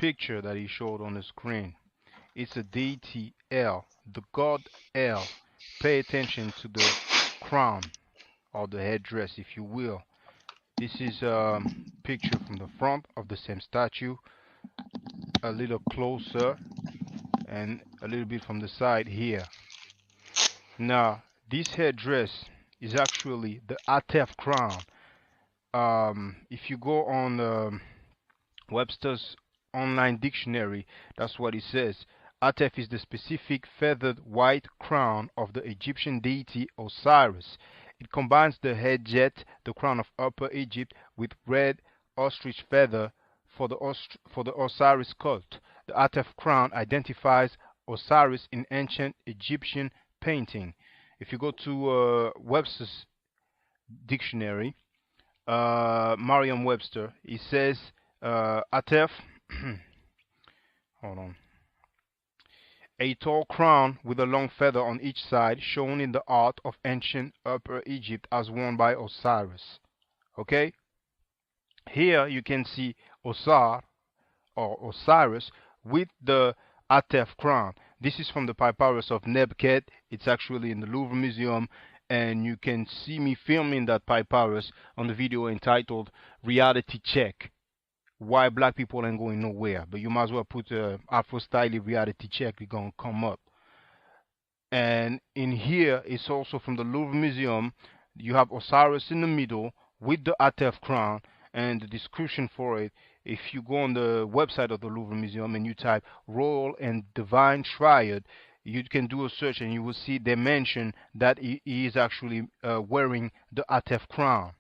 picture that he showed on the screen. It's a deity El, the god El. Pay attention to the crown or the headdress, if you will. This is a picture from the front of the same statue, a little closer, and a little bit from the side here. Now, this headdress is actually the Atef crown. If you go on Webster's online dictionary, that's what it says. Atef is the specific feathered white crown of the Egyptian deity Osiris. It combines the head jet, the crown of Upper Egypt, with red ostrich feather for the Osiris cult. The Atef crown identifies Osiris in ancient Egyptian painting. If you go to Webster's dictionary, Merriam-Webster, it says Atef, hold on, a tall crown with a long feather on each side, shown in the art of ancient Upper Egypt as worn by Osiris. Okay, here you can see Osar or Osiris with the Atef crown. This is from the Papyrus of Nebket. It's actually in the Louvre Museum, and you can see me filming that papyrus on the video entitled Reality Check. Why black people ain't going nowhere. But you might as well put Afro Style Reality Check, it's gonna come up. And in here, it's also from the Louvre Museum. You have Osiris in the middle with the Atef crown, and the description for it. If you go on the website of the Louvre Museum and you type Royal and Divine Triad, you can do a search and you will see they mention that he is actually wearing the Atef crown.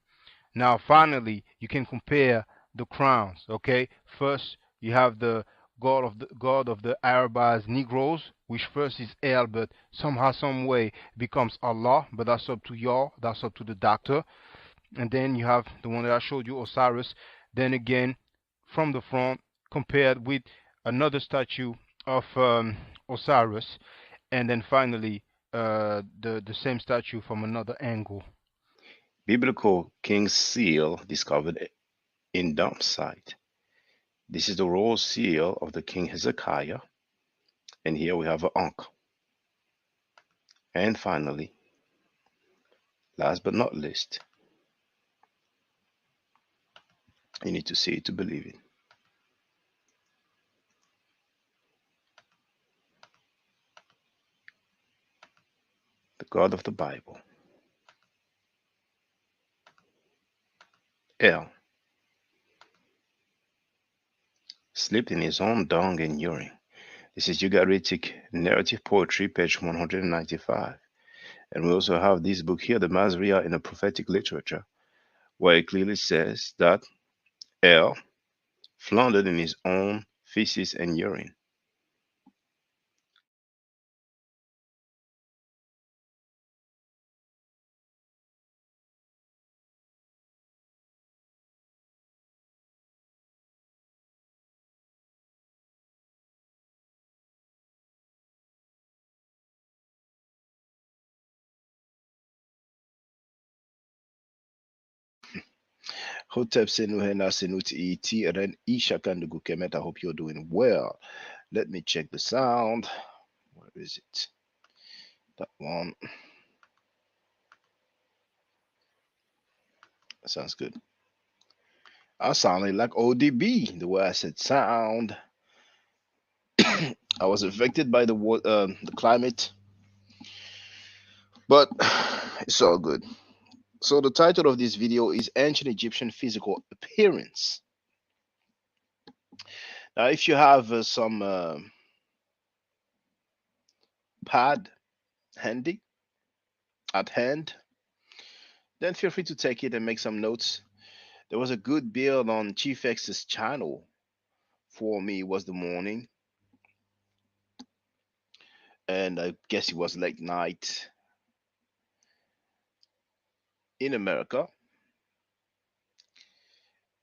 Now, finally, you can compare the crowns. Okay, first you have the god of the Arabs Negroes, which first is El, but somehow, some way becomes Allah. But that's up to y'all. That's up to the doctor. And then you have the one that I showed you, Osiris. Then again, from the front, compared with another statue of Osiris, and then finally the same statue from another angle. Biblical King's Seal discovered in dump site. This is the royal seal of the King Hezekiah, and here we have an Ankh. And finally, last but not least, you need to see it to believe it. The God of the Bible, El, slept in his own dung and urine. This is Ugaritic Narrative Poetry, page 195. And we also have this book here, the Masria in the Prophetic Literature, where it clearly says that El floundered in his own feces and urine. Hotep Senuhena Senuti Iti Ren Ishakandugu Kemet. I hope you're doing well. Let me check the sound. Where is it? That one. Sounds good. I sounded like ODB the way I said sound. I was affected by the climate, but it's all good. So the title of this video is Ancient Egyptian Physical Appearance. Now, if you have some pad handy at hand, then feel free to take it and make some notes. There was a good build on Chief X's channel for me. It was the morning, and I guess it was late night in America,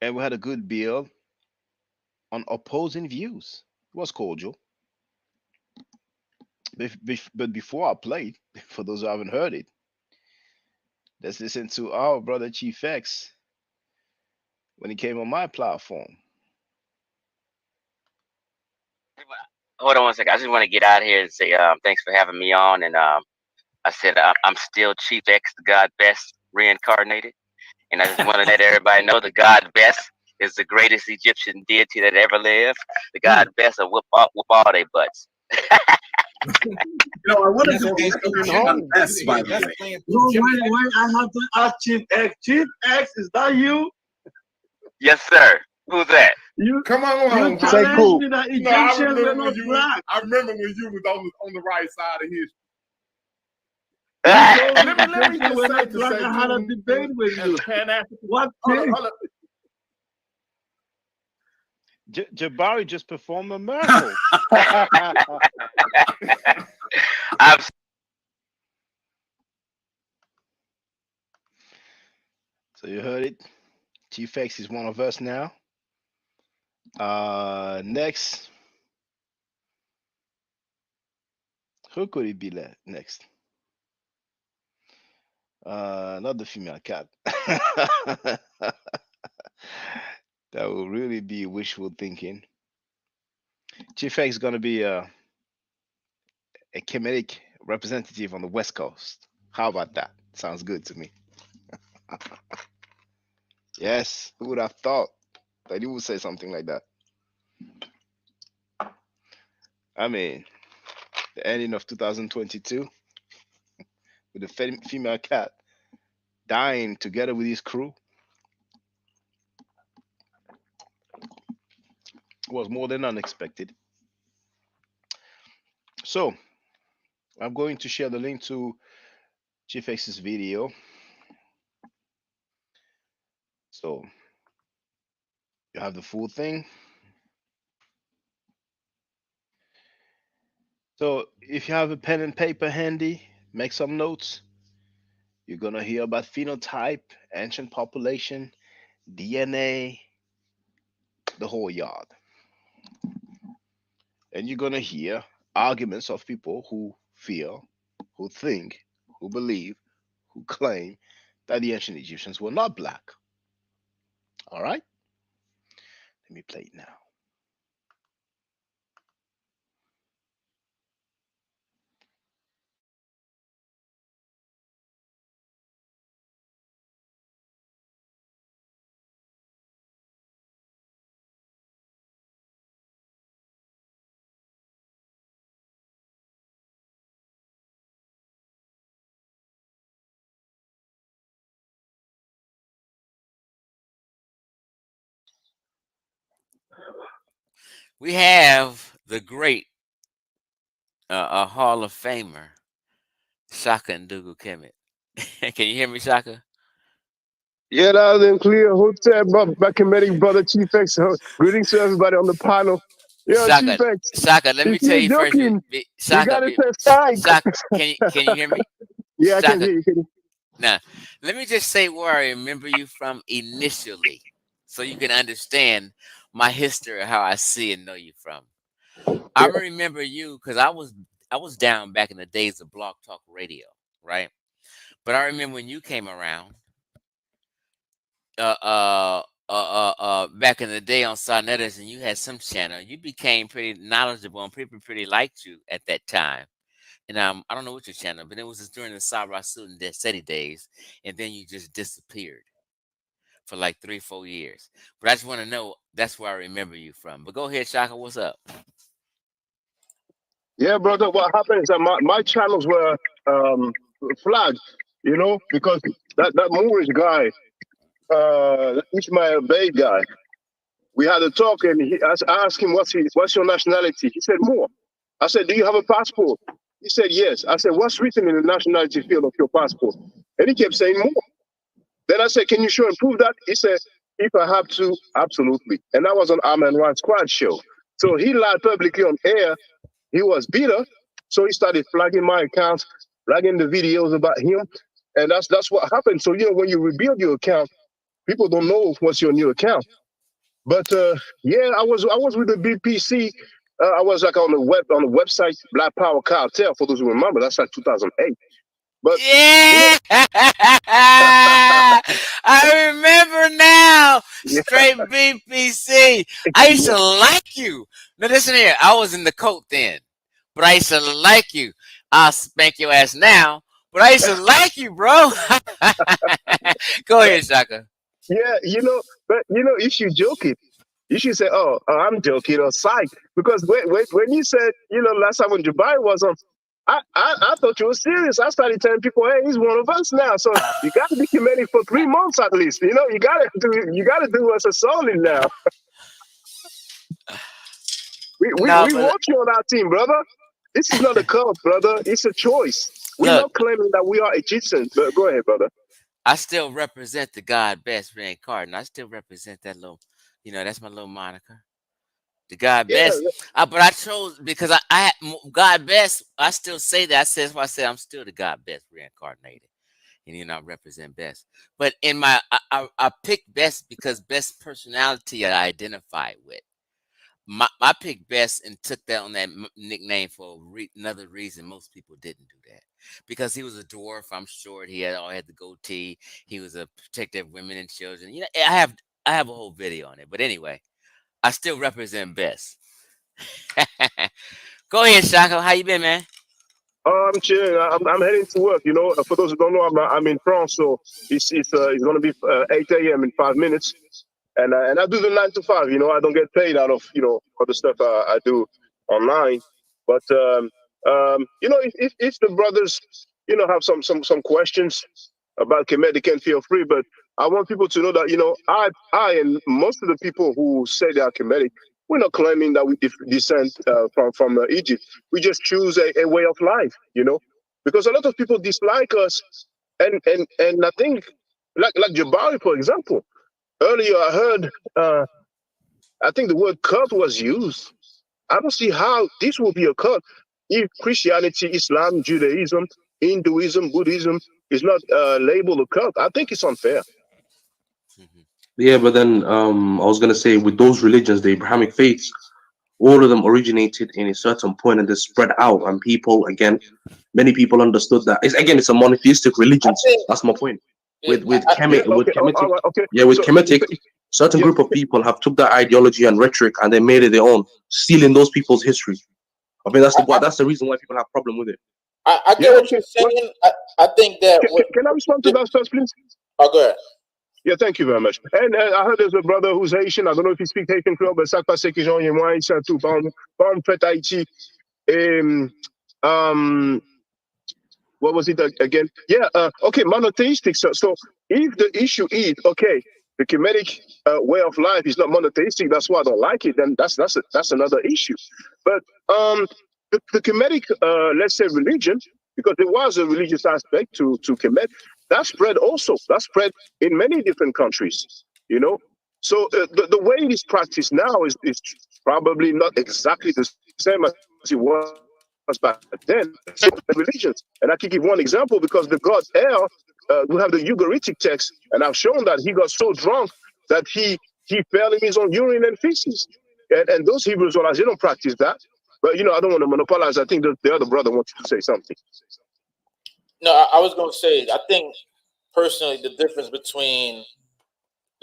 and we had a good build on opposing views. It was cordial. But before I played, for those who haven't heard it, let's listen to our brother Chief X when he came on my platform. hold on one second. I just want to get out here and say thanks for having me on. And I said I'm still Chief X, the God Best reincarnated. And I just want to let everybody know the God Best is the greatest Egyptian deity that ever lived. The God Best will whoop all their butts. I want to do an S, by the way. Wait, I have to ask Chief X. Chief X, is that you? Yes, sir. Who's that? You come on, you challenged me that Egyptians were not black. I remember when you was on the right side of history. Let me just say to say, I had a debate with you. What? Hold up. Jabari just performed a miracle. So you heard it. Chief X is one of us now. Next. Who could it be next? Not the female cat. That will really be wishful thinking. Chief X is going to be a Kemetic representative on the West Coast. How about that? Sounds good to me. Yes, who would have thought that he would say something like that? I mean, the ending of 2022 with the female cat dying together with his crew was more than unexpected. So, I'm going to share the link to Chief X's video. So, you have the full thing. So, if you have a pen and paper handy, make some notes. You're going to hear about phenotype, ancient population, DNA, the whole yard. And you're going to hear arguments of people who feel, who think, who believe, who claim that the ancient Egyptians were not black. All right? Let me play it now. We have the great Hall of Famer, Shaka Ndugu Kemet. Can you hear me, Shaka? Yeah, loud and clear. Hotel, back in Medic Brother Chief X. Greetings to everybody on the panel. Yeah, Chief X. Shaka, let me If tell you're you first. joking, you Shaka, gotta say psych. Shaka, can you hear me? Yeah, Shaka, I can hear you. Now, let me just say where I remember you from initially, so you can understand my history of how I see and know you from. I remember you because I was down back in the days of Blog Talk Radio, right? But I remember when you came around, back in the day on Sonetters, and you had some channel. You became pretty knowledgeable, and people pretty liked you at that time. And I don't know what your channel, but it was just during the Sabra Suit and SETI days, and then you just disappeared for like 3-4 years. But I just want to know, that's where I remember you from. But go ahead, Shaka, what's up? Yeah, brother. What happened is that my channels were flagged, because that Moorish guy, Ishmael Bay guy, we had a talk, and I asked him what's your nationality. He said Moor. I said, do you have a passport? He said yes. I said, what's written in the nationality field of your passport? And he kept saying Moor. Then I said, can you show and prove that? He said, if I have to, absolutely. And that was on Arm and Rod Squad show. So he lied publicly on air. He was bitter. So he started flagging my account, flagging the videos about him. And that's what happened. So, when you rebuild your account, people don't know what's your new account. But yeah, I was with the BPC. I was like on the website Black Power Cartel, for those who remember. That's like 2008. But Yeah, I remember now. yeah, Straight BPC. I used yeah, to like you. Now listen here. I was in the coat then, but I used to like you. I'll spank your ass now, but I used to like you, bro. Go ahead, Shaka. yeah, but you should joke it. You should say, "Oh, I'm joking," or "Psych," because when you said, last time when Dubai was on, I thought you were serious. I started telling people, "Hey, he's one of us now." So you got to be committed for 3 months at least. You got to do us a solid now. No, We but want you on our team, brother. This is not a cult, brother. It's a choice. We're look, not claiming that we are Egyptians. But go ahead, brother. I still represent the God best reincarnate. I still represent that little, that's my little moniker. The God Yeah, best. But I chose because God best. I still say that. That's why I say I'm still the God best reincarnated, and I represent best. But in I picked best because best personality I identify with. I picked best and took that on that nickname for another reason. Most people didn't do that because he was a dwarf. I'm short. He had the goatee. He was a protector of women and children. I have a whole video on it. But anyway, I still represent best. Go ahead, Shako. How you been, man? I'm chilling. I'm heading to work. For those who don't know, I'm in France, so it's gonna be 8 a.m. in 5 minutes, and I do the 9 to 5. I don't get paid out of all the stuff I do online, but if the brothers have some questions about Kemet, they can feel free. But I want people to know that I and most of the people who say they are Kemetic, we're not claiming that we descend from Egypt. We just choose a way of life, because a lot of people dislike us, and I think like Jabari, for example. Earlier, I heard I think the word cult was used. I don't see how this will be a cult if Christianity, Islam, Judaism, Hinduism, Buddhism is not labeled a cult. I think it's unfair. Mhm. Yeah, but then I was gonna say with those religions, the Abrahamic faiths, all of them originated in a certain point and they spread out, and people again, many people understood that. It's a monotheistic I religion. think That's my point. yeah, Yeah. With Okay. All Kemetic, right. Okay. yeah, with So Kemetic, certain yeah. group of people have took that ideology and rhetoric and they made it their own, stealing those people's history. I mean, I, I, that's the reason why people have problem with it. I get Yeah. what you're Okay. Well, saying. I think that can I respond to that first, please? oh, go ahead. Yeah, thank you very much. And I heard there's a brother who's Haitian. I don't know if he speaks Haitian Creole, but ça passe que j'en ai moi Haïtien tout. Par en fait, Haïti. Et, what was it again? Yeah, okay, monotheistic. So if the issue is, okay, the Kemetic way of life is not monotheistic, that's why I don't like it, then that's another issue. But the Kemetic, let's say religion, because there was a religious aspect to Kemet, that spread also. That spread in many different countries, you know. So the way it is practiced now is probably not exactly the same as it was back then. Religions, and I can give one example because the god El, we have the Ugaritic text, and I've shown that he got so drunk that he fell in his own urine and feces, and those Hebrews, well, they don't practice that. But I don't want to monopolize. I think the other brother wants to say something. No, I was going to say, I think personally the difference between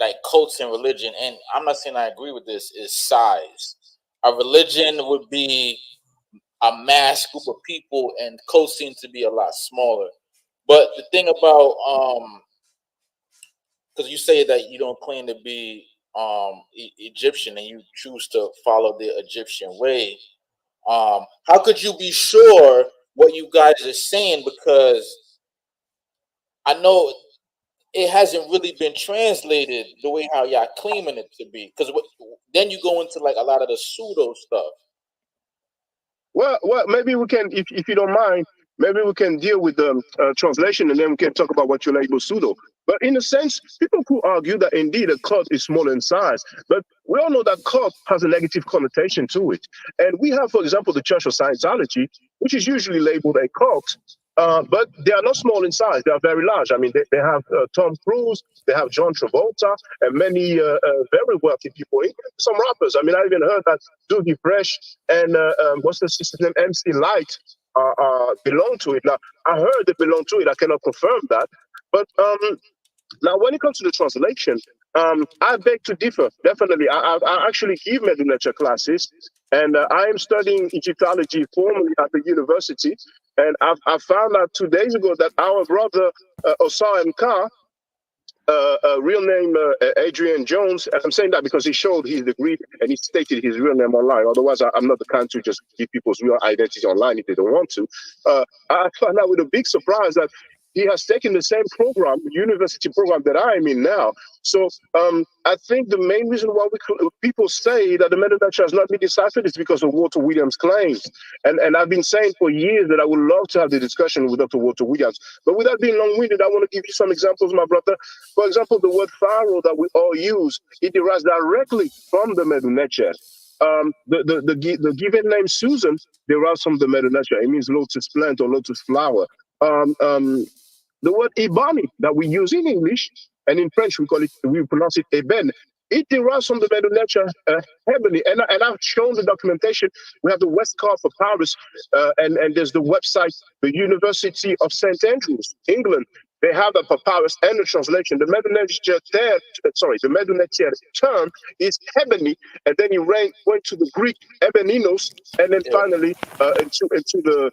like cults and religion, and I'm not saying I agree with this, is size. A religion would be a mass group of people, and cults seem to be a lot smaller. But the thing about because you say that you don't claim to be Egyptian and you choose to follow the Egyptian way, how could you be sure what you guys are saying? Because I know it hasn't really been translated the way how y'all claiming it to be. Because then you go into like a lot of the pseudo stuff. Well, maybe we can, if you don't mind, maybe we can deal with the translation, and then we can talk about what you label pseudo. But in a sense, people could argue that indeed a cult is small in size, but we all know that cult has a negative connotation to it. And we have, for example, the Church of Scientology, which is usually labeled a cult, but they are not small in size. They are very large. I mean, they have Tom Cruise, they have John Travolta, and many very wealthy people, some rappers. I mean, I even heard that Doogie Fresh and what's the sister's name, MC Light. belong to it. Now, I heard they belong to it. I cannot confirm that. But now, when it comes to the translation, I beg to differ. Definitely, I actually give Medu lecture classes, and I am studying Egyptology formally at the university. And I found out 2 days ago that our brother Osar Mka, real name Adrian Jones, and I'm saying that because he showed his degree and he stated his real name online. Otherwise, I'm not the kind to just give people's real identity online if they don't want to. I found out with a big surprise that he has taken the same program, university program that I am in now. So I think the main reason why people say that the meta-lecture has not been deciphered is because of Walter Williams' claims. And I've been saying for years that I would love to have the discussion with Dr. Walter Williams. But without being long-winded, I want to give you some examples, my brother. For example, the word pharaoh that we all use, it derives directly from the Medu-Neter. The given name Susan derives from the Medu-Neter. It means lotus plant or lotus flower. The word Ibani that we use in English and in French we pronounce it Eben. It derives from the Medu-Neter heavily, and I've shown the documentation. We have the West Car Papyrus, and there's the website, the University of St Andrews, England. They have the papyrus and the translation. The Medu-Neter term is ebony, and then you went to the Greek ebeninos, and then finally into the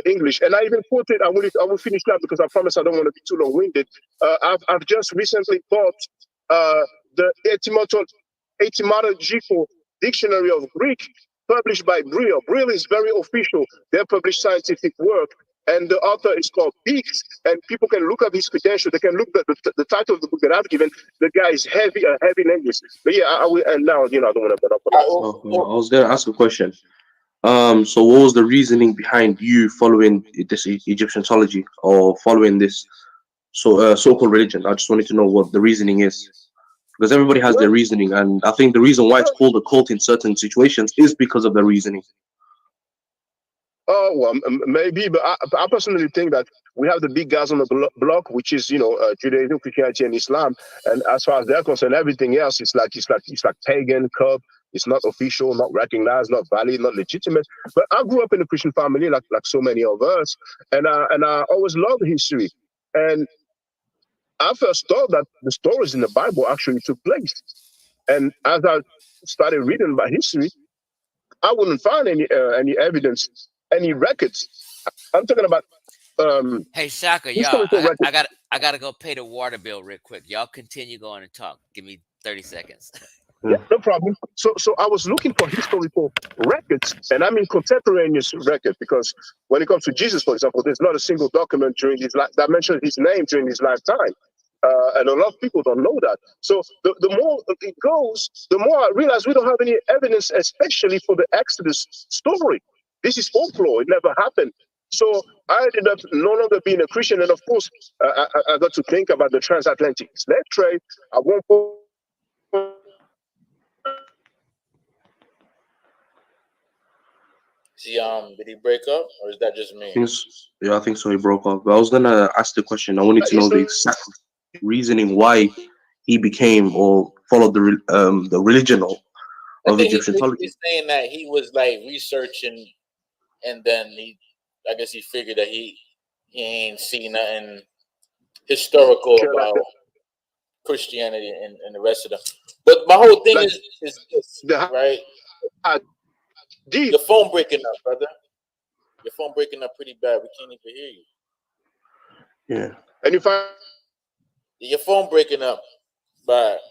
English. And I even quoted, I will finish now because I promise I don't want to be too long-winded. I've just recently bought the etymological dictionary of Greek published by Brill. Brill is very official. They publish scientific work. And the author is called Beeks, and people can look up his credentials. They can look at the title of the book that I've given. The guy is heavy language. But yeah, I will. And now, I don't want to put up. I was going to ask a question. So what was the reasoning behind you following this Egyptiology or following this so-called religion? I just wanted to know what the reasoning is, because everybody has their reasoning, and I think the reason why it's called a cult in certain situations is because of the reasoning. Oh, well, maybe, but I personally think that we have the big guys on the block, which is, Judaism, Christianity, and Islam. And as far as they're concerned, everything else is like pagan, cult. It's not official, not recognized, not valid, not legitimate. But I grew up in a Christian family, like so many of us, and I always loved history. And I first thought that the stories in the Bible actually took place. And as I started reading about history, I wouldn't find any evidence, any records. I'm talking about hey Shaka, y'all, historical records. I gotta go pay the water bill real quick. Y'all continue going and talk. Give me 30 seconds. Yeah, no problem. So I was looking for historical records, and I mean contemporaneous records, because when it comes to Jesus, for example, there's not a single document during his life that mentions his name during his lifetime. And a lot of people don't know that. So the more it goes, the more I realize we don't have any evidence, especially for the Exodus story. This is folklore. It never happened. So I ended up no longer being a Christian. And of course, I got to think about the transatlantic slave trade. At one point, did he break up, or is that just me? I think so. He broke up. But I was gonna ask the question. I wanted to know the exact reasoning why he became or followed the religion of Egyptology. He's saying that he was like researching, and then I guess he figured that he ain't seen nothing historical about Christianity and the rest of them. But my whole thing is this, right? Your phone breaking up, brother. Your phone breaking up pretty bad. We can't even hear you. Yeah. And if your phone breaking up, but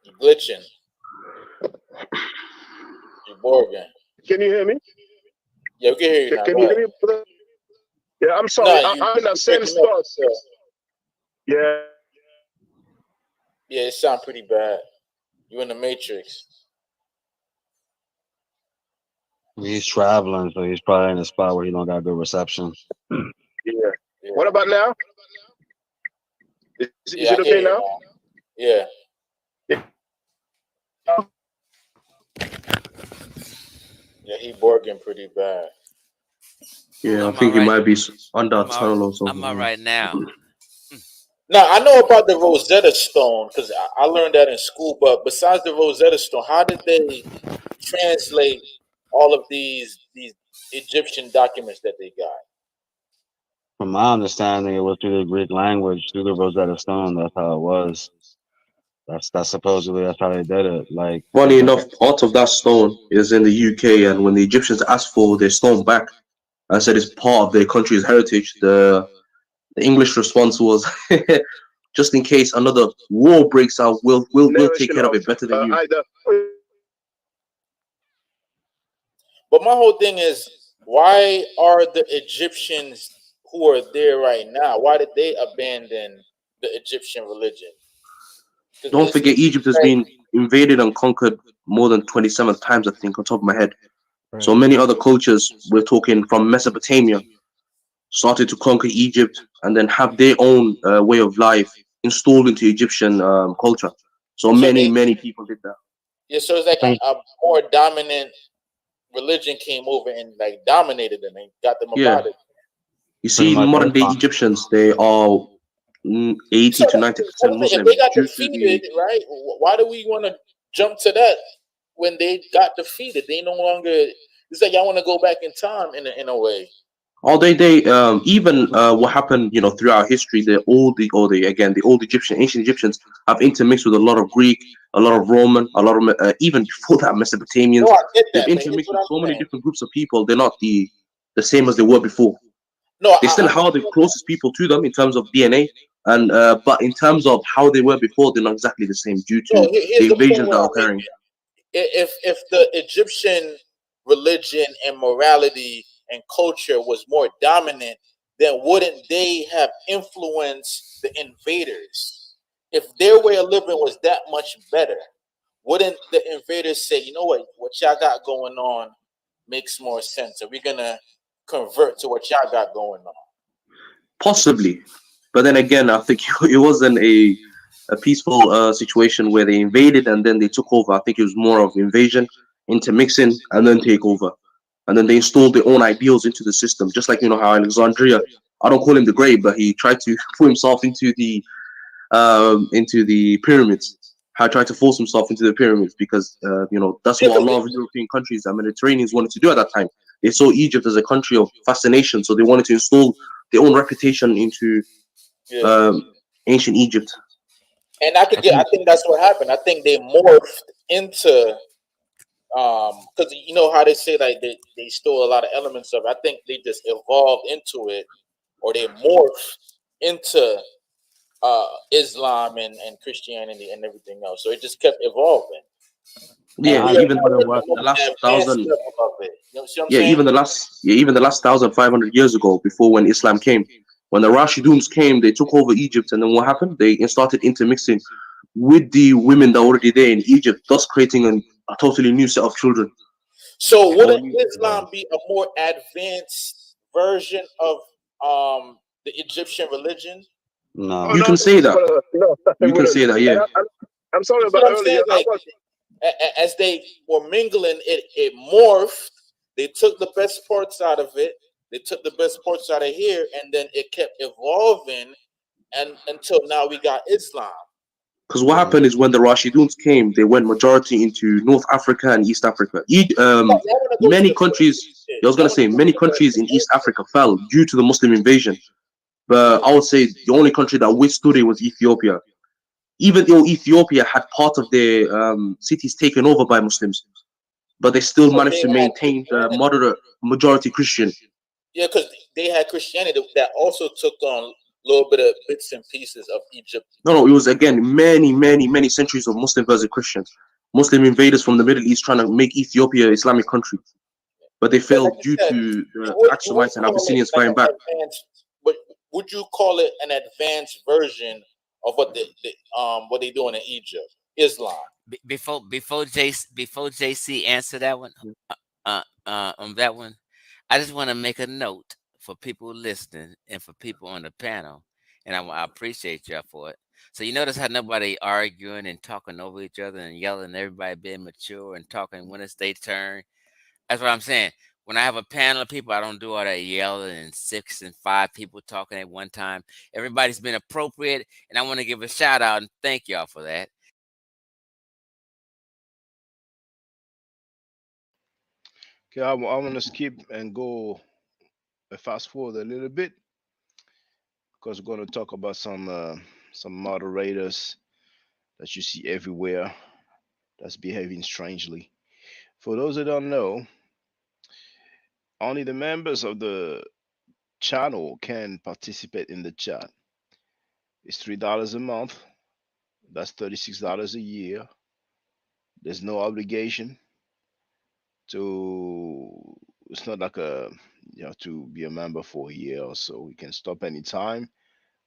you're glitching. You're Borgen. Can you hear me? Yeah, we can hear you now. Can you hear me? Yeah, I'm sorry. I'm in the same spot. Yeah. Yeah, it sounds pretty bad. You're in the Matrix. He's traveling, so he's probably in a spot where he don't got good reception. Yeah. What about now? Is it okay now? Yeah. Yeah, he barking pretty bad. Yeah, I think he might be under a tunnel or something. I'm all right now. Now, I know about the Rosetta Stone because I learned that in school, but besides the Rosetta Stone, how did they translate all of these Egyptian documents that they got? From my understanding, it was through the Greek language, through the Rosetta Stone. That's how it was. That's supposedly that's how they did it. Like Funny enough, part of that stone is in the UK, and when the Egyptians asked for their stone back and said it's part of their country's heritage, the English response was, "Just in case another war breaks out, we'll take Narration care of of it better than you." either. But my whole thing is, why are the Egyptians who are there right now? Why did they abandon the Egyptian religion? Because Don't it forget, seems Egypt has like been invaded and conquered more than 27 times, I think, on top of my head. So Right. many other cultures, we're talking from Mesopotamia, started to conquer Egypt and then have their own way of life installed into Egyptian culture. So so many, they many people did that. yeah, so it's like I think a more dominant religion came over and like dominated them and got them up Yeah. out of it. You pretty see, much modern day Islam. Egyptians, they are So 80 to that's 90% the thing. If they Muslim got due to defeated, the. right? Why do we want to jump to that when they got defeated? They no longer. It's like y'all want to go back in time in a way. All they even what happened, throughout history, the old Egyptian, ancient Egyptians have intermixed with a lot of Greek, a lot of Roman, a lot of even before that No, Mesopotamians. I get They've that, but here's intermixed what with I'm so many saying. different groups of people. They're not the same as they were before. No, They still I are the understand that. closest people to them in terms of DNA, and but in terms of how they were before, they're not exactly the same due No, to here's the the point invasions that where are I'm occurring. making. If the Egyptian religion and morality and culture was more dominant, then wouldn't they have influenced the invaders? If their way of living was that much better, wouldn't the invaders say, you know what y'all got going on makes more sense, and we're gonna convert to what y'all got going on? Possibly, but then again, I think it wasn't a peaceful situation where they invaded and then they took over. I think it was more of invasion, intermixing, and then take over, and then they installed their own ideals into the system. Just like how Alexandria, I don't call him the Great, but he tried to put himself into the pyramids. How he tried to force himself into the pyramids because that's Yeah, what a because lot of European countries and Mediterraneans wanted to do at that time. They saw Egypt as a country of fascination, so they wanted to install their own reputation into yeah, um, ancient Egypt. and I could I get. I think think that's what happened. I think they morphed into because you know how they say like they stole a lot of elements of it. I think they just evolved into it, or they morphed into Islam and Christianity and everything else. So it just kept evolving, and Yeah, we I are even now put it in what the the most last advanced thousand, level of it. You know, see what I'm yeah, saying? even the last 1,500 years ago, before when Islam came, when the Rashiduns came, they took over Egypt, and then what happened? They started intermixing with the women that were already there in Egypt, thus creating a totally new set of children. So All wouldn't new. Islam be a more advanced version of the Egyptian religion? Oh no. You no, can say that. no, it You can wouldn't. say that. And Yeah. I'm sorry That's about what I'm earlier. saying. I Like was as they were mingling, it morphed. They took the best parts out of it. They took the best parts out of here, and then it kept evolving, and until now we got Islam. Because what happened is when the Rashiduns came, they went majority into North Africa and East Africa. Y'all want to go to Many the countries, Persian shit. I was Y'all gonna want to say, go many to countries the in East Persian. Africa fell due to the Muslim invasion. But I would say the only country that withstood it was Ethiopia. Even though Ethiopia had part of their cities taken over by Muslims, but they still So managed they to had maintain the Christianity. moderate majority Christian. Yeah, because they had Christianity that also took on a little bit of bits and pieces of Egypt. No, it was again many centuries of Muslim versus Christians. Muslim invaders from the Middle East trying to make Ethiopia an Islamic country, but they But like failed you due said, to the you wouldn't Axumites and call it Abyssinians like fighting back. an advanced. But would you call it an advanced version of what what they doing in Egypt, Islam? Before JC answer that one, on that one, I just want to make a note for people listening and for people on the panel, and I appreciate y'all for it. So you notice how nobody arguing and talking over each other and yelling, everybody being mature and talking when it's their turn. That's what I'm saying. When I have a panel of people, I don't do all that yelling and 6 and 5 people talking at one time. Everybody's been appropriate, and I want to give a shout out and thank y'all for that. Okay, I want to skip and go fast forward a little bit because we're going to talk about some moderators that you see everywhere that's behaving strangely. For those that don't know, only the members of the channel can participate in the chat. It's $3 a month. That's $36 a year. There's no obligation to. It's not like you have to be a member for a year or so. You can stop anytime.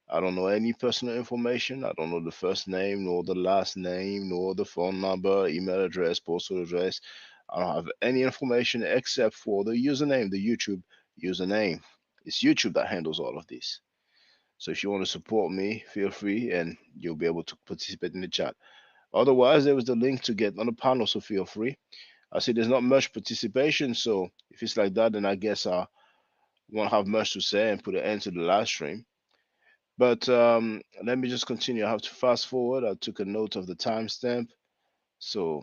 I don't know any personal information. I don't know the first name, nor the last name, nor the phone number, email address, postal address. I don't have any information except for the username, the YouTube username. It's YouTube that handles all of this. So if you want to support me, feel free and you'll be able to participate in the chat. Otherwise, there was the link to get on the panel, so feel free. I see there's not much participation, so if it's like that, then I guess I won't have much to say and put an end to the live stream. But let me just continue. I have to fast forward. I took a note of the timestamp. So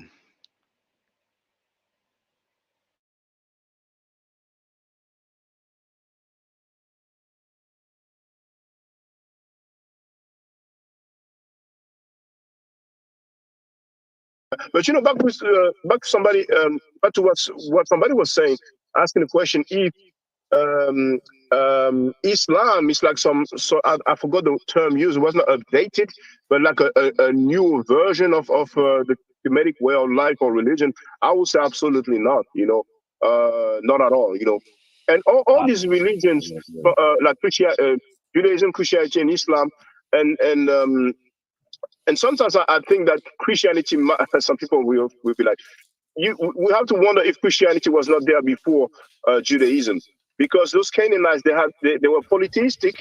But back to somebody, back to what somebody was saying, asking the question if um, Islam is like I forgot the term used. It was not updated, but like a new version of the Kemetic way of life or religion. I would say absolutely not. Not at all. And all these religions, like Judaism, Christianity, and Islam, and sometimes I think that Christianity, some people will be like, we have to wonder if Christianity was not there before Judaism, because those Canaanites they were polytheistic.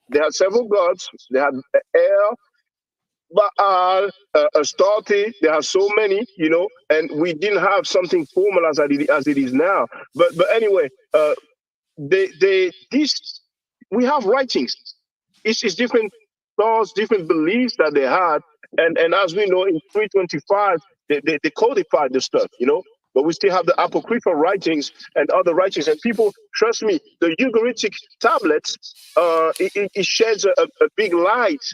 They had several gods. They had El, Baal, Astarte. They had so many, and we didn't have something formal as it is now. But anyway, these we have writings. It's different thoughts, different beliefs that they had, and as we know in 325, they codified the stuff, But we still have the apocryphal writings and other writings, and people trust me. The Ugaritic tablets, it sheds a big light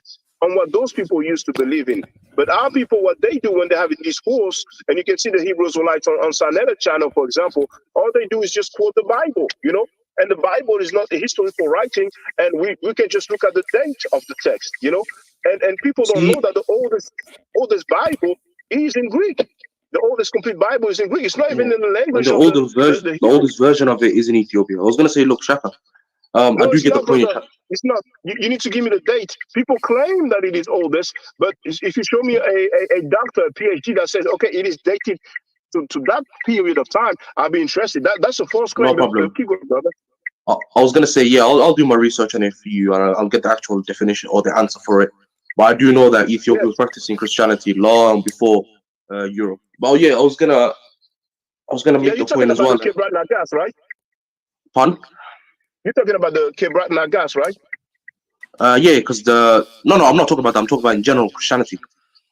on what those people used to believe in. But our people, what they do when they have a discourse, and you can see the Hebrew Israelites on Sanetta channel, for example, all they do is just quote the Bible, And the Bible is not a historical writing, and we can just look at the date of the text, And people don't See, know that the oldest Bible is in Greek. The oldest complete Bible is in Greek. It's not yeah. even in the And language the of the the Hebrew. oldest version of it is in Ethiopia. I was gonna say, look, Shaka, I No, do it's get the not, point. brother. It's not. You need to give me the date. People claim that it is oldest, but if you show me a doctor, a PhD that says, okay, it is dated to that period of time, I'll be interested. That's a false No claim, but problem. keep going, brother. I was gonna say, yeah, I'll do my research on it for you, and I'll get the actual definition or the answer for it. But I do know that Ethiopia Yes. was practicing Christianity long before Europe. But yeah, I was gonna Yeah, make you're the talking point as about the well. Kebrat Nagas, right? Pardon? You're talking about the Kebrat Nagas, right? Yeah, because no, I'm not talking about that. I'm talking about in general Christianity.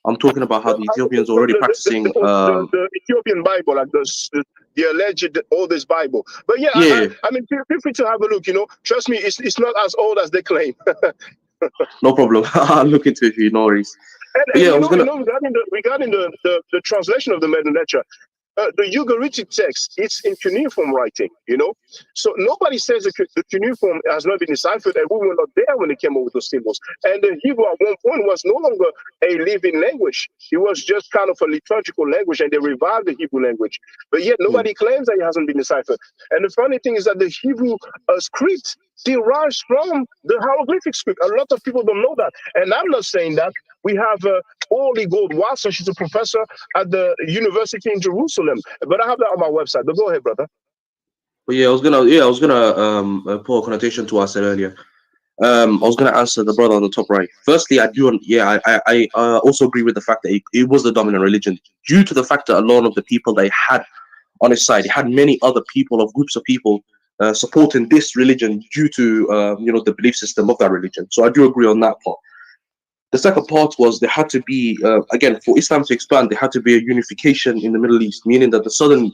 I'm talking about how the Ethiopians No, already practicing. the Ethiopian Bible, like the alleged oldest Bible. But yeah, Yeah, I mean, feel free to have a look. Trust me, it's not as old as they claim. no problem. I'll look into it for you, no worries. But And yeah, I was gonna. regarding the translation of the Meta Nature, the Ugaritic text, it's in cuneiform writing, So nobody says the cuneiform has not been deciphered, and we were not there when they came up with those symbols. And the Hebrew at one point was no longer a living language. It was just kind of a liturgical language, and they revived the Hebrew language. But yet nobody claims that it hasn't been deciphered. And the funny thing is that the Hebrew script derives from the hieroglyphic script. A lot of people don't know that. And I'm not saying that. We have Orly Gold Watson. She's a professor at the university in Jerusalem. But I have that on my website. But go ahead, brother. But yeah, I was gonna put a connotation to what I said earlier. I was gonna answer the brother on the top right. Firstly, I also agree with the fact that it was the dominant religion due to the fact that a lot of the people they had on his side, he had many other people of groups of people supporting this religion due to the belief system of that religion. So I do agree on that part. The second part was there had to be, again, for Islam to expand, there had to be a unification in the Middle East, meaning that the southern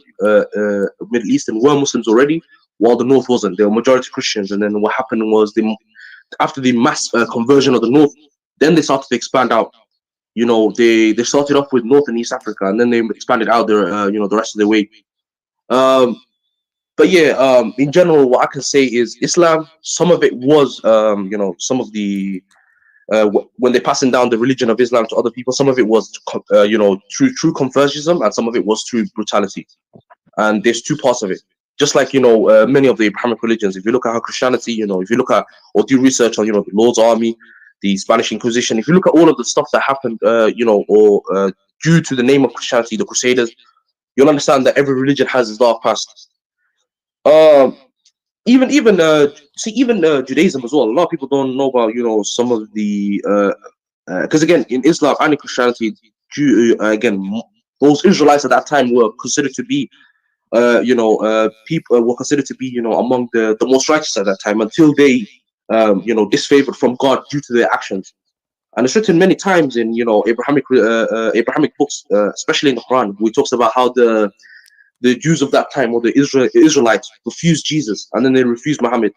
Middle Eastern were Muslims already, while the North wasn't. They were majority Christians. And then what happened was after the mass conversion of the North, then they started to expand out. They started off with North and East Africa, and then they expanded out their the rest of the way. But yeah, in general, what I can say is Islam. Some of it was some of the when they're passing down the religion of Islam to other people, some of it was true conversionism, and some of it was through brutality. And there's two parts of it. Just like many of the Abrahamic religions, if you look at how Christianity, if you look at or do research on the Lord's Army, the Spanish Inquisition, if you look at all of the stuff that happened, due to the name of Christianity, the Crusaders, you'll understand that every religion has its dark past. Even Judaism as well. A lot of people don't know about some of the because again in Islam and in Christianity, those Israelites at that time were considered to be people were considered to be among the most righteous at that time until they disfavored from God due to their actions. And it's written many times in Abrahamic books, especially in the Quran, where it talks about how the Jews of that time or the Israelites refused Jesus and then they refused Muhammad.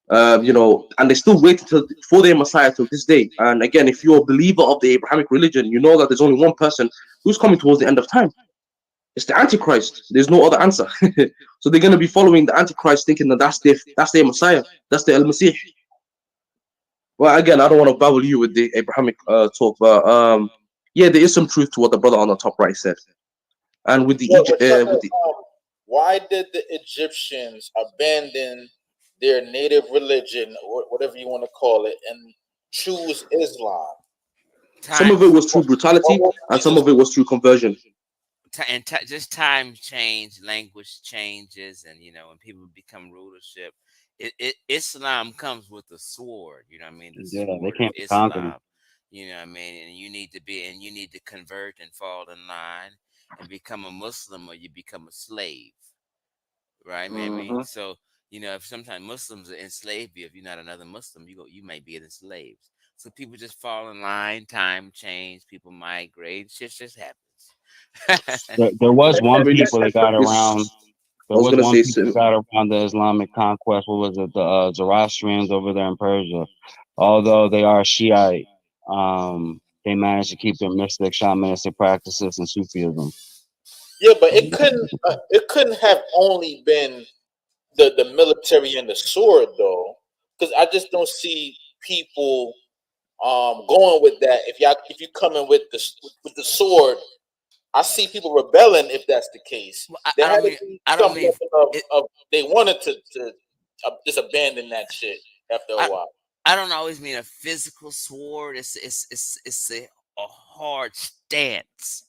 And they still wait for their Messiah till this day. And again, if you're a believer of the Abrahamic religion, you know that there's only one person who's coming towards the end of time. It's the Antichrist. There's no other answer. So they're going to be following the Antichrist, thinking that that's their Messiah, that's the Al-Masih. Well, again, I don't want to babble you with the Abrahamic talk, but yeah, there is some truth to what the brother on the top right said. And with the why did the Egyptians abandon their native religion, or whatever you want to call it, and choose Islam? Some of it was through brutality, and some of it was through conversion. Just time change, language changes, and when people become rulership, Islam comes with a sword. You know what I mean? The sword they can't of conquer Islam. them. You know what I mean? And you need to convert and fall in line and become a Muslim, or you become a slave. Right? I mean, so if sometimes Muslims enslave you, if you're not another Muslim, you may be enslaved. So people just fall in line. Time change. People migrate. Shit just happens. There was one people that got around. There was was gonna one say people that got around the Islamic conquest. What was it? The Zoroastrians over there in Persia. Although they are Shiite, they managed to keep their mystic, shamanistic practices and Sufism. Yeah, but it couldn't have only been the military and the sword though, because I just don't see people going with that. If you come in with the sword, I see people rebelling if that's the case. There had to be some level of they wanted to just abandon that shit after a while. I don't always mean a physical sword. It's a hard stance.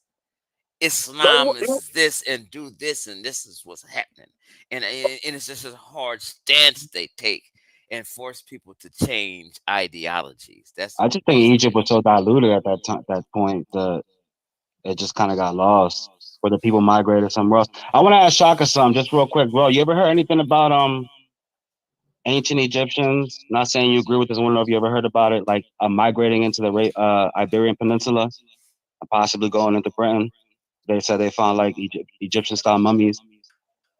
Islam is this and do this and this is what's happening, and it's just a hard stance they take and force people to change ideologies. I just think Egypt was so diluted at that point that it just kind of got lost, where the people migrated somewhere else. I want to ask Shaka something just real quick, bro. You ever heard anything about ancient Egyptians? Not saying you agree with this. I want to know if you ever heard about it, like migrating into the Iberian Peninsula and possibly going into Britain. They said they found like Egyptian style mummies.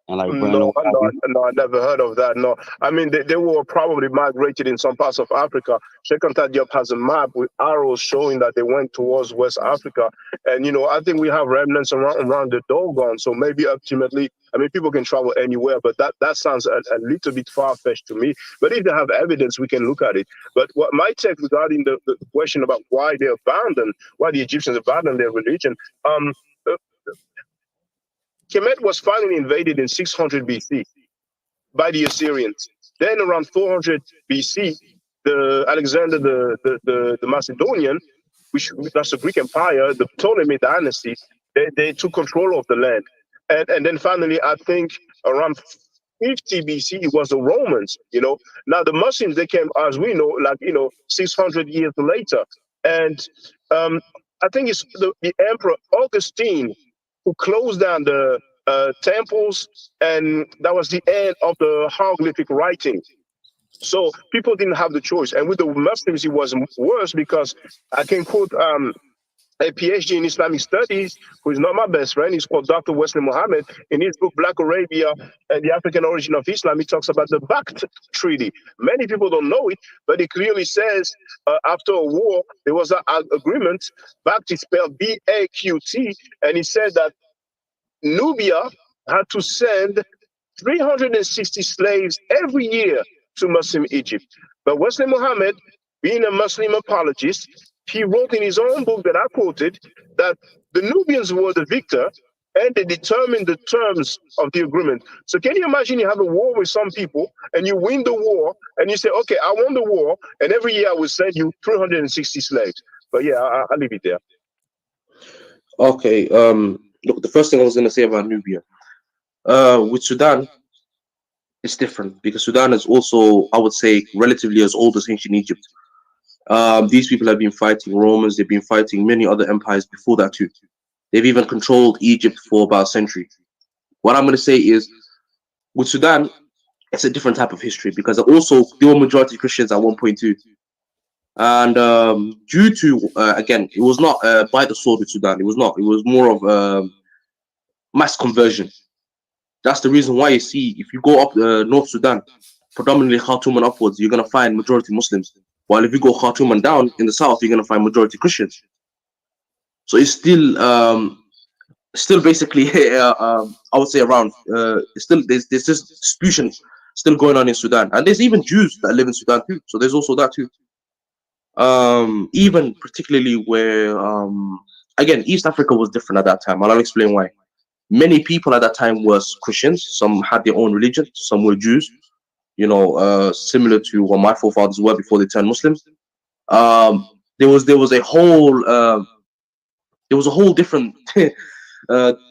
And like No, I never heard of that. No, I mean they were probably migrated in some parts of Africa. Sheikh Diop has a map with arrows showing that they went towards West Africa, and I think we have remnants around the Dogon. So maybe ultimately, I mean, people can travel anywhere, but that sounds a little bit far fetched to me. But if they have evidence, we can look at it. But what my take regarding the question about why the Egyptians abandoned their religion, Kemet was finally invaded in 600 BC by the Assyrians. Then around 400 BC, Alexander the Macedonian, that's the Greek Empire, the Ptolemy dynasty, they took control of the land. And then finally, I think around 50 BC, it was the Romans, Now the Muslims, they came, as we know, 600 years later. And I think it's the Emperor Augustine who closed down the temples, and that was the end of the hieroglyphic writing. So people didn't have the choice. And with the Muslims, it was worse because I can quote a PhD in Islamic studies, who is not my best friend. He's called Dr. Wesley Mohammed. In his book, Black Arabia and the African Origin of Islam, he talks about the Bakht Treaty. Many people don't know it, but it clearly says after a war, there was an agreement. Bakht is spelled B-A-Q-T, and he said that Nubia had to send 360 slaves every year to Muslim Egypt. But Wesley Mohammed, being a Muslim apologist, he wrote in his own book that I quoted that the Nubians were the victor and they determined the terms of the agreement. So can you imagine you have a war with some people and you win the war and you say, okay, I won the war, and every year I will send you 360 slaves. But yeah, I'll leave it there. Okay. Look, the first thing I was going to say about Nubia, with Sudan, it's different because Sudan is also, I would say, relatively as old as ancient Egypt. These people have been fighting Romans. They've been fighting many other empires before that too. They've even controlled Egypt for about a century. What I'm going to say is, with Sudan, it's a different type of history because also they were majority Christians at one point too. And due to, again, it was not by the sword with Sudan. It was not. It was more of mass conversion. That's the reason why you see, if you go up North Sudan, predominantly Khartoum and upwards, you're going to find majority Muslims. While if you go Khartoum and down in the south, you're going to find majority Christians. So it's still basically, I would say around, still there's this distribution still going on in Sudan. And there's even Jews that live in Sudan too. So there's also that too. Even particularly where, again, East Africa was different at that time. I'll explain why. Many people at that time was Christians. Some had their own religion. Some were Jews. You know, similar to what my forefathers were before they turned Muslims. There was a whole different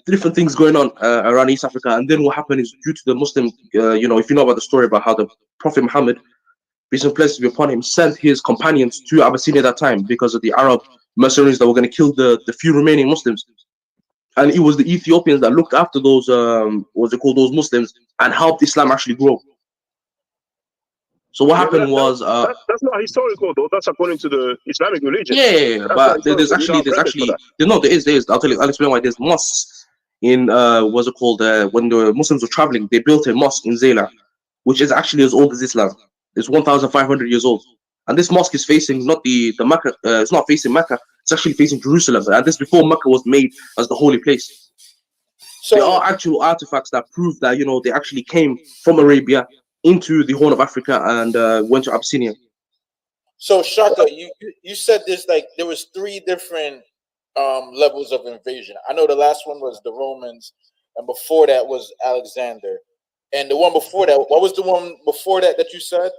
different things going on around East Africa. And then what happened is, due to the Muslim, you know, if you know about the story about how the Prophet Muhammad, peace and blessings be upon him, sent his companions to Abyssinia at that time because of the Arab mercenaries that were going to kill the few remaining Muslims. And it was the Ethiopians that looked after those, what's it called, those Muslims, and helped Islam actually grow. So what happened was that's not historical though. That's according to the Islamic religion. Yeah, but there's actually no, there is. I'll explain why. There's mosques in what's it called? When the Muslims were traveling, they built a mosque in Zayla, which is actually as old as Islam. It's 1,500 years old, and this mosque is facing not the Mecca. It's not facing Mecca. It's actually facing Jerusalem, and this before Mecca was made as the holy place. So there are actual artifacts that prove that, you know, they actually came from Arabia into the Horn of Africa and went to Abyssinia. So Shaka, you said this, like there was 3 different levels of invasion. I know the last one was the Romans, and before that was Alexander, and the one before that, what was the one before that you said?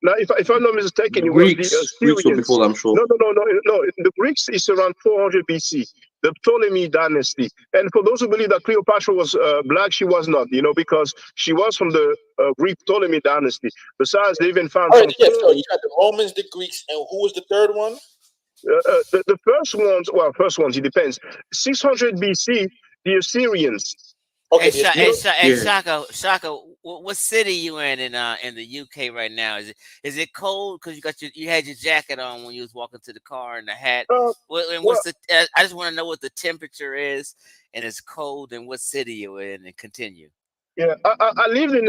Now, if I'm not mistaken, the it Greeks, was the Greeks were before, I'm sure. No. The Greeks is around 400 BC, the Ptolemy dynasty. And for those who believe that Cleopatra was black, she was not, you know, because she was from the Greek Ptolemy dynasty. Besides, they even found some. Yeah, so you got the Romans, the Greeks, and who was the third one? The first ones, it depends. 600 BC, the Assyrians. Okay, Shaka, what city you in the UK right now? Is it cold? Because you had your jacket on when you was walking to the car and the hat. I just want to know what the temperature is, and it's cold, and what city you're in, and continue. Yeah, I lived in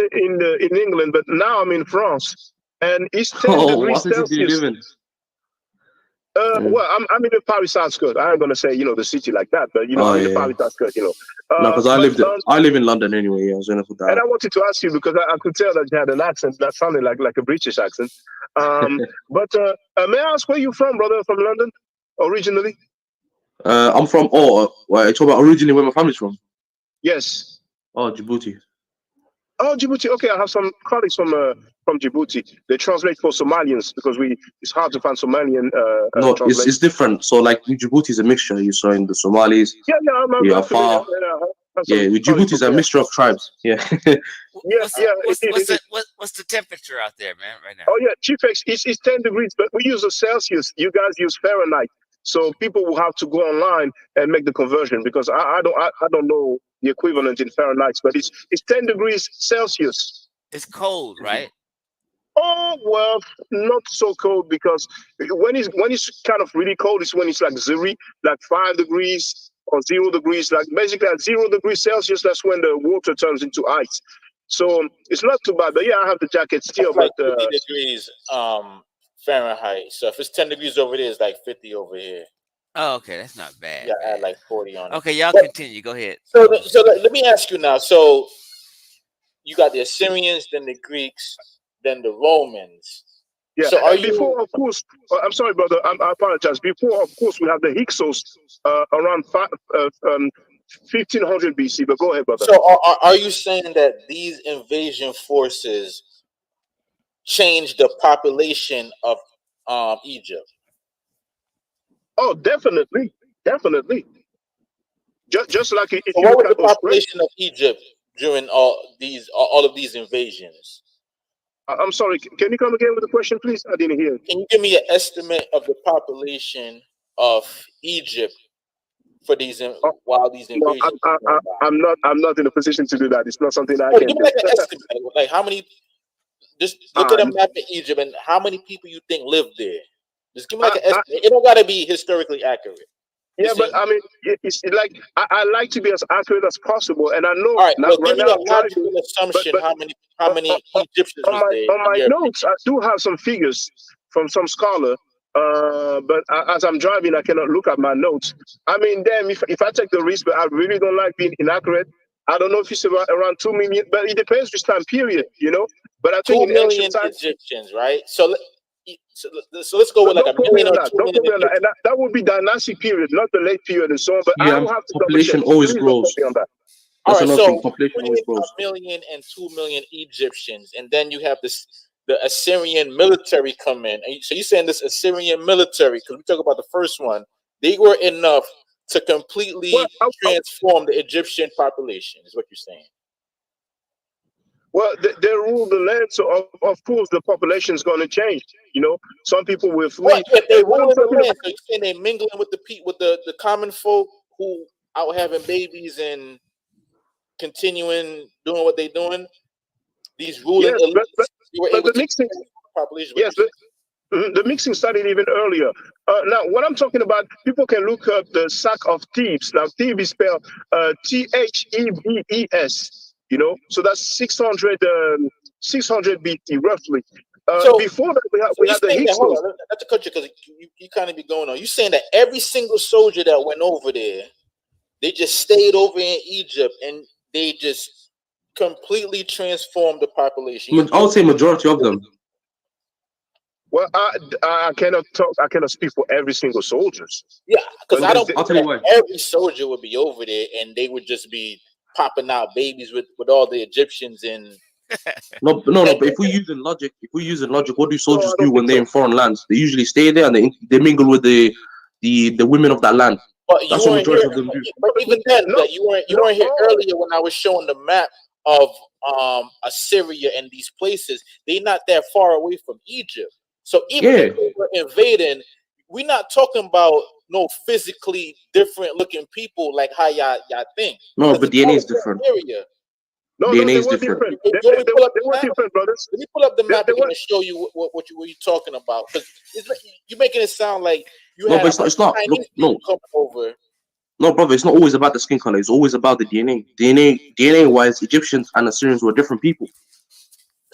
England, but now I'm in France, and it's 10 degrees Celsius. Do you live in? Well, I'm in the Paris outskirts. I ain't gonna say, you know, the city like that, but you know, I'm in the Paris outskirts, you know. No, because I live in London anyway. I was gonna put that. And I wanted to ask you because I could tell that you had an accent that sounded like a British accent. But may I ask where you from, brother? From London, originally? I'm from. I talk about originally where my family's from. Yes. Oh, Djibouti. Oh, Djibouti. Okay, I have some colleagues from Djibouti. They translate for Somalians because it's hard to find Somalian. No, it's different. So like Djibouti is a mixture. You saw in the Somalis. With Djibouti is a mixture of tribes. Yeah. What's the temperature out there, man, right now? Oh yeah, Chief X, it's 10 degrees, but we use a Celsius. You guys use Fahrenheit. So people will have to go online and make the conversion because I don't know the equivalent in Fahrenheit, but it's 10 degrees Celsius. It's cold, right? Oh No, well, not so cold because when it's kind of really cold is when it's like zero, like 5 degrees or 0 degrees. Like basically at 0 degrees Celsius, that's when the water turns into ice. So it's not too bad. But yeah, I have the jacket still. That's like But 50 degrees Fahrenheit. So if it's 10 degrees over there, it's like 50 over here. Oh, okay, that's not bad. Yeah, Man. add like 40 on it. Okay, y'all But- continue. Go ahead. So let me ask you now. So you got the Assyrians, then the Greeks, then the Romans. yeah, So are and you? before, of course, I'm sorry, brother. I apologize. Before, of course, we have the Hyksos around 1500 BC. But go ahead, brother. So are you saying that these invasion forces changed the population of Egypt? Oh, definitely, definitely. Just like if So you what look was at the Australia. population of Egypt during all of these invasions? I'm sorry. Can you come again with the question, please? I didn't hear. Can you give me an estimate of the population of Egypt for these while these No, invasions were going on? I'm not in a position to do that. It's not something that I No, can give me do. like an estimate, like how many. Just look at a map of Egypt and how many people you think live there. Just give me like an estimate. It don't gotta be historically accurate. Yeah, but I mean, it's like I like to be as accurate as possible, and I know. All right, not well, right give me now, a logical assumption. but How many Egyptians was there? on my notes, I do have some figures from some scholar. But as I'm driving, I cannot look at my notes. I mean, damn, if I take the risk, but I really don't like being inaccurate. I don't know if it's around 2 million, but it depends which time period, you know. But I think 2 in million ancient times, Egyptians, right? So let's go with like don't a put me million on or that. 2 Don't million put me on that. Egyptians. And that would be dynastic period, not the late period and so on. But Yeah, I and will have to double check. population always Please don't grows. put me on that. All That's right, another so thing. Population always between grows. 1 million and 2 million Egyptians, and then you have the Assyrian military come in. And so you're saying this Assyrian military, because we talk about the first one, they were enough to completely transform the Egyptian population, is what you're saying. Well, they rule the land, so of course the population is going to change. You know, some people will flee. What if they And what I'm ruling the talking land? about, So you're saying they mingling with the common folk who out having babies and continuing doing what they're doing? These ruling yes, elites, you were but able the to mixing, change the population. yes, the mixing started even earlier. Now, what I'm talking about, people can look up the sack of Thebes. Now, Thebes is spelled Thebes. You know, so that's 600 BC roughly. So Before that, So we you had the saying that? Hold Hyksos. on, not to cut you because you kind of be going on. You saying that every single soldier that went over there, they just stayed over in Egypt and they just completely transformed the population. I would say majority of them. Well, I cannot talk. I cannot speak for every single soldiers. Yeah, because I don't I'll think tell you that why. every soldier would be over there and they would just be popping out babies with all the Egyptians and. No. But if we're using logic, what do No, soldiers I do don't when think they're so. in foreign lands? They usually stay there and they mingle with the women of that land. But you That's what weren't majority here. of them do. But even then, No, but you weren't here earlier when I was showing the map of Assyria and these places. They're not that far away from Egypt. So even Yeah. if they were invading, we're not talking about no physically different looking people like how y'all think. No, Because but it's all DNA the is same different. area. no, DNA they is were different. different. You want me to pull up They the were map? different, brothers. Let me pull up the map They again were. and show you what you're talking about. Because you're making it sound like you No, had but it's not. Look, Chinese people coming over. No, brother, it's not always about the skin color. It's always about the DNA. DNA wise, Egyptians and Assyrians were different people.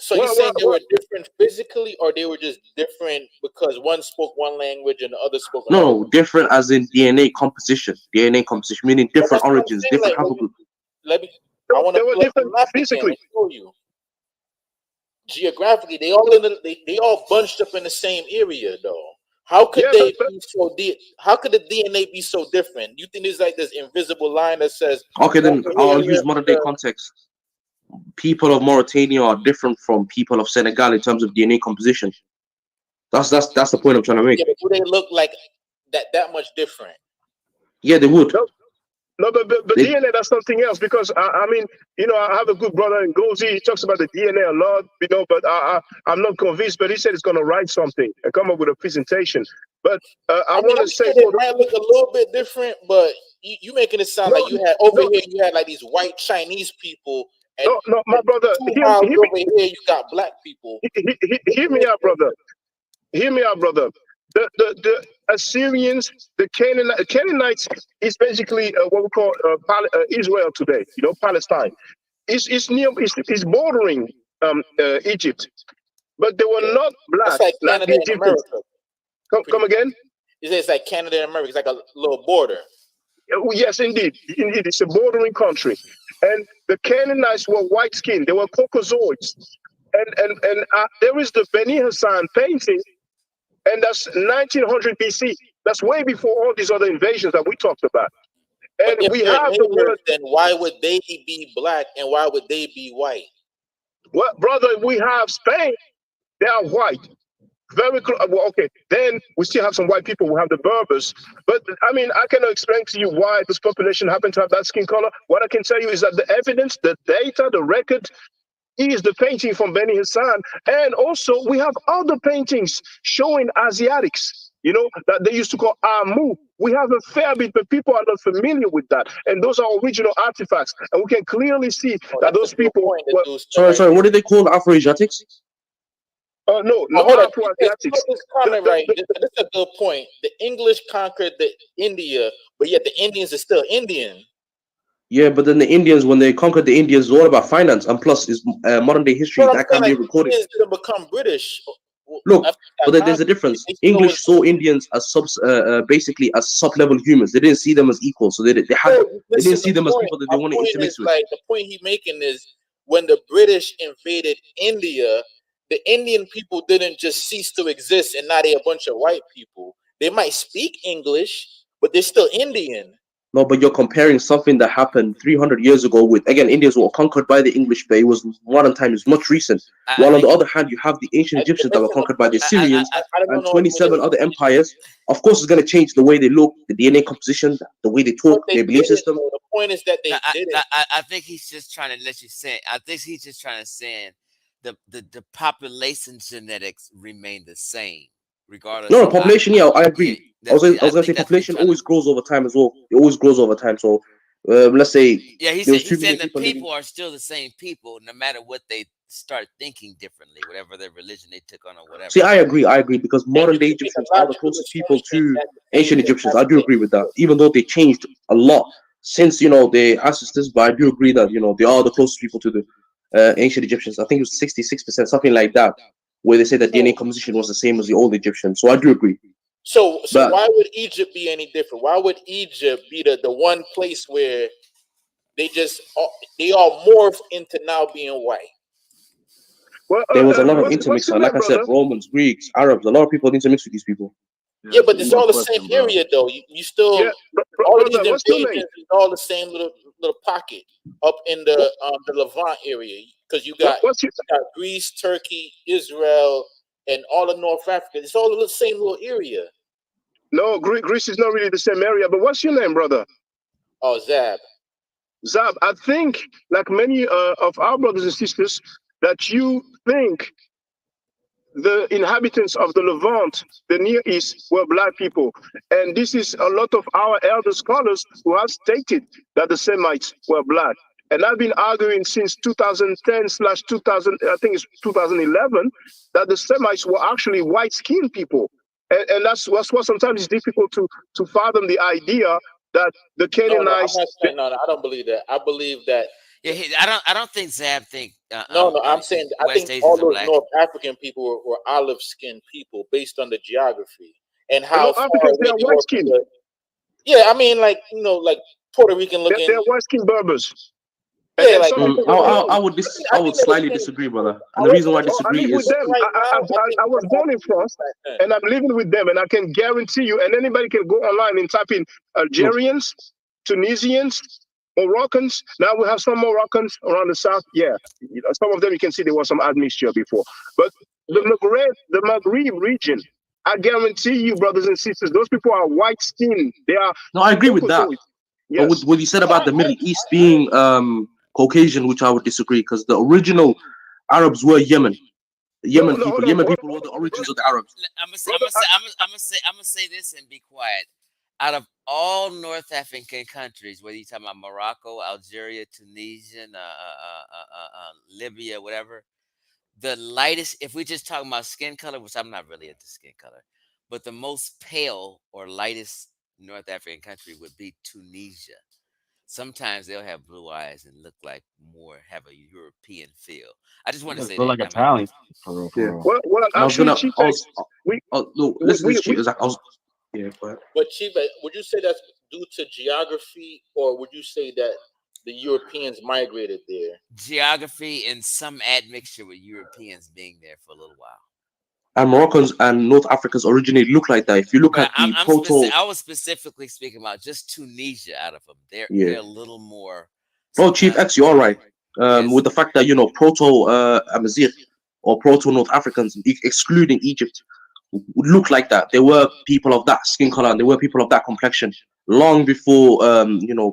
So you're saying they were different physically, or they were just different because one spoke one language and the other spoke another? No, different as in DNA composition. DNA composition meaning different origins, different haplogroups. I want to pull up the map again and show you. Geographically, they all bunched up in the same area, though. How could they be so? How could the DNA be so different? You think there's like this invisible line that says? Okay, then I'll use modern day context. People of Mauritania are different from people of Senegal in terms of DNA composition. That's the point I'm trying to make. Yeah, but do they look like that much different? Yeah, they would. No, but DNA, that's something else. Because I mean, you know, I have a good brother in Gozi. He talks about the DNA a lot, you know. But I'm not convinced. But he said he's going to write something and come up with a presentation. But I want to say, it might look a little bit different, but you making it sound like you had over here. You had like these white Chinese people And No, my brother, two miles over here, you got black people. hear me out, brother. Hear me out, brother. The Assyrians, the Canaanites is basically what we call Israel today. You know, Palestine. It's near. It's bordering Egypt, but they were not That's black like like Canada the and Egyptians. America. Come again? It's like Canada and America. It's like a little border. Yes, indeed. Indeed, it's a bordering country, and the Canaanites were white skinned. They were Caucasoids, and there is the Beni Hassan painting, and that's 1900 BC. That's way before all these other invasions that we talked about. But And if we they're have the neighbors, word. then why would they be black and why would they be white? Well, brother, we have Spain. They are white. Very close. Well, okay. Then we still have some white people. We have the Berbers. But I mean, I cannot explain to you why this population happened to have that skin color. What I can tell you is that the evidence, the data, the record is the painting from Beni Hassan. And also, we have other paintings showing Asiatics, you know, that they used to call Amu. We have a fair bit, but people are not familiar with that. And those are original artifacts. And we can clearly see that those people were. Sorry, what did they call Afro-Asiatics? No, not hold on. Afro-Asiatics. This comment right. This is a good point. The English conquered India, but yet the Indians are still Indian. Yeah, but then the Indians, when they conquered the Indians, it's all about finance, and plus, is modern day history that can be recorded. Indians didn't become British. Look, but there's a difference. English saw Indians as basically as sub-level humans. They didn't see them as equal, so they didn't see them as people that they wanted to intermix with. Like the point he's making is when the British invaded India, the Indian people didn't just cease to exist and now they're a bunch of white people. They might speak English, but they're still Indian. No, but you're comparing something that happened 300 years ago with, again, Indians were conquered by the English, but it was modern time, it's much recent. While on the other hand, you have the ancient Egyptians that were conquered by the Assyrians and 27 other empires. Of course, it's going to change the way they look, the DNA composition, the way they talk, their belief system. The point is that they didn't. I think he's just trying to let you say. I think he's just trying to say the population genetics remain the same regardless. No, population. Yeah, I agree. I was going to say population always grows over time as well. It always grows over time. So let's say he's saying the people are still the same people, no matter what they start thinking differently, whatever their religion they took on or whatever. See, I agree because modern day Egyptians are the closest people to ancient Egyptians. I do agree with that, even though they changed a lot since the ancestors. But I do agree that they are the closest people to the ancient Egyptians. I think it was 66%, something like that, where they say that DNA composition was the same as the old Egyptians. So I do agree. So why would Egypt be any different? Why would Egypt be the one place where they all morph into now being white? Well, there was a lot of intermixing. Like I said, Romans, Greeks, Arabs, a lot of people intermix with these people. Yeah, but it's all the same area, though. You still all of these invasions is all the same little pocket up in the Levant area, because you got Greece, Turkey, Israel, and all of North Africa. It's all the same little area. No, Greece is not really the same area. But what's your name, brother? Oh, Zab. Zab, I think, like many of our brothers and sisters, that you think the inhabitants of the Levant, the Near East, were black people. And this is a lot of our elder scholars who have stated that the Semites were black. And I've been arguing since 2010/2000, I think it's 2011, that the Semites were actually white-skinned people. And that's what sometimes is difficult to fathom the idea that the Canaanites. No, I don't believe that. I believe that. Yeah, I don't think Zab think. No, I'm saying I think all those North African people were olive-skinned people based on the geography and how far Africans, they are white-skinned. Yeah, I mean, like Puerto Rican looking. They're white-skinned Berbers. Yeah, like I would slightly disagree, brother. And the reason why I disagree is I was born in France, and I'm living with them, and I can guarantee you, and anybody can go online and type in Algerians, Tunisians, Moroccans. Now we have some Moroccans around the south. Yeah, some of them you can see there was some admixture before, but the Maghreb region, I guarantee you, brothers and sisters, those people are white-skinned. They are. No, I agree with that. Yes. But with what you said about the Middle East being Caucasian, which I would disagree, because the original Arabs were Yemen. Yemen people were the origins of the Arabs. I'm gonna say this and be quiet. out of all North African countries, whether you're talking about Morocco, Algeria, Tunisia, Libya, whatever, the lightest, if we're just talking about skin color, which I'm not really into skin color, but the most pale or lightest North African country would be Tunisia. Sometimes they'll have blue eyes and look like have a European feel. I just want to say Feel that. like Italian. For real, for Yeah. real. Well, And I was actually, gonna, Chief I X, was, we, no, we, listen to we, this, we Chief. I was, yeah, go ahead. But Chief, would you say that's due to geography, or would you say that the Europeans migrated there? Geography and some admixture with Europeans being there for a little while. And Moroccans and North Africans originally look like that. If you look But at the proto, I was specifically speaking about just Tunisia out of them. yeah. They're a little more. Oh, Chief Sometimes, X, you are right. yes. With the fact that proto Amazigh or proto North Africans, excluding Egypt, would look like that. They were people of that skin color, and they were people of that complexion long before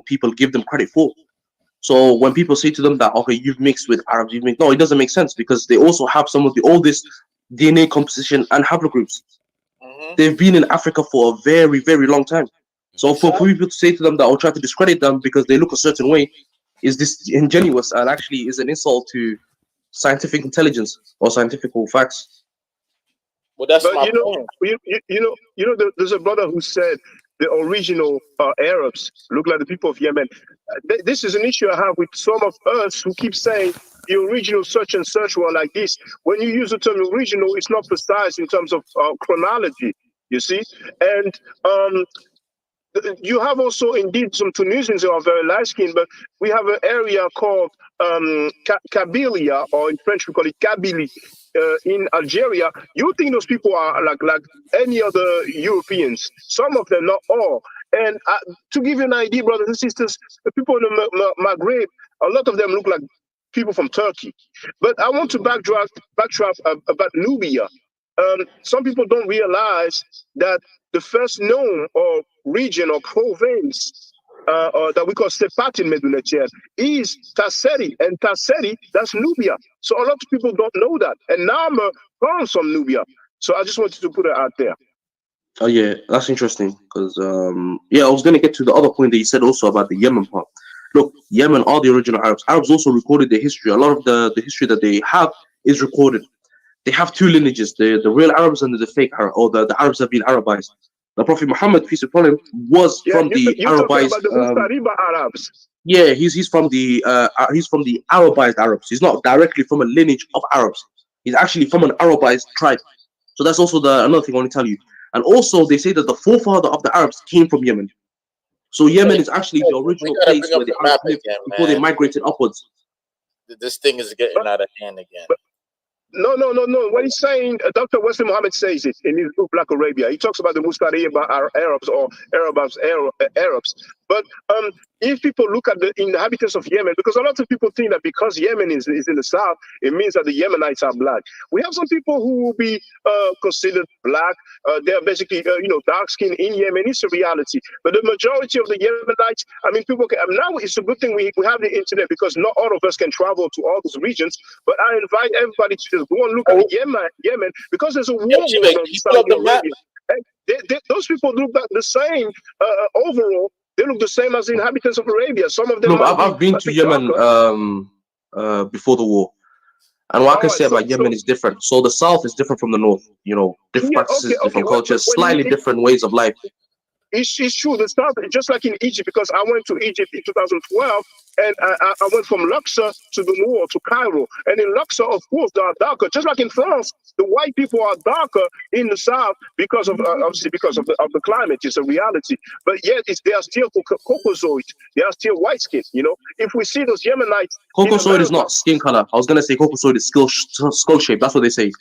people give them credit for. So when people say to them that, okay, you've mixed with Arabs, no, it doesn't make sense, because they also have some of the oldest DNA composition and haplogroups. Mm-hmm. They've been in Africa for a very, very long time. So for people to say to them that, or try to discredit them because they look a certain way, is disingenuous and actually is an insult to scientific intelligence or scientific facts. Well, that's but my point. there's a brother who said the original Arabs look like the people of Yemen. This is an issue I have with some of us who keep saying the original such and such were like this. When you use the term original, it's not precise in terms of chronology, you see. And you have also indeed some Tunisians who are very light skinned, but we have an area called Kabylia, or in French we call it Kabylie, in Algeria. You think those people are like any other Europeans? Some of them, not all. And to give you an idea, brothers and sisters, the people in the Maghreb, a lot of them look like people from Turkey. But I want to backtrack about Nubia. Some people don't realize that the first known or region or province or that we call Sepatin Medunetian is Tasseri, and Tasseri, that's Nubia. So a lot of people don't know that. And Nama comes from Nubia. So I just wanted to put it out there. Oh yeah, that's interesting because I was gonna get to the other point that you said also about the Yemen part. Look, Yemen are the original Arabs. Arabs also recorded their history. A lot of the history that they have is recorded. They have two lineages: the real Arabs and the fake Arab, or the Arabs have been Arabized. The Prophet Muhammad, peace be upon him, was from the you're Arabized. Talking about the Mustariba Arabs. Yeah, he's from the Arabized Arabs. He's not directly from a lineage of Arabs. He's actually from an Arabized tribe. So that's also another thing I want to tell you. And also, they say that the forefather of the Arabs came from Yemen. So Yemen is actually the original place where the Arabs lived before they migrated upwards. This thing is getting out of hand again. No. What he's saying, Dr. Wesley Muhammad says it in his book Black Arabia. He talks about the Mustariba Arabs or Arabs. But if people look at the inhabitants of Yemen, because a lot of people think that because Yemen is in the south, it means that the Yemenites are black. We have some people who will be considered black. They're basically, dark skinned in Yemen. It's a reality. But the majority of the Yemenites, people can, now it's a good thing we have the internet, because not all of us can travel to all those regions. But I invite everybody to just go and look at Yemen, because there's a war going on in Saudi Arabia. And those people look the same overall. They look the same as the inhabitants of Arabia. Some of them. Look, I've been to Yemen before the war, and what I can say about Yemen is different. So the south is different from the north. Different practices, different cultures, slightly different ways of life. It's true. The south, just like in Egypt, because I went to Egypt in 2012, and I went from Luxor to the north, to Cairo. And in Luxor, of course, they are darker. Just like in France, the white people are darker in the south because of obviously because of the climate. It's a reality. But yet, they are still Caucasoid. They are still white skin. If we see those Yemenites, Caucasoid is not skin color. I was gonna say Caucasoid is skull shape. That's what they say.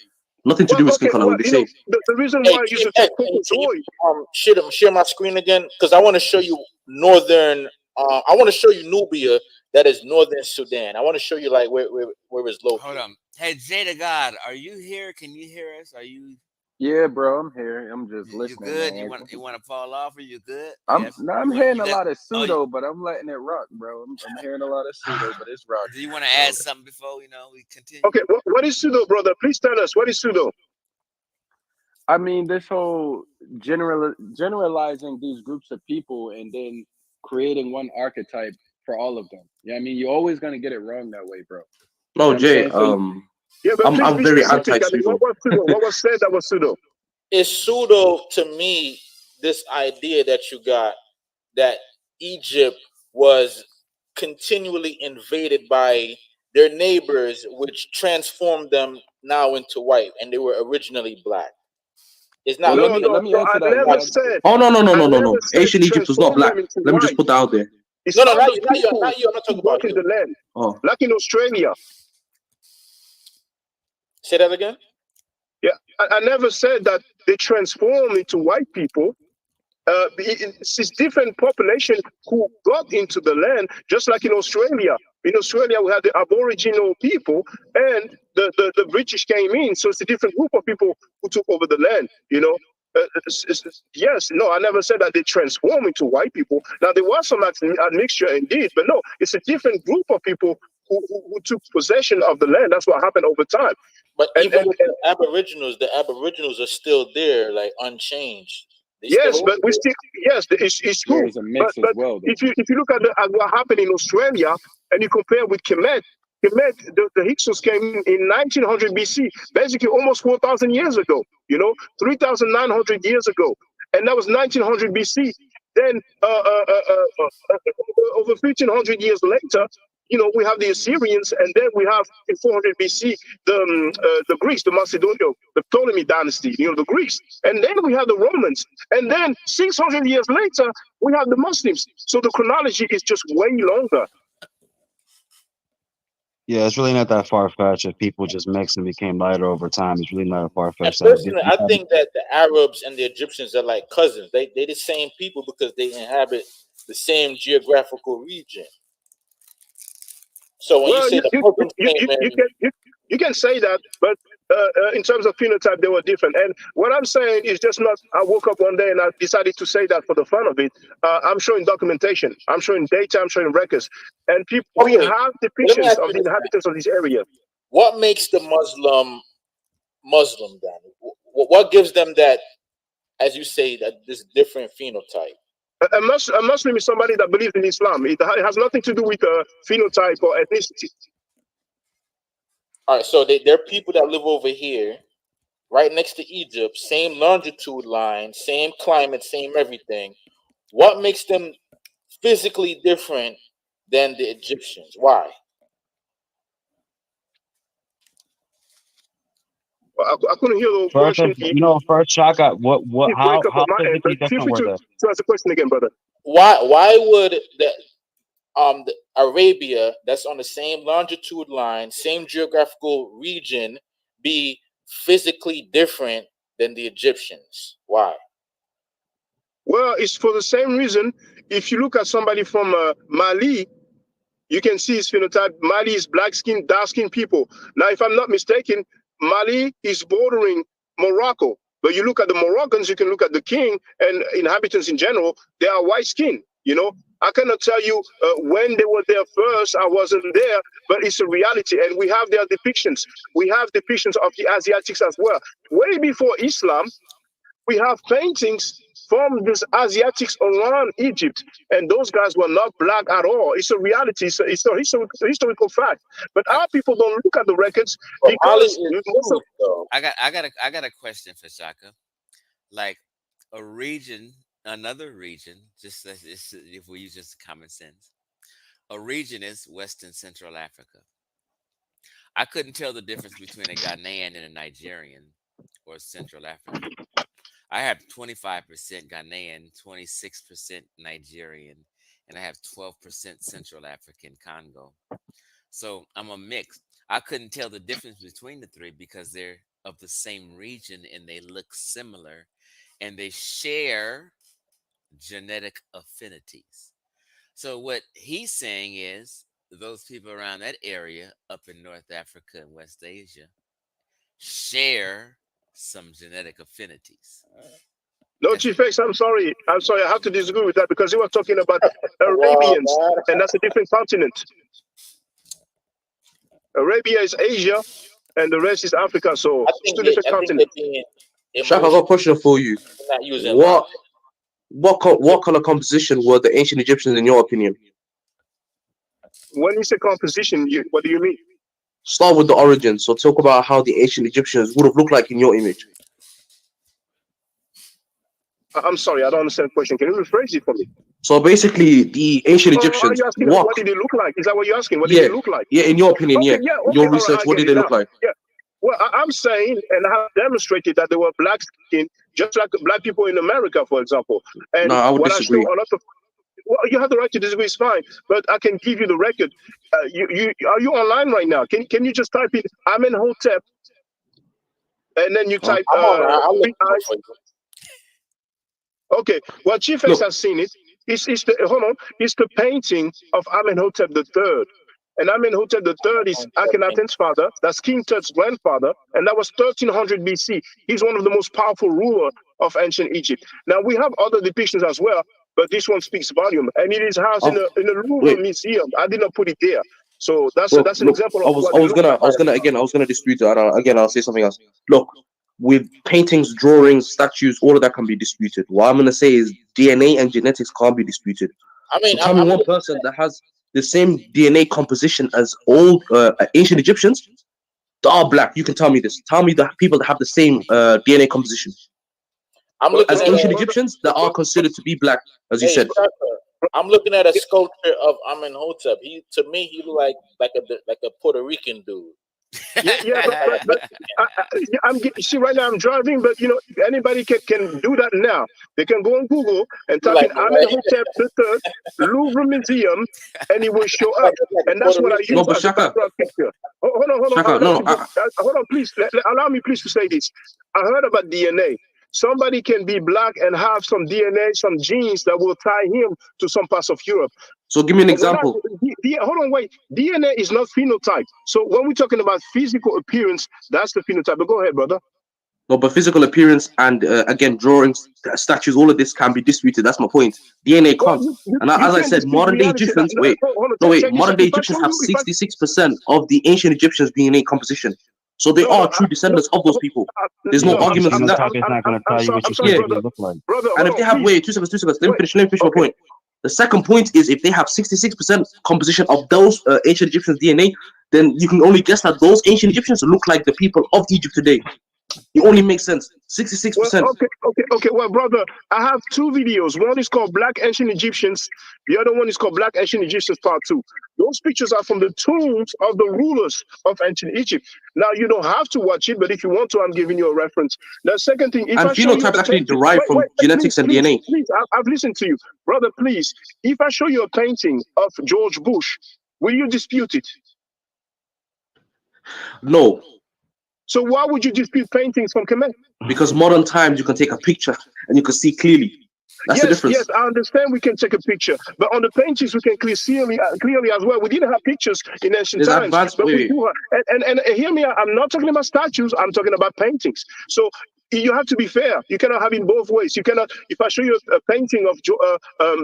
Nothing to do with skin color. What they say. The reason why I use the term Caucasoid. Share my screen again, because I want to show you northern. I want to show you Nubia, that is northern Sudan. I want to show you like where it's located. Hold on. Hey, Jada God, are you here? Can you hear us? Are you? Yeah, bro, I'm here. I'm just listening. You good? Man. You want to fall off? Are you good? I'm hearing a lot of pseudo, but I'm letting it rock, bro. I'm hearing a lot of pseudo, but it's rock. Do you want to add something before we continue? Okay, what is pseudo, brother? Please tell us, what is pseudo? I mean, this whole generalizing these groups of people and then creating one archetype for all of them. Yeah, I mean, you're always gonna get it wrong that way, bro. You know No, what I'm Jay. saying? So Yeah, but please I'm be very specific. I mean, anti-pseudo. what was pseudo? What was said that was pseudo? It's pseudo to me, this idea that you got that Egypt was continually invaded by their neighbors, which transformed them now into white, and they were originally black. It's not well, No, because let no, me no. answer I that, never Rod. said. Oh no, no, no, I no, no, never no. said Ancient Egypt was not transform black. them into Let me just white. put that out there. It's no, other not you, people not you. I'm not who talking work about in the you. land, Oh, like in Australia. Say that again. Yeah, I never said that they transform into white people. It's different population who got into the land, just like in Australia. In Australia, we had the Aboriginal people, and the British came in. So it's a different group of people who took over the land. You know, yes, no, I never said that they transform into white people. Now there was some admixture indeed, but no, it's a different group of people who took possession of the land. That's what happened over time. But And, even and, with the Aboriginals are still there, like unchanged. They still yes, over but we there. still yes, it's There true. is a But mix as but well, though. if you look at what happened in Australia and you compare with Kemet, the Hyksos came in 1900 BC, basically almost 4,000 years ago. 3,900 years ago, and that was 1900 BC. Then over 1,500 years later, we have the Assyrians, and then we have in 400 BC the Greeks, the Macedonian, the Ptolemy dynasty, the Greeks, and then we have the Romans, and then 600 years later we have the Muslims. So the chronology is just way longer. Yeah, it's really not that far fetched. If people just mixed and became lighter over time, it's really not a far And fetched idea. personally, I think that the Arabs and the Egyptians are like cousins. They the same people because they inhabit the same geographical region. So when you Well, say the Muslims came in, you can say that, but in terms of phenotype, they were different. And what I'm saying is just not. I woke up one day and I decided to say that for the fun of it. I'm showing documentation. I'm showing data. I'm showing records, and people we okay, have let me depictions ask of you the this: inhabitants of this area. what makes the Muslim then? What gives them that, as you say, that this different phenotype? A Muslim is somebody that believes in Islam. It has nothing to do with phenotype or ethnicity. All right, so they're people that live over here, right next to Egypt, same longitude line, same climate, same everything. What makes them physically different than the Egyptians? Why? I couldn't hear the First, question. first Shaka, You break up how on my end, but physically feel different free were to they? ask the question again, brother. Why would the Arabia, that's on the same longitude line, same geographical region, be physically different than the Egyptians? Why? Well, it's for the same reason. If you look at somebody from Mali, you can see his phenotype. Mali is black skin, dark skin people. Now, if I'm not mistaken, Mali is bordering Morocco. But you look at the Moroccans, you can look at the king and inhabitants in general, they are white skin. I cannot tell you when they were there first. I wasn't there, but it's a reality. And we have their depictions. We have depictions of the Asiatics as well. Way before Islam, we have paintings from these Asiatics around Egypt, and those guys were not black at all. It's a reality. It's a historical fact. But I, our people don't look at the records But Mali because is most of huge, though. I got a question for Shaka. Like a region, another region, if we use just common sense, a region is Western Central Africa. I couldn't tell the difference between a Ghanaian and a Nigerian or Central African. I have 25% Ghanaian, 26% Nigerian, and I have 12% Central African Congo. So I'm a mix. I couldn't tell the difference between the three because they're of the same region and they look similar and they share genetic affinities. So what he's saying is those people around that area up in North Africa and West Asia share some genetic affinities. no, And Chief X, I'm sorry. I have to disagree with that because you were talking about Wow, Arabians, man. and that's a different continent. Arabia is Asia, and the rest is Africa. So it's two different I think they're continents. being Shaq, I got a question for you. Not using What color composition were the ancient Egyptians in your opinion? When you say composition, what do you mean? Start with the origin. So talk about how the ancient Egyptians would have looked like in your image. I'm sorry, I don't understand the question. Can you rephrase it for me? So basically, the ancient Egyptians. Are you asking what did they look like? Is that what you're asking? What did they look like? Yeah, in your opinion, okay, yeah. Okay, Your research, what did they look like? Yeah. Well, I'm saying, and I have demonstrated that they were black skin, just like black people in America, for example. And no, I would disagree. I show a lot of, well, you have the right to disagree, it's fine, but I can give you the record. Are you online right now? Can you just type in Amenhotep, and then you type okay. Well, Chief X has seen it. It's the painting of Amenhotep III. And Amenhotep III is Akhenaten's father. That's King Tut's grandfather. And that was 1300 BC. He's one of the most powerful rulers of ancient Egypt. Now, we have other depictions as well, but this one speaks volume. And it is housed in a Louvre museum. I did not put it there. So that's an example of I was gonna dispute it. I'll say something else. Look, with paintings, drawings, statues, all of that can be disputed. What I'm gonna say is DNA and genetics can't be disputed. I mean, so tell me one person that has the same DNA composition as old ancient Egyptians that are black. You can tell me this. Tell me the people that have the same DNA composition. I'm looking as at ancient Egyptians that are considered to be black, as you said. I'm looking at a sculpture of Amenhotep. To me, he look like a Puerto Rican dude. See, right now I'm driving, but anybody can do that now. They can go on Google and type in Amenhotep III Louvre Museum, and it will show up. And that's what I use as a background picture. Hold on, please. Allow me, please, to say this. I heard about DNA. Somebody can be black and have some DNA, some genes that will tie him to some parts of Europe. So give me an example. Hold on, wait. DNA is not phenotype. So when we're talking about physical appearance, that's the phenotype. But go ahead, brother. No, but physical appearance and again, drawings, statues, all of this can be disputed. That's my point. DNA can't. And as I said, modern day Egyptians, modern day Egyptians have 66% of the ancient Egyptians' DNA composition. So they are true descendants of those people. There's no argument in that. Phenotype is not going to tell you what you think they look like. And if they have, wait, 2 seconds. Let me finish my point. The second point is if they have 66% composition of those ancient Egyptians' DNA, then you can only guess that those ancient Egyptians look like the people of Egypt today. It only makes sense. 66%. Okay. Well, brother, I have two videos. One is called Black Ancient Egyptians. The other one is called Black Ancient Egyptians Part 2. Those pictures are from the tombs of the rulers of ancient Egypt. Now, you don't have to watch it, but if you want to, I'm giving you a reference. The second thing, phenotypes actually derived from genetics and DNA. Please, I've listened to you. Brother, please, if I show you a painting of George Bush, will you dispute it? No. So why would you dispute paintings from Kemet? Because modern times you can take a picture and you can see clearly. That's the difference. Yes, I understand we can take a picture, but on the paintings we can clearly as well. We didn't have pictures in ancient times. But we do have, and hear me, I'm not talking about statues, I'm talking about paintings. So you have to be fair. You cannot have it both ways. You cannot. If I show you a painting of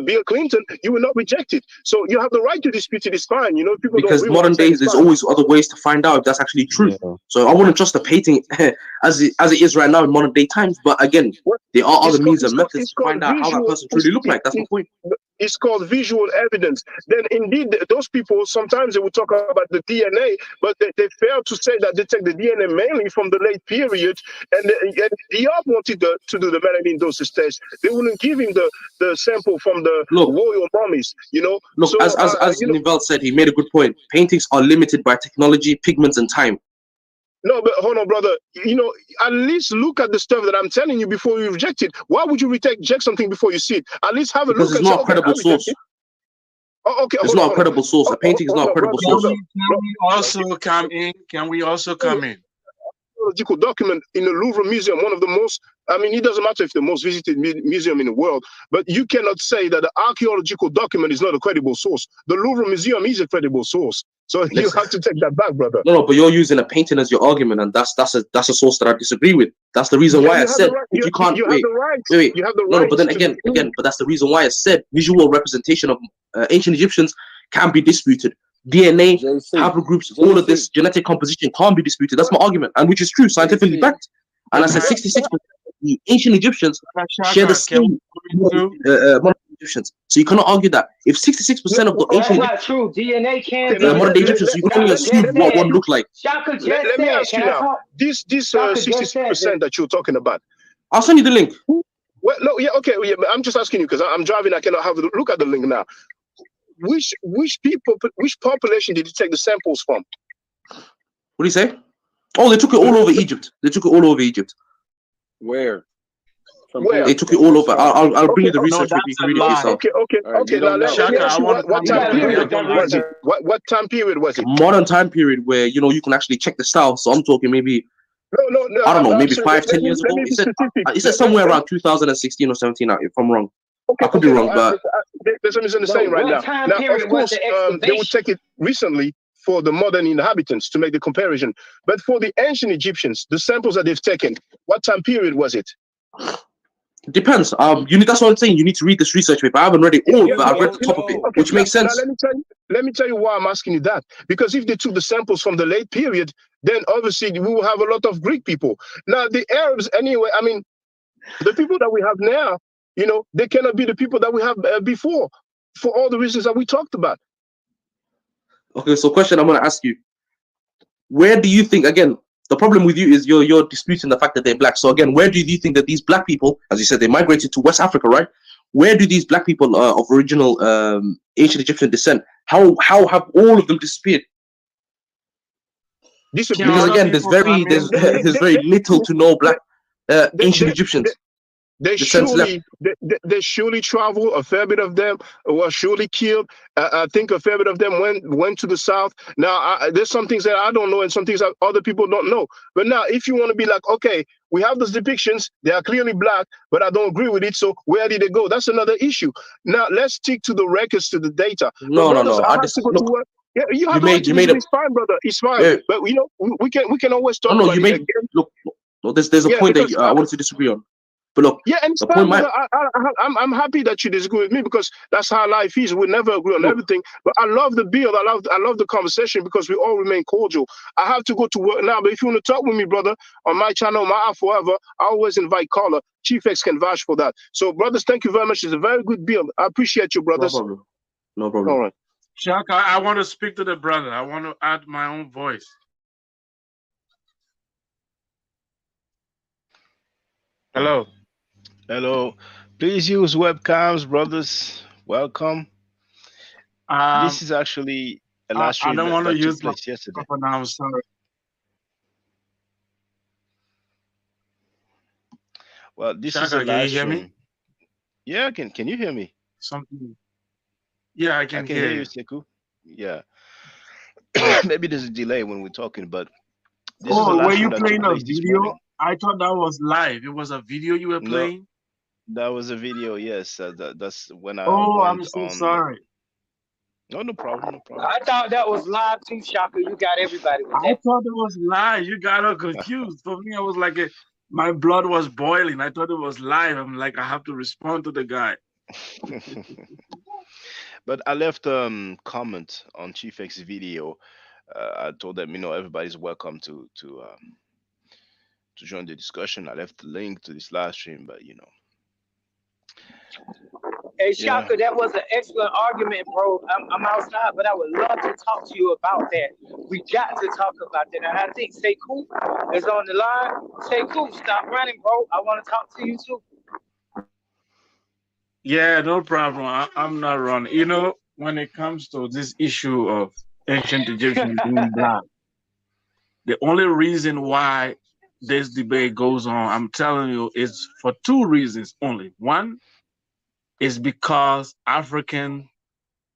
Bill Clinton, you will not reject it. So you have the right to dispute it. It's fine. People because don't modern days there's always other ways to find out if that's actually true. Yeah. So I wouldn't trust the painting as it is right now in modern day times. But again, there are other means and methods to find out how that person truly look like. That's my point. It's called visual evidence. Then indeed, those people, sometimes they will talk about the DNA, but they fail to say that they take the DNA mainly from the late period, and Diop wanted to do the melanin dosage test. They wouldn't give him the sample from the royal mummies, Look, so, as Nivelle said, he made a good point. Paintings are limited by technology, pigments, and time. No, but hold on, brother. At least look at the stuff that I'm telling you before you reject it. Why would you reject something before you see it? At least have a look. Because it's not a credible sourse. Okay. It's not a credible source. A painting is not a credible source. Can we also come in? Archaeological document in the Louvre Museum, one of the most, it doesn't matter if the most visited museum in the world, but you cannot say that the archaeological document is not a credible source. The Louvre Museum is a credible source. So you have to take that back, brother. No, but you're using a painting as your argument, and that's a source that I disagree with. That's the reason why I said if you can't wait. You have the right. No, but then again, but that's the reason why I said visual representation of ancient Egyptians can be disputed. DNA, haplogroups, all of this genetic composition can't be disputed. That's my argument, and which is true, scientifically backed. And I said 66%. the ancient Egyptians share the same modern Egyptians. So you cannot argue that if 66% of the ancient That's not true. DNA can be. modern day Egyptians, you can only assume what one looked like. Shaka just let said. me ask you Can I now. talk? This Shaka just 66% said that you're talking about. I'll send you the link. Well, no, yeah, okay, yeah, but I'm just asking you because I'm driving. I cannot have a look at the link now. Which population did you take the samples from? What do you say? Oh, they took it all over Egypt. They took it all over Egypt. Where? From where? They took it all over. I'll bring you the research paper. You can read it yourself. Okay. Now let me ask you what time period was it? What time period was it? Modern time period where you can actually check the style. So I'm talking maybe. No. I don't know, maybe 5-10 years ago. It said somewhere around 2016 or 17. If I'm wrong, I could be wrong, but there's a misunderstanding right now. Now, of course, they would take it recently for the modern inhabitants to make the comparison. But for the ancient Egyptians, the samples that they've taken, what time period was it? It depends. That's what I'm saying. You need to read this research paper. I haven't read it all, but I've read the top of it, which makes sense. Now, let me tell you why I'm asking you that. Because if they took the samples from the late period, then obviously we will have a lot of Greek people. Now, the Arabs, anyway, I mean, the people that we have now, they cannot be the people that we have before, for all the reasons that we talked about. Okay, so question I'm going to ask you. Where do you think, again, the problem with you is you're disputing the fact that they're black. So again, where do you think that these black people, as you said, they migrated to West Africa, right? Where do these black people of original ancient Egyptian descent, how have all of them disappeared? Because again, there's very little to no black ancient Egyptians. They surely travel. A fair bit of them were surely killed. I think a fair bit of them went to the south. Now, there's some things that I don't know and some things that other people don't know. But now, if you want to be like, okay, we have those depictions. They are clearly black, but I don't agree with it. So where did they go? That's another issue. Now, let's stick to the records, to the data. No. Yeah, you have made it. It's fine, brother. It's fine. Yeah. But we can always talk about it again. Look, there's a point that I wanted to disagree on. But look, yeah, and the point I'm happy that you disagree with me because that's how life is. We never agree on everything. But I love the build. I love the conversation because we all remain cordial. I have to go to work now, but if you want to talk with me, brother, on my channel, my app, forever, I always invite caller. Chief X can vouch for that. So, brothers, thank you very much. It's a very good build. I appreciate you, brothers. No problem. All right. Shaka, I want to speak to the brother. I want to add my own voice. Hello. Please use webcams, brothers. Welcome. This is actually a live stream. I don't want to use my yesterday. Now, I'm sorry. Well, this Shaka, is a live stream. Me? Yeah, can you hear me? Something. Yeah, I can hear you, Sekou. Yeah. Maybe there's a delay when we're talking, but this is a live were stream you playing a video? I thought that was live. It was a video you were playing. No, that was a video. Yes, that's when I. I'm so sorry. No problem. I thought that was live too, Shaka. You got everybody with that. I thought it was live. You got all confused. For me, I was like, my blood was boiling. I thought it was live. I'm like, I have to respond to the guy. But I left comment on Chief X's video. I told them, everybody's welcome to join the discussion. I left the link to this live stream, but Hey, Shaka, that was an excellent argument, bro. I'm outside, but I would love to talk to you about that. We got to talk about that. And I think Sekou is on the line. Sekou, stop running, bro. I want to talk to you too. Yeah, no problem. I'm not running. When it comes to this issue of ancient Egyptians being black, the only reason why this debate goes on, I'm telling you, is for two reasons only. One is because African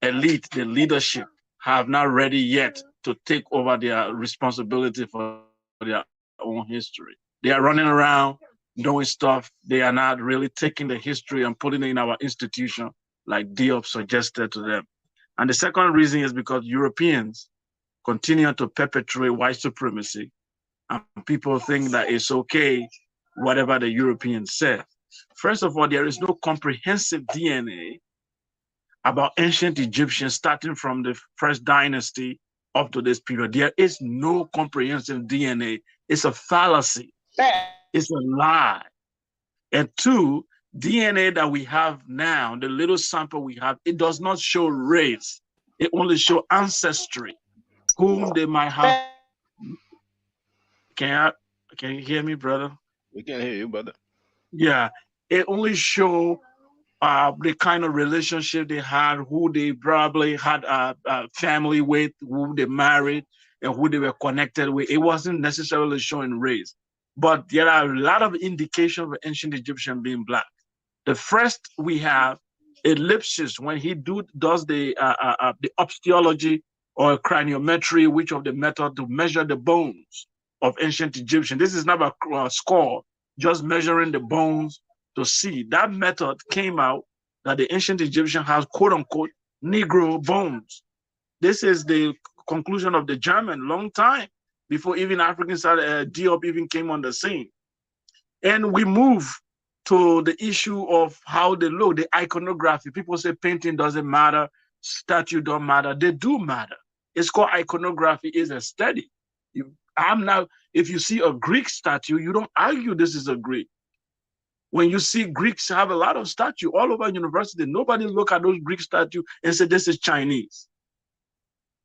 elite, the leadership, have not ready yet to take over their responsibility for their own history. They are running around doing stuff. They are not really taking the history and putting it in our institution like Diop suggested to them. And the second reason is because Europeans continue to perpetrate white supremacy, and people think that it's okay, whatever the Europeans say. First of all, there is no comprehensive DNA about ancient Egyptians starting from the first dynasty up to this period. There is no comprehensive DNA. It's a fallacy. It's a lie. And two, DNA that we have now, the little sample we have, it does not show race. It only shows ancestry, whom they might have. Can you hear me, brother? We can hear you, brother. Yeah, it only show the kind of relationship they had, who they probably had a family with, who they married, and who they were connected with. It wasn't necessarily showing race, but there are a lot of indications of ancient Egyptian being black. The first we have ellipsis when he does the osteology or craniometry, which of the method to measure the bones of ancient Egyptian. This is not a score, just measuring the bones to see. That method came out that the ancient Egyptian has quote unquote Negro bones. This is the conclusion of the German long time before even Africans Diop even came on the scene. And we move to the issue of how they look, the iconography. People say painting doesn't matter, statue don't matter. They do matter. It's called iconography, is a study. If you see a Greek statue, you don't argue this is a Greek. When you see Greeks have a lot of statue all over university, nobody look at those Greek statues and say this is Chinese.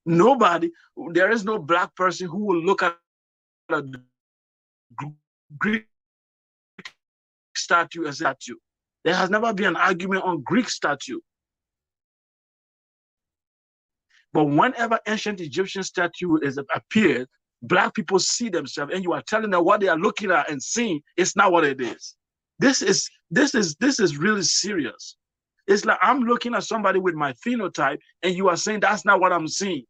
Nobody, there is no black person who will look at a Greek statue as a statue. There has never been an argument on Greek statue. But whenever ancient Egyptian statue is appeared, black people see themselves, and you are telling them what they are looking at and seeing, it's not what it is. This is really serious. It's like I'm looking at somebody with my phenotype, and you are saying that's not what I'm seeing.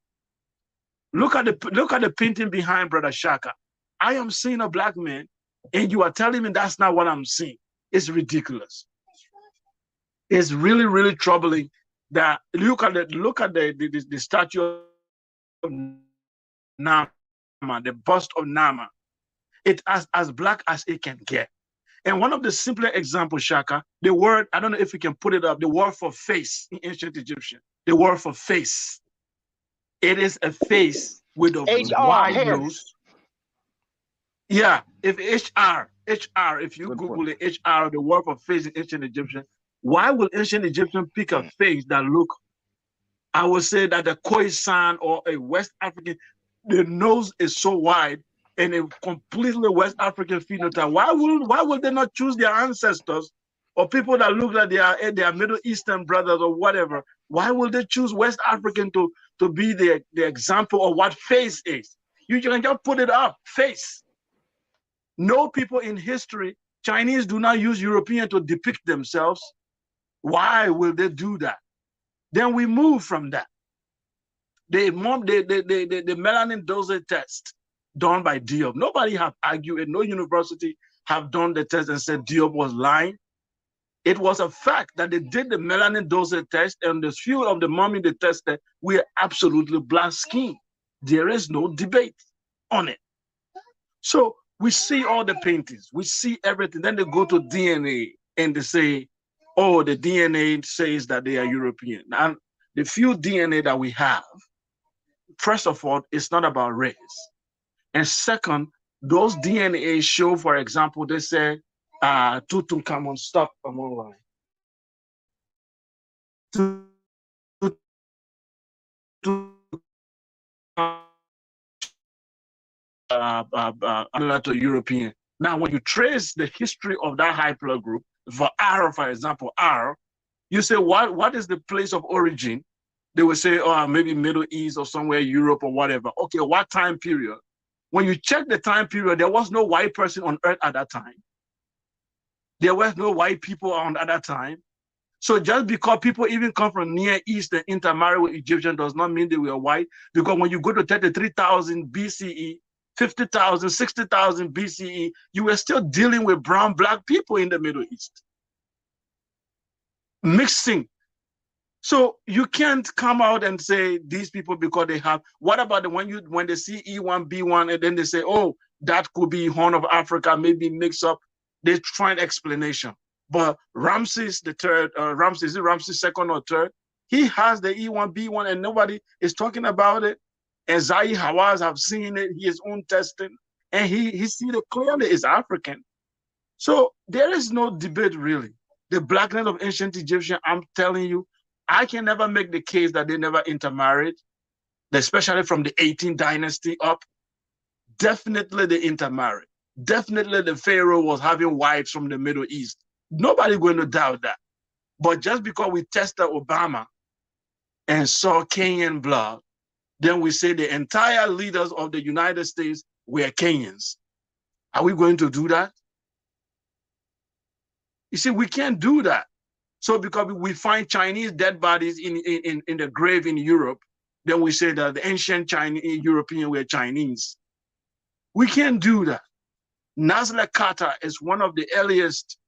Look at the painting behind Brother Shaka. I am seeing a black man, and you are telling me that's not what I'm seeing. It's ridiculous. It's really, really troubling that look at the statue of Nama, the bust of Nama. It's as black as it can get. And one of the simpler examples, Shaka, the word, I don't know if we can put it up, the word for face in ancient Egyptian, the word for face. It is a face with a wide nose. Yeah, if HR, if you Google it, HR, the word for face in ancient Egyptian, why would ancient Egyptian pick a face that look, I would say that the Khoisan or a West African, the nose is so wide and a completely West African phenotype. Why would they not choose their ancestors or people that look like they are Middle Eastern brothers or whatever? Why would they choose West African to be the example of what face is? You can just put it up, face. No people in history, Chinese do not use European to depict themselves. Why will they do that? Then we move from that. The melanin dosage test done by Diop. Nobody have argued, and no university have done the test and said Diop was lying. It was a fact that they did the melanin dosage test, and the few of the mummy they tested were absolutely black skin. There is no debate on it. So we see all the paintings, we see everything. Then they go to DNA and they say, oh, the DNA says that they are European. And the few DNA that we have, first of all, it's not about race. And second, those DNA show, for example, they say, Tutankhamun, stop, I'm online. To European. Now, when you trace the history of that haplogroup, for R, for example, R, you say, what is the place of origin? They will say, oh, maybe Middle East or somewhere, Europe or whatever. Okay, what time period? When you check the time period, there was no white person on earth at that time. There was no white people on at that time. So just because people even come from Near East and intermarry with Egyptian does not mean they were white. Because when you go to 33,000 BCE, 50,000, 60,000 BCE, you were still dealing with brown black people in the Middle East. Mixing. So you can't come out and say these people because they have, what about when they see E1, B1, and then they say, oh, that could be Horn of Africa, maybe mix up, they try an explanation. But Ramses the third, Ramses second or third, he has the E1, B1, and nobody is talking about it. And Zahi Hawass have seen it, his own testing, and he see it clearly is African. So there is no debate really. The blackness of ancient Egyptian, I'm telling you, I can never make the case that they never intermarried, especially from the 18th dynasty up. Definitely they intermarried. Definitely the Pharaoh was having wives from the Middle East. Nobody going to doubt that. But just because we tested Obama and saw Kenyan blood, then we say the entire leaders of the United States were Kenyans. Are we going to do that? You see, we can't do that. So because we find Chinese dead bodies in the grave in Europe, then we say that the ancient Chinese European were Chinese. We can't do that. Nazca Carter is one of the earliest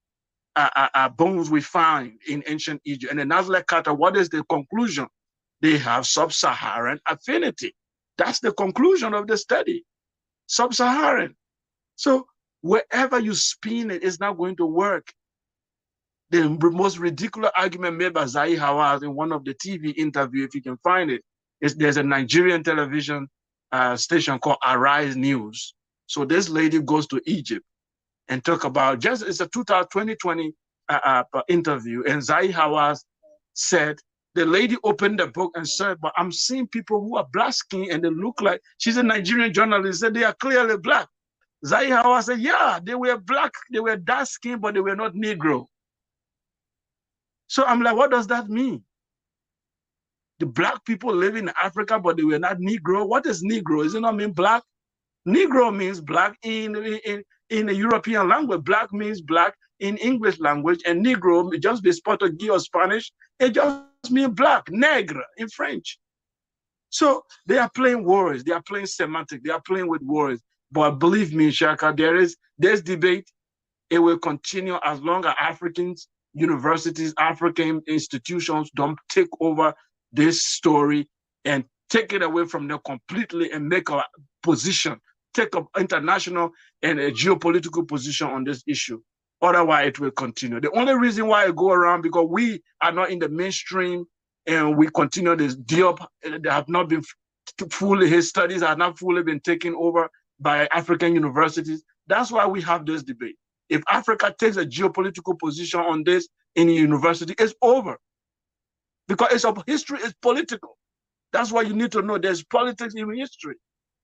bones we find in ancient Egypt. And the Nazca Carter, what is the conclusion? They have sub-Saharan affinity. That's the conclusion of the study. Sub-Saharan. So wherever you spin it, it's not going to work. The most ridiculous argument made by Zai Hawaz in one of the TV interview, if you can find it, is there's a Nigerian television station called Arise News. So this lady goes to Egypt and talk about it's a 2020 interview, and Zai Hawaz said the lady opened the book and said, "But I'm seeing people who are black skin and they look like." She's a Nigerian journalist. Said they are clearly black. Zai Hawaz said, "Yeah, they were black, they were dark skin, but they were not Negro." So I'm like, what does that mean? The black people living in Africa, but they were not Negro. What is Negro? Does it not mean black? Negro means black in the European language. Black means black in English language, and Negro may just be Portuguese or Spanish. It just means black, negre in French. So they are playing words. They are playing semantic. They are playing with words. But believe me, Shaka, there's debate. It will continue as long as Africans, universities, African institutions don't take over this story and take it away from them completely and make a position, take an international and a geopolitical position on this issue. Otherwise, it will continue. The only reason why I go around because we are not in the mainstream and we continue this Diop. They have not been fully, his studies have not fully been taken over by African universities. That's why we have this debate. If Africa takes a geopolitical position on this in a university, it's over. Because history is political. That's why you need to know there's politics in history.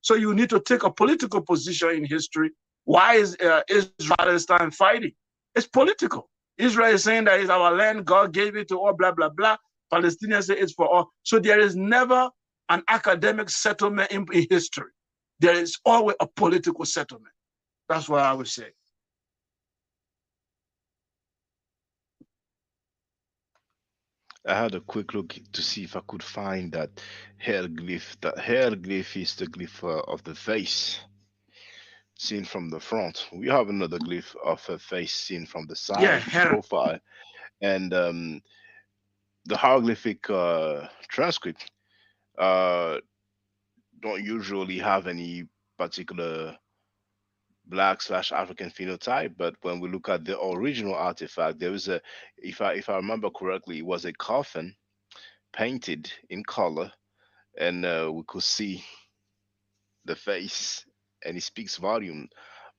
So you need to take a political position in history. Why is Israel fighting? It's political. Israel is saying that it's our land, God gave it to all, blah, blah, blah. Palestinians say it's for all. So there is never an academic settlement in history. There is always a political settlement. That's what I would say. I had a quick look to see if I could find that hieroglyph. That hieroglyph is the glyph of the face seen from the front. We have another glyph of a face seen from the Yeah, side profile, and the hieroglyphic transcript uh, don't usually have any particular black slash African phenotype, but when we look at the original artifact, there is if I remember correctly, it was a coffin painted in color, and we could see the face, and it speaks volume.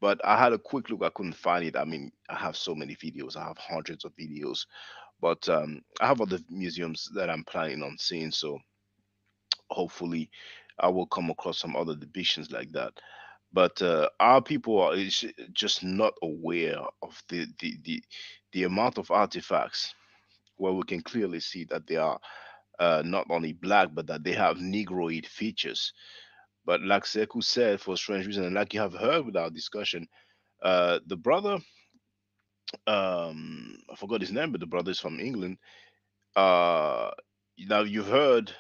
But I had a quick look, I couldn't find it. I mean, I have so many videos, I have hundreds of videos, but I have other museums that I'm planning on seeing, so hopefully I will come across some other depictions like that. But our people are is just not aware of the amount of artifacts where we can clearly see that they are not only black but that they have negroid features. But like Sekou said, for strange reason, and like you have heard with our discussion, the brother, I forgot his name, but the brother is from England. Uh, Now you've heard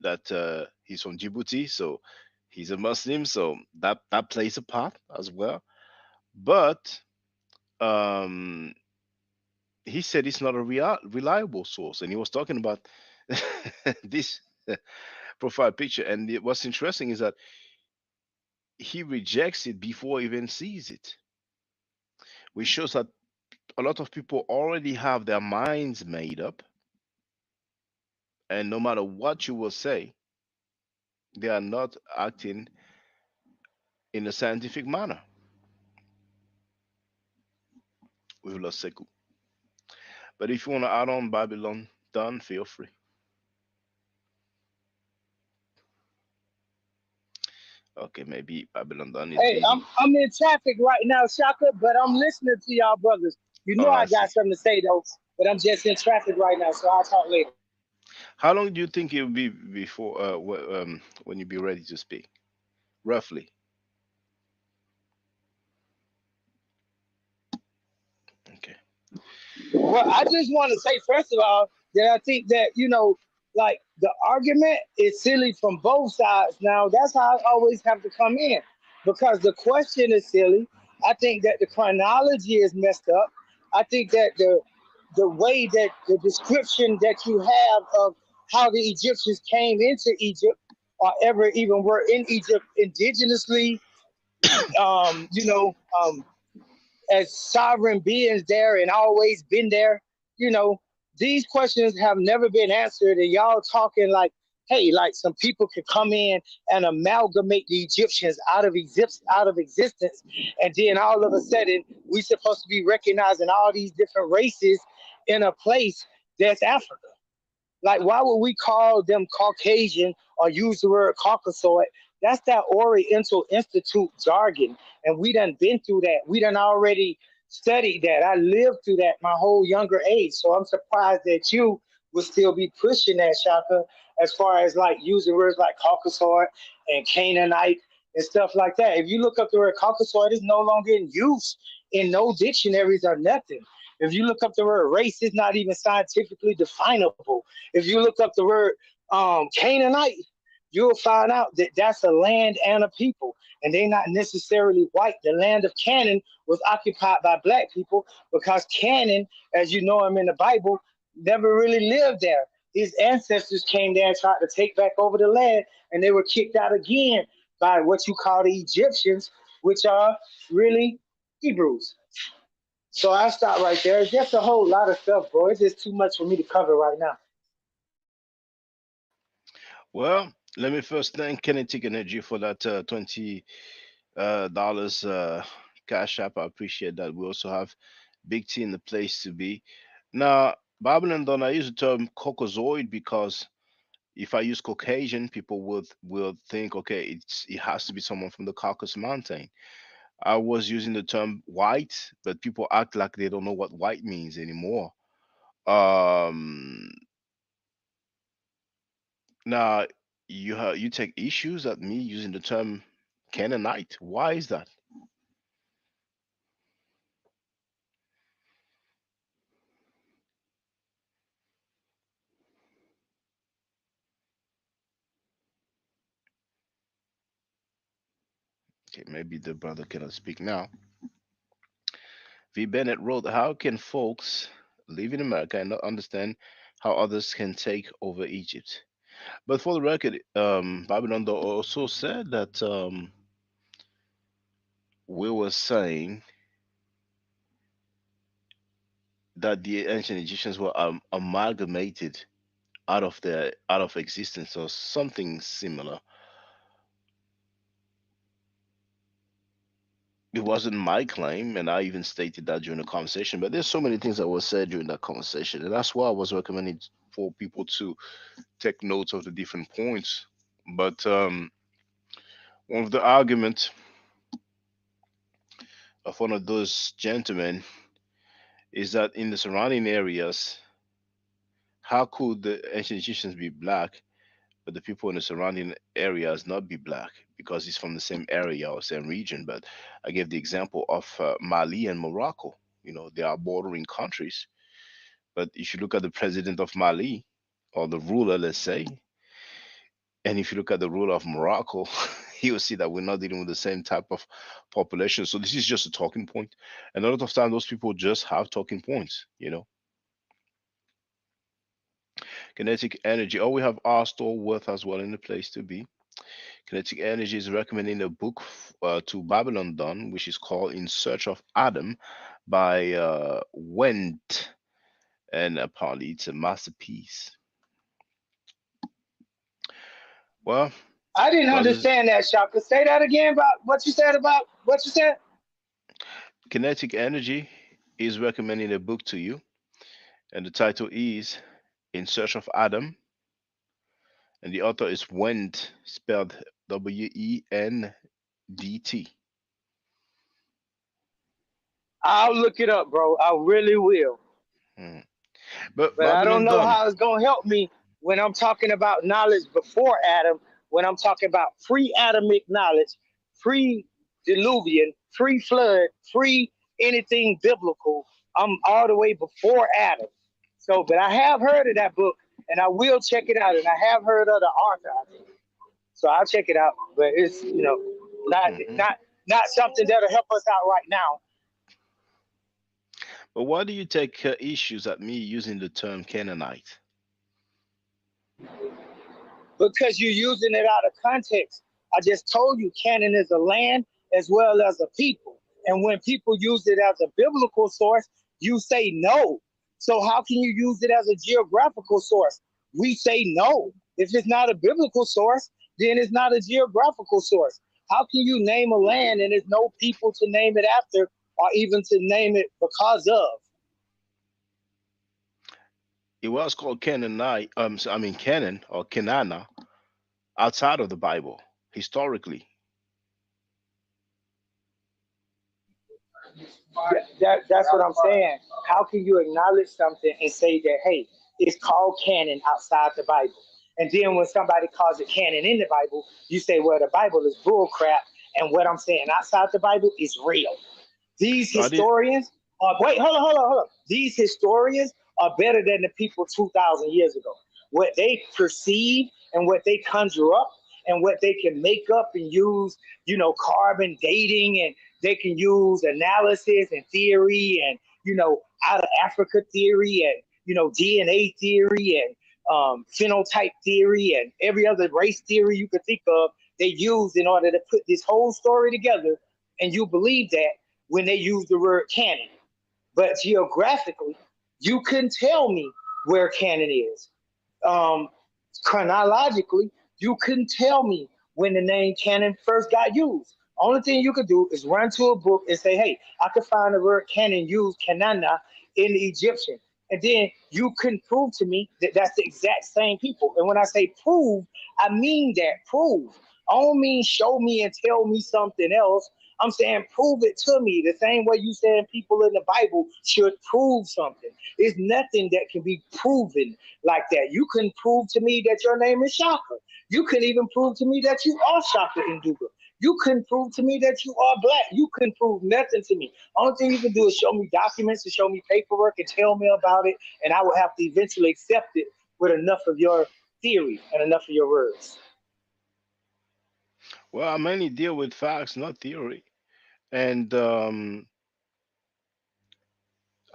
that he's from Djibouti, so he's a Muslim, so that plays a part as well. But um, he said it's not a reliable source, and he was talking about this profile picture. And what's interesting is that he rejects it before he even sees it, which shows that a lot of people already have their minds made up, and no matter what you will say, they are not acting in a scientific manner. We've lost Sekou. But if you want to add on Babylon done, feel free. Okay, maybe Babylon done is Hey, busy. I'm in traffic right now, Shaka, but I'm listening to y'all brothers. You Oh, know I I see. got something to say though, but I'm just in traffic right now, so I'll talk later. How long do you think it'll be before when you be ready to speak? Roughly. Okay. Well, I just want to say first of all that I think that like the argument is silly from both sides. Now that's how I always have to come in because the question is silly. I think that the chronology is messed up. I think that the way that the description that you have of how the Egyptians came into Egypt or ever even were in Egypt indigenously, um, you know, um, as sovereign beings there and always been there. You know, these questions have never been answered, and y'all talking like, hey, like some people could come in and amalgamate the Egyptians out of existence, and then all of a sudden we supposed to be recognizing all these different races in a place that's Africa. Like, why would we call them Caucasian or use the word Caucasoid? That's that Oriental Institute jargon. And we done been through that. We done already studied that. I lived through that my whole younger age. So I'm surprised that you would still be pushing that, Shaka, as far as like using words like Caucasoid and Canaanite and stuff like that. If you look up the word Caucasoid, it's no longer in use in no dictionaries or nothing. If you look up the word race, it's not even scientifically definable. If you look up the word Canaanite, you'll find out that that's a land and a people, and they're not necessarily white. The land of Canaan was occupied by black people because Canaan, as you know him in the Bible, never really lived there. His ancestors came there and tried to take back over the land, and they were kicked out again by what you call the Egyptians, which are really Hebrews. So I stop right there. It's just a whole lot of stuff, bro. It's just too much for me to cover right now. Well, let me first thank Kinetic Energy for that $20 cash app. I appreciate that. We also have Big T in the place to be. Now, Babylon Don, I use the term Caucasoid because if I use Caucasian, people will think, okay, it has to be someone from the Caucasus Mountain. I was using the term white, but people act like they don't know what white means anymore. Um, Now you take issues at me using the term Canaanite. Why is that? Okay, maybe the brother cannot speak now. V. Bennett wrote, "How can folks live in America and not understand how others can take over Egypt?" But for the record, Babylon also said that we were saying that the ancient Egyptians were amalgamated out of existence or something similar. It wasn't my claim, and I even stated that during the conversation. But there's so many things that were said during that conversation, and that's why I was recommending for people to take notes of the different points. But one of the arguments of one of those gentlemen is that in the surrounding areas, how could the ancient Egyptians be black, but the people in the surrounding areas not be black because it's from the same area or same region? But I gave the example of Mali and Morocco. They are bordering countries. But if you look at the president of Mali, or the ruler, let's say, and if you look at the ruler of Morocco, you'll see that we're not dealing with the same type of population. So this is just a talking point. And a lot of times, those people just have talking points. Kinetic energy. Oh, we have R store worth as well in the place to be. Kinetic energy is recommending a book to Babylon Done, which is called In Search of Adam by Wendt. And apparently, it's a masterpiece. Well, I didn't brothers, understand that, Shaka. Say that again about what you said about what you said. kinetic energy is recommending a book to you, and the title is In Search of Adam, and the author is Wendt, spelled Wendt. I'll look it up, bro. I really will. Hmm. But But I don't Babylon know done. how it's gonna help me when I'm talking about knowledge before Adam, when I'm talking about pre-Adamic knowledge, pre-diluvian, pre-flood, pre anything biblical. I'm all the way before Adam. So, but I have heard of that book, and I will check it out, and I have heard of the author. I think. So I'll check it out. But it's not Hmm. not not something that'll help us out right now. But why do you take issues at me using the term Canaanite? Because you're using it out of context. I just told you Canaan is a land as well as a people. And when people use it as a biblical source, you say no. So how can you use it as a geographical source? We say no. If it's not a biblical source, then it's not a geographical source. How can you name a land and there's no people to name it after or even to name it because of? It was called Canaanite, Canaan or Kenana outside of the Bible, historically. That's what I'm saying. How can you acknowledge something and say that, hey, it's called canon outside the Bible? And then when somebody calls it canon in the Bible, you say, well, the Bible is bull crap. And what I'm saying outside the Bible is real. These No, I didn't. historians are, wait, hold on. These historians are better than the people 2,000 years ago. What they perceive and what they conjure up and what they can make up and use, carbon dating, and they can use analysis and theory and, out of Africa theory and, DNA theory and phenotype theory and every other race theory you could think of, they use in order to put this whole story together. And you believe that when they use the word canon. But geographically, you couldn't tell me where canon is. Um, Chronologically, you couldn't tell me when the name canon first got used. Only thing you could do is run to a book and say, hey, I could find the word canon used, kanana, in the Egyptian. And then you couldn't prove to me that that's the exact same people. And when I say prove, I mean that prove. I don't mean show me and tell me something else. I'm saying prove it to me the same way you saying people in the Bible should prove something. There's nothing that can be proven like that. You couldn't prove to me that your name is Shaka. You couldn't even prove to me that you are Shaka Induga. You couldn't prove to me that you are black. You couldn't prove nothing to me. Only thing you can do is show me documents and show me paperwork and tell me about it, and I will have to eventually accept it with enough of your theory and enough of your words. Well, I mainly deal with facts, not theory. And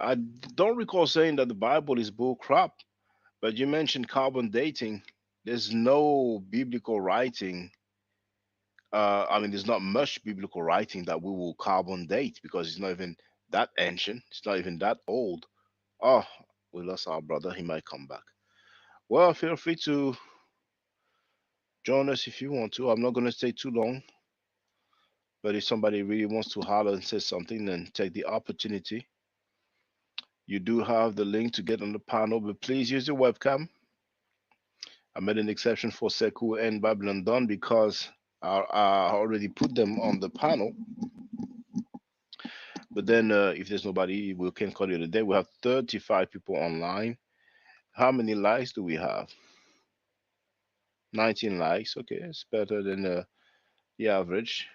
I don't recall saying that the Bible is bull crap, but you mentioned carbon dating. There's no biblical writing. There's not much biblical writing that we will carbon date because it's not even that ancient. It's not even that old. Oh, we lost our brother. He might come back. Well, feel free to join us if you want to. I'm not going to stay too long, but if somebody really wants to holler and say something, then take the opportunity. You do have the link to get on the panel, but please use your webcam. I made an exception for Seku and Babylon Dawn because I already put them on the panel. But then, if there's nobody, we can call it a day. We have 35 people online. How many likes do we have? 19 likes. Okay, it's better than the average.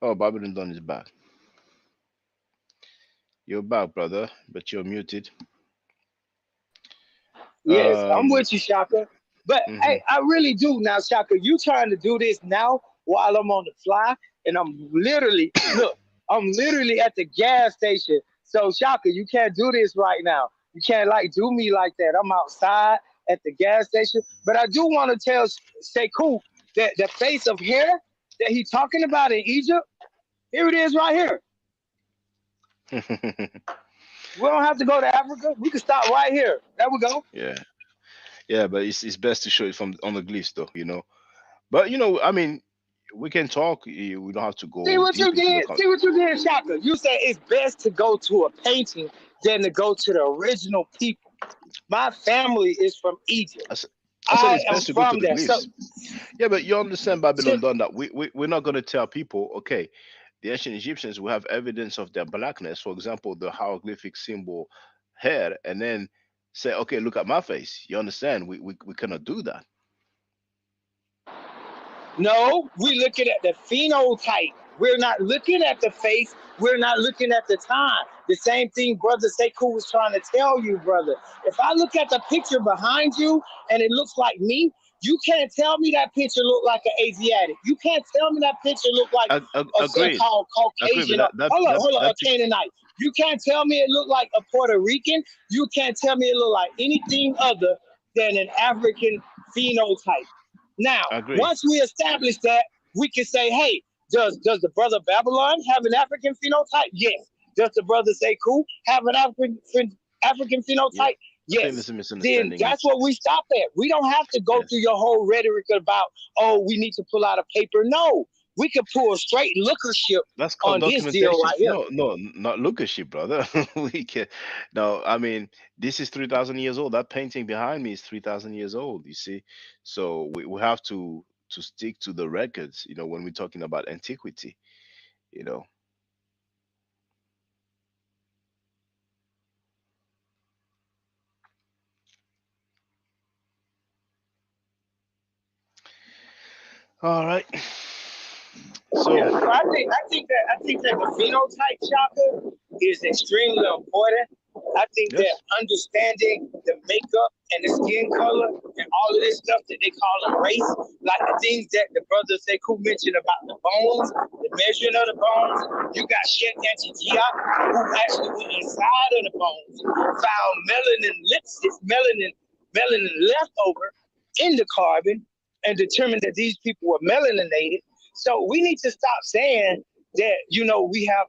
Oh, Babylon Dawn is back. You're back, brother, but you're muted. Yes, I'm Um, with you, Shaka. But mhm. hey, I really do now, Shaka. You trying to do this now while I'm on the fly, and I'm literally look, I'm literally at the gas station. So Shaka, you can't do this right now. You can't like do me like that. I'm outside at the gas station. But I do want to tell Sekou that the face of hair that he talking about in Egypt, here it is right here. We don't have to go to Africa. We can stop right here. There we go. Yeah, yeah, but it's best to show it from on the glyphs, though. But we can talk. We don't have to See go what you deep into the did? See what you did, Shaka? You said it's best to go to a painting than to go to the original people. My family is from Egypt. I said I it's am best to go to from the there. So, glyphs. Yeah, but you understand, so Babylon done that. We're not going to tell people, okay, the ancient Egyptians will have evidence of their blackness, for example, the hieroglyphic symbol head, and then say, okay, look at my face. You understand? We cannot do that. no, we're looking at the phenotype. We're not looking at the face. We're not looking at the time. The same thing Brother Sekou was trying to tell you, brother. If I look at the picture behind you and it looks like me, you can't tell me that picture look like an Asiatic. You can't tell me that picture look like a Agreed. so-called Agreed, but Caucasian. Or, hold on, that a Canaanite. You can't tell me it look like a Puerto Rican. You can't tell me it look like anything other than an African phenotype. Now, agree. once we establish that, we can say, hey, does the brother Babylon have an African phenotype? Yes. Does the brother Sekou have an African Yeah. phenotype? I think Yes. there's a Then misunderstanding. that's what we stop at. We don't have to go through your whole rhetoric about, oh, we need to pull out a paper. No, we could pull a straight lookership That's called on this deal documentation. right here. No, not lookership, brother. We can no. I mean, this is 3,000 years old. That painting behind me is 3,000 years old. You see, so we have to stick to the records. When we're talking about antiquity. You know. All right. So Yeah, so I think that the phenotype chakra is extremely important. I think that yes, understanding the makeup and the skin color and all of this stuff that they call a race, like the things that the brother Sekou mentioned about the bones, the measuring of the bones. You got Shet Antigia, who actually went inside of the bones, found melanin lipsis, melanin leftover in the carbon, and determined that these people were melaninated. So we need to stop saying that, we have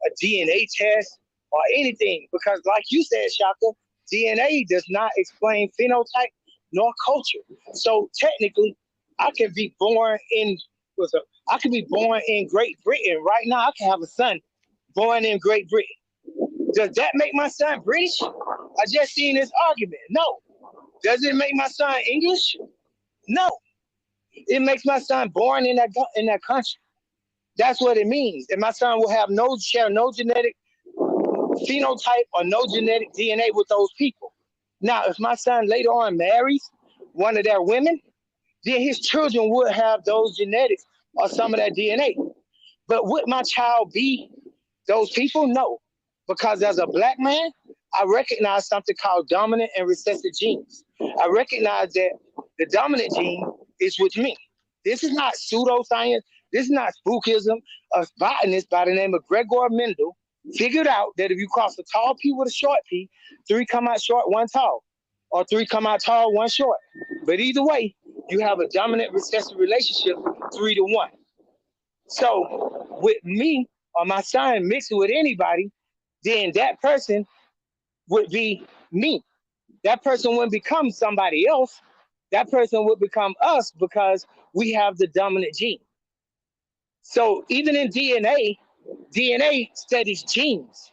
a DNA test or anything, because like you said, Shaka, DNA does not explain phenotype nor culture. So technically, I can be born in I can be born in Great Britain right now. I can have a son born in Great Britain. Does that make my son British? I just seen this argument. No. Does it make my son English? No. It makes my son born in that country. That's what it means. And my son will have share no genetic phenotype or no genetic DNA with those people. Now, if my son later on marries one of their women, then his children would have those genetics or some of that DNA. But would my child be those people? No. Because as a black man, I recognize something called dominant and recessive genes. I recognize that the dominant gene is with me. This is not pseudoscience. This is not spookism. A botanist by the name of Gregor Mendel figured out that if you cross a tall P with a short P, 3 come out short, 1 tall, or 3 come out tall, 1 short. But either way, you have a dominant recessive relationship, 3-to-1. So with me or my son mixing with anybody, then that person would be me. That person wouldn't become somebody else. That person would become us because we have the dominant gene. So even in DNA studies genes,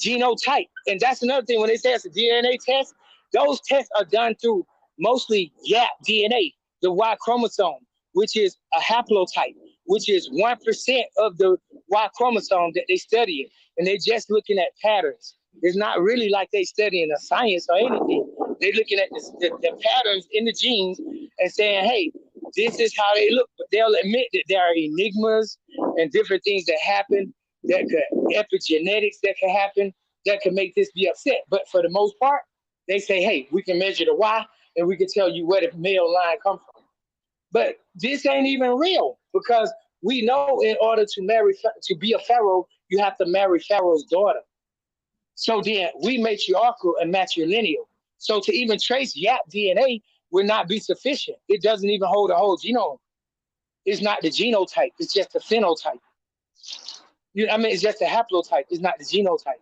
genotype. And that's another thing when they say it's a DNA test, those tests are done through mostly YAP DNA, the Y chromosome, which is a haplotype, which is 1% of the Y chromosome that they study. And they're just looking at patterns. It's not really like they studying a science or anything. They're looking at the patterns in the genes and saying, hey, this is how they look. But they'll admit that there are enigmas and different things that happen, that could epigenetics that can happen, that can make this be upset. But for the most part, they say, hey, we can measure the Y and we can tell you where the male line comes from. But this ain't even real, because we know in order to be a pharaoh, you have to marry Pharaoh's daughter. So then we matriarchal and matrilineal. So to even trace YAP DNA would not be sufficient. It doesn't even hold a whole genome. It's not the genotype. It's just the phenotype. It's just a haplotype. It's not the genotype.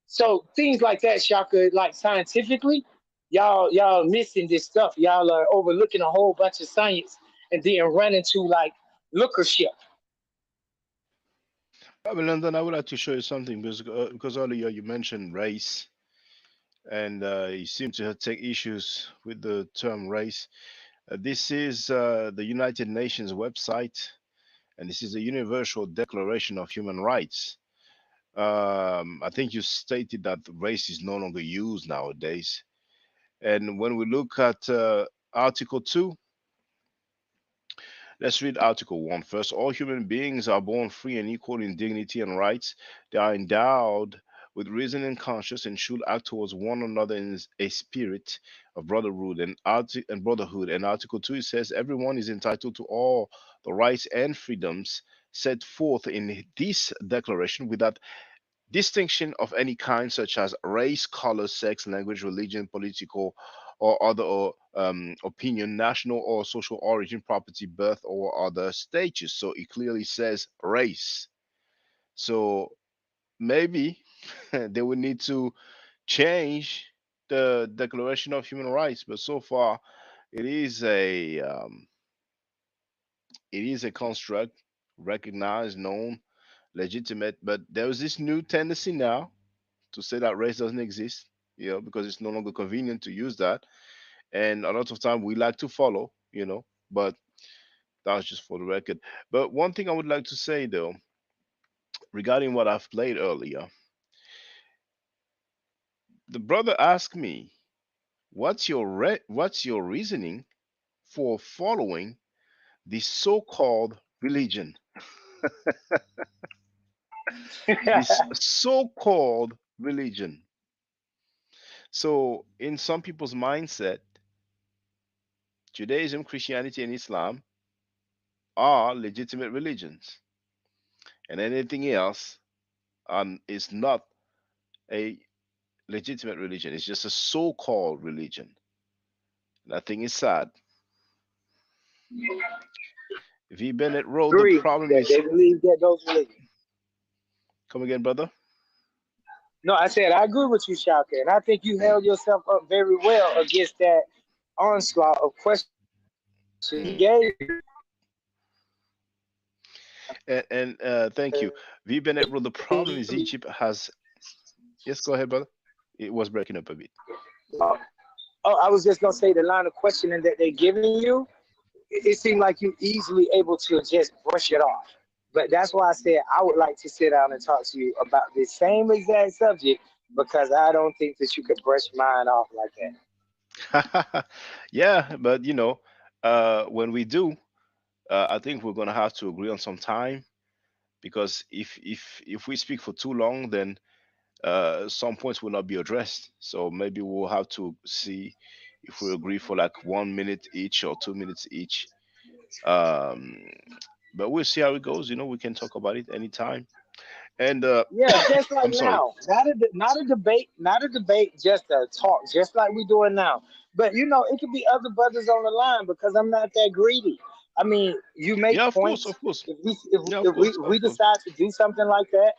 So things like that, Shaka, like scientifically, y'all missing this stuff. Y'all are overlooking a whole bunch of science and then running to like lookership. London, I would like to show you something because earlier you mentioned race, and you seem to take issues with the term race. This is the United Nations website, and this is the Universal Declaration of Human Rights. I think you stated that race is no longer used nowadays. And when we look at Article 2, let's read Article 1 first. All human beings are born free and equal in dignity and rights. They are endowed with reason and conscience and should act towards one another in a spirit of brotherhood and brotherhood. And Article 2 it says everyone is entitled to all the rights and freedoms set forth in this declaration without distinction of any kind, such as race, color, sex, language, religion, political or other opinion, national or social origin, property, birth, or other status. So it clearly says race. So maybe they would need to change the Declaration of Human Rights, but so far it is a construct recognized, known, legitimate. But there is this new tendency now to say that race doesn't exist, because it's no longer convenient to use that. And a lot of time we like to follow, but that was just for the record. But one thing I would like to say though, regarding what I've played earlier, the brother asked me, what's your reasoning for following this so-called religion? This so-called religion. So in some people's mindset, Judaism, Christianity, and Islam are legitimate religions, and anything else is not a legitimate religion. It's just a so-called religion. And I think it's sad. V. Bennett wrote, "The Agree problem that is." they believe that those religions. Come again, brother. No, I said I agree with you, Shaka, and I think you Mm, held yourself up very well against that onslaught of questions he mm. gave. And thank you. V. Bennett wrote, "The problem is Egypt has." Yes, go ahead, brother. It was breaking up a bit. Oh, I was just gonna say the line of questioning that they're giving you. It seemed like you easily able to just brush it off. But that's why I said I would like to sit down and talk to you about the same exact subject because I don't think that you could brush mine off like that. Yeah, but when we do, I think we're gonna have to agree on some time, because if we speak for too long, then some points will not be addressed. So maybe we'll have to see if we agree for like 1 minute each or 2 minutes each. Um, but we'll see how it goes. We can talk about it anytime. And Yeah, just like I'm sorry. now, not a debate, not a debate, just a talk, just like we doing now. But it could be other brothers on the line because I'm not that greedy. I mean, you make Yeah, of course, points. of course. If we if, Yeah, of if we course, if of we course. decide to do something like that,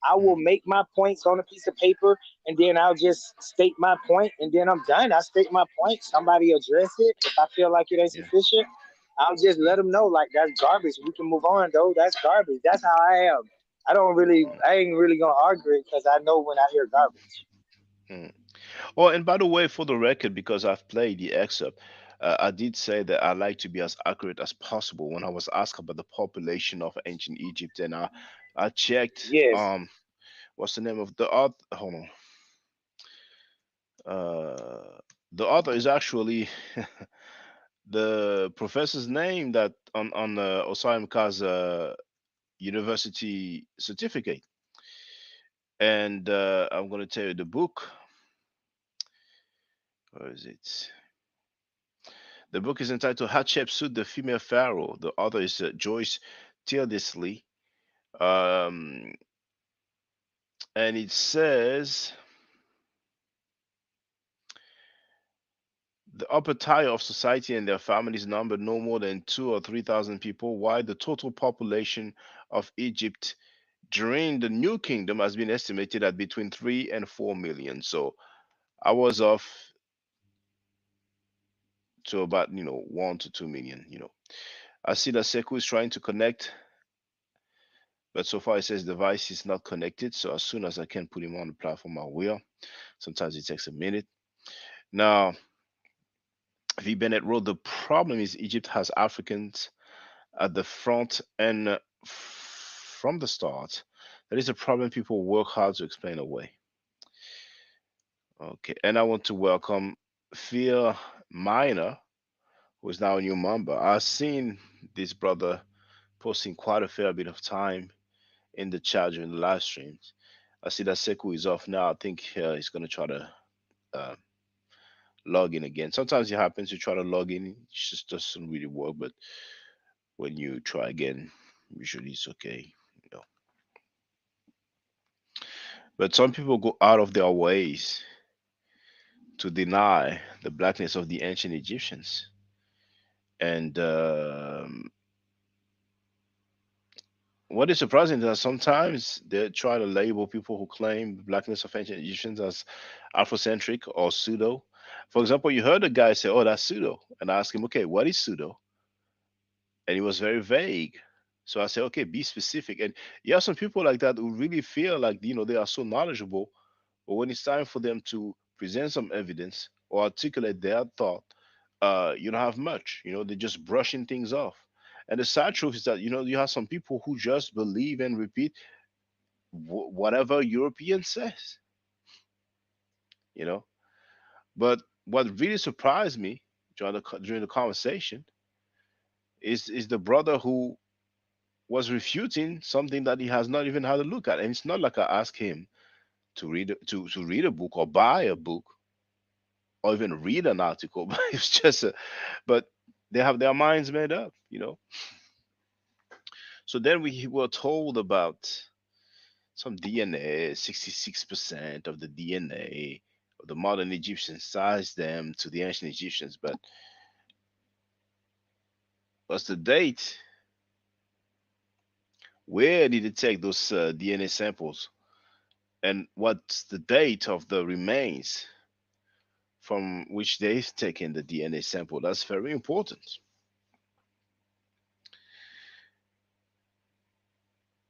I will Mhm. make my points on a piece of paper, and then I'll just state my point, and then I'm done. I state my point. Somebody address it. If I feel like it ain't Yeah. sufficient, I'll just let them know like that's garbage. We can move on though. That's garbage. That's how I am. I ain't really gonna argue it because I know when I hear garbage. Mhm. Oh, and by the way, for the record, because I've played the excerpt, I did say that I like to be as accurate as possible when I was asked about the population of ancient Egypt, and I checked. Yes. What's the name of the author? Hold on. The author is actually the professor's name that on Osai Mka's university certificate, and I'm going to tell you the book. Where is it? The book is entitled Hatshepsut, the Female Pharaoh. The author is Joyce Tildesley. Um, and it says the upper tier of society and their families number no more than 2 or 3,000 people, while the total population of Egypt during the New Kingdom has been estimated at between 3 and 4 million. So I was off to about 1 to 2 million. I see that Sekou is trying to connect, but so far it says device is not connected. So as soon as I can put him on the platform, I will. Sometimes it takes a minute. Now, V. Bennett wrote, the problem is Egypt has Africans at the front and from the start. That is a problem people work hard to explain away. Okay, and I want to welcome Phil Miner, who is now a new member. I've seen this brother posting quite a fair bit of time in the chat during the live streams. I see that Sekou is off now. I think he's going to try to uh, log in again. Sometimes it happens, you try to log in, it just doesn't really work, but when you try again, usually it's okay. You know. But some people go out of their ways to deny the blackness of the ancient Egyptians. And what is surprising is that sometimes they try to label people who claim the blackness of ancient Egyptians as Afrocentric or pseudo. For example, you heard a guy say, "Oh, that's pseudo," and I asked him, "Okay, what is pseudo?" And he was very vague. So I said, "Okay, be specific." And you have some people like that who really feel like they are so knowledgeable, but when it's time for them to present some evidence or articulate their thought, you don't have much. They're just brushing things off. And the sad truth is that you have some people who just believe and repeat whatever European says. You know. But what really surprised me during the conversation is the brother who was refuting something that he has not even had a look at. And it's not like I asked him to read a book or buy a book or even read an article, but it's just but they have their minds made up. So then we were told about some DNA, 66% of the DNA of the modern Egyptians ties them to the ancient Egyptians. But what's the date? Where did it take those DNA samples? And what's the date of the remains from which they've taken the DNA sample? That's very important.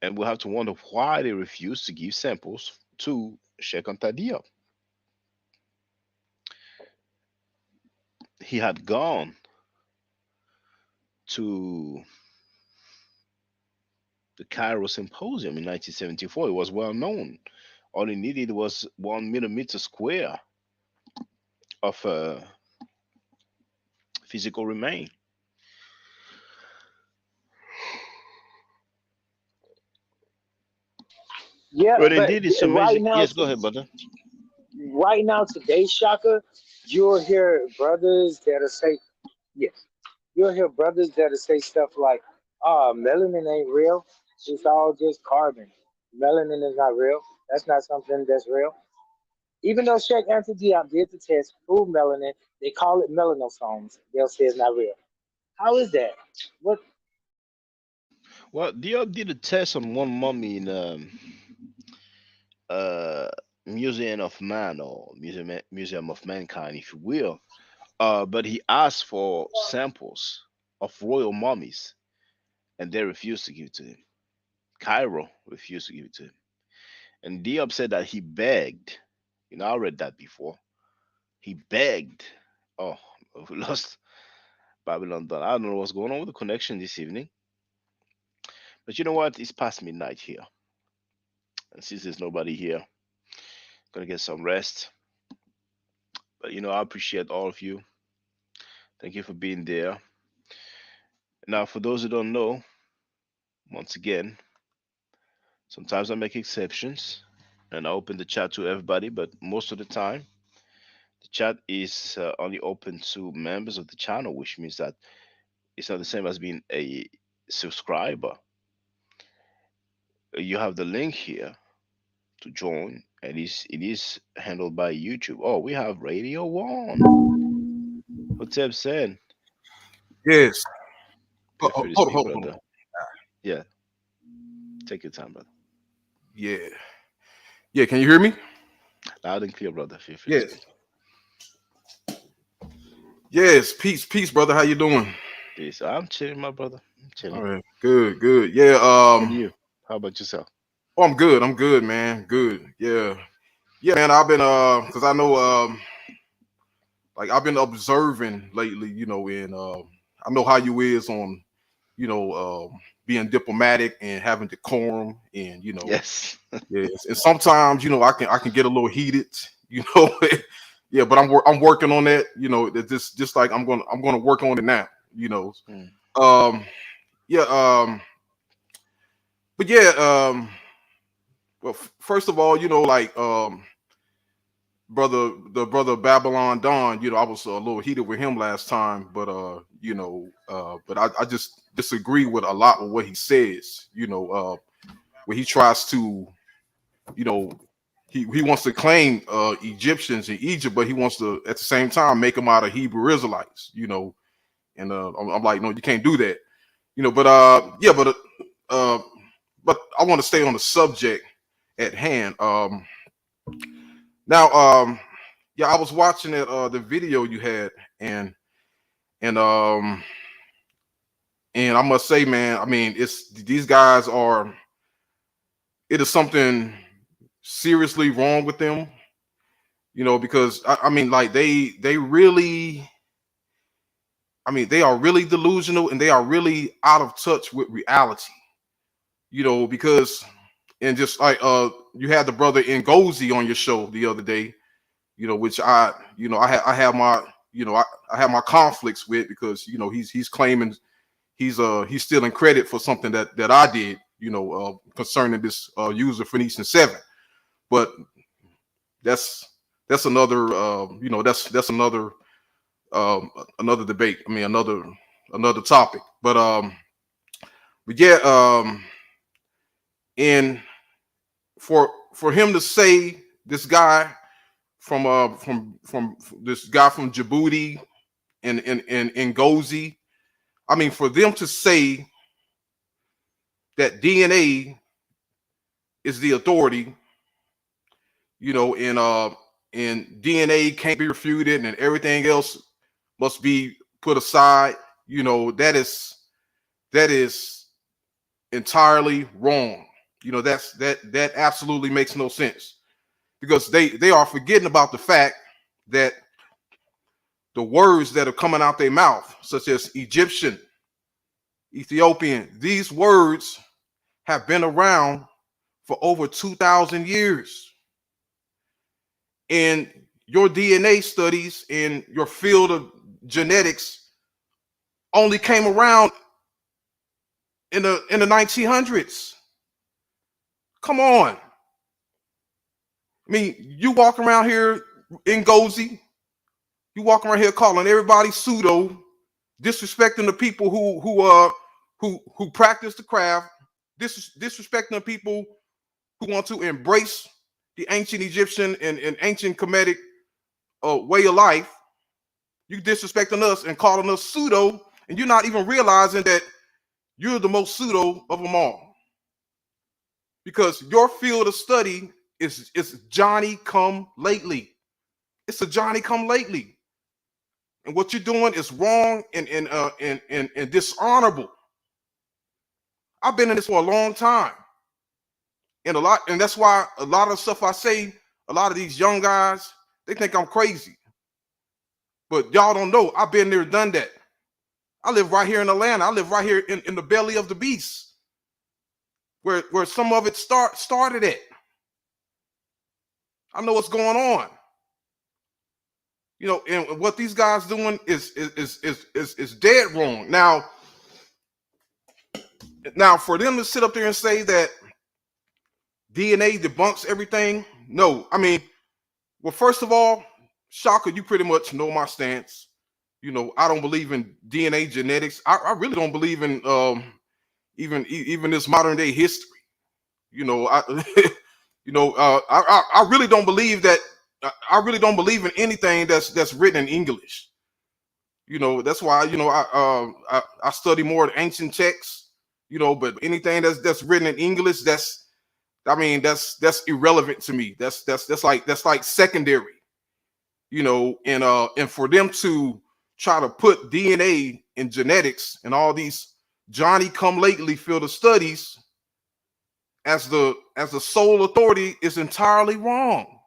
And we'll have to wonder why they refused to give samples to Sheikh Anta Diop. He had gone to the Cairo Symposium in 1974. It was well known. All he needed was 1 millimeter square of physical remain. Yeah, But but indeed, it's right amazing. now, Yes, go ahead, brother. right now, today, Shaka, you'll hear brothers that'll say, yes, you'll hear brothers that'll say stuff like, melanin ain't real. It's all just carbon. Melanin is not real. That's not something that's real. Even though Sheikh Anthony Diop did the test, proved melanin, they call it melanosomes. They'll say it's not real. How is that? What? Well, Diop did a test on one mummy in uh, Museum of Man or Museum of Mankind, if you will. But he asked for samples of royal mummies, and they refused to give it to him. Cairo refused to give it to him. And Diop said that he begged. I read that before. He begged. Oh, we lost Babylon done. I don't know what's going on with the connection this evening. But you know what? It's past midnight here. And since there's nobody here, I'm gonna get some rest. But I appreciate all of you. Thank you for being there. Now, for those who don't know, once again, sometimes I make exceptions and I open the chat to everybody, but most of the time, the chat is only open to members of the channel, which means that it's not the same as being a subscriber. You have the link here to join, and it is handled by YouTube. Oh, we have Radio One. What's up, Sen? Yes. Feel free to speak, brother. Yeah, take your time, brother. Yeah. Yeah, can you hear me? Loud and clear, brother. Feel free to speak. Yes, peace, brother. How you doing? Peace. I'm chilling, my brother. I'm All chilling. right, good, good. Yeah. And you? How about yourself? Oh, I'm good. I'm good, man. Good. Yeah. Yeah, man. I've been because I know like I've been observing lately. And I know how you is on being diplomatic and having decorum, and Yes. yes. And sometimes I can get a little heated. You know. Yeah, but I'm working on that. Just like I'm gonna work on it now. You know. Mm. Um. Yeah. But yeah. Well, first of all, like brother Babylon Don, I was a little heated with him last time, but but I just disagree with a lot of what he says. Where he tries to, you know, he wants to claim Egyptians in Egypt, but he wants to at the same time make them out of Hebrew Israelites. And I'm like, no, you can't do that. But yeah, uh, but I want to stay on the subject at hand. Now, yeah, I was watching it, the video you had, and um, and I must say, man, I mean, it's these guys are. It is something seriously wrong with them, because I mean, like they really, I mean, they are really delusional and they are really out of touch with reality, because and just like you had the brother Ngozi on your show the other day, which I have my I have my conflicts with, because he's claiming he's still in credit for something that I did, concerning this user Phoenician 7. But that's another that's another debate. I mean, another topic. But yeah, and for him to say, this guy from this guy from Djibouti and Ngozi, I mean, for them to say that DNA is the authority, and DNA can't be refuted and everything else must be put aside, that is entirely wrong. That absolutely makes no sense, because they are forgetting about the fact that the words that are coming out their mouth, such as Egyptian, Ethiopian, these words have been around for over 2,000 years. And your DNA studies in your field of genetics only came around in the 1900s. Come on. I mean, you walk around here in Gozi, you walk around here calling everybody pseudo, disrespecting the people who practice the craft, disrespecting the people who want to embrace the ancient Egyptian and ancient Kemetic way of life. You disrespecting us and calling us pseudo, and you're not even realizing that you're the most pseudo of them all, because your field of study is Johnny come lately. It's a Johnny come lately, and what you're doing is wrong and dishonorable. I've been in this for a long time, and that's why a lot of the stuff I say, a lot of these young guys, they think I'm crazy, but y'all don't know. I've been there, done that. I live right here in Atlanta. I live right here in the belly of the beast, where some of it started at. I know what's going on. And what these guys doing is dead wrong. Now for them to sit up there and say that DNA debunks everything, no. I mean, well, first of all, Shaka, you pretty much know my stance. I don't believe in DNA genetics. I really don't believe in even this modern day history. I I really don't believe that. I really don't believe in anything that's written in English. That's why I study more of ancient texts. But anything that's written in English, that's irrelevant to me. That's like secondary. And for them to try to put DNA and genetics and all these Johnny come lately field of studies as the sole authority is entirely wrong.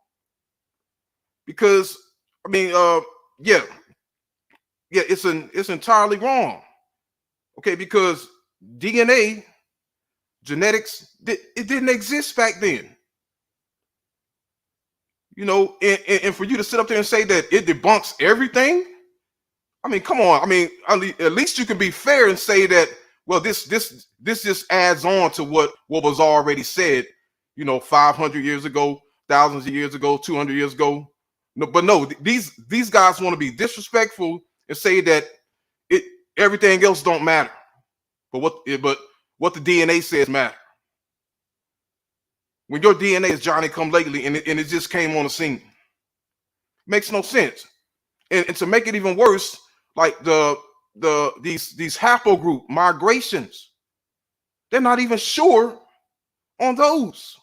Because I mean, yeah, it's entirely wrong. Okay, because DNA, genetics, it didn't exist back then. You know, and for you to sit up there and say that it debunks everything, I mean, come on. I mean, at least you can be fair and say that, well, this just adds on to what was already said, you know, 500 years ago, thousands of years ago, 200 years ago. No, but no, these guys want to be disrespectful and say that everything else don't matter. But what the DNA says matter. When your DNA is Johnny come lately and it just came on the scene. Makes no sense. And to make it even worse, like these haplogroup migrations, they're not even sure on those.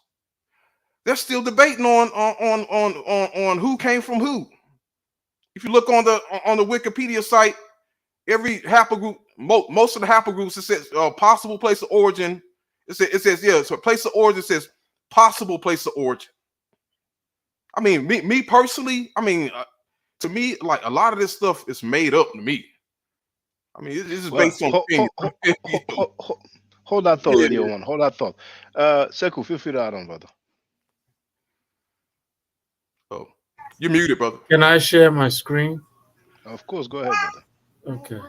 They're still debating on who came from who. If you look on the Wikipedia site, every haplogroup, most of the haplogroups, it says possible place of origin. It says yeah, so place of origin says possible place of origin. I mean, me personally, I mean, to me, like a lot of this stuff is made up to me. I mean, this is based on opinion. Hold that thought, Radio One. Hold that thought. Sekou, feel free to add on, brother. Oh, you're muted, brother. Can I share my screen? Of course, go ahead, brother. Okay.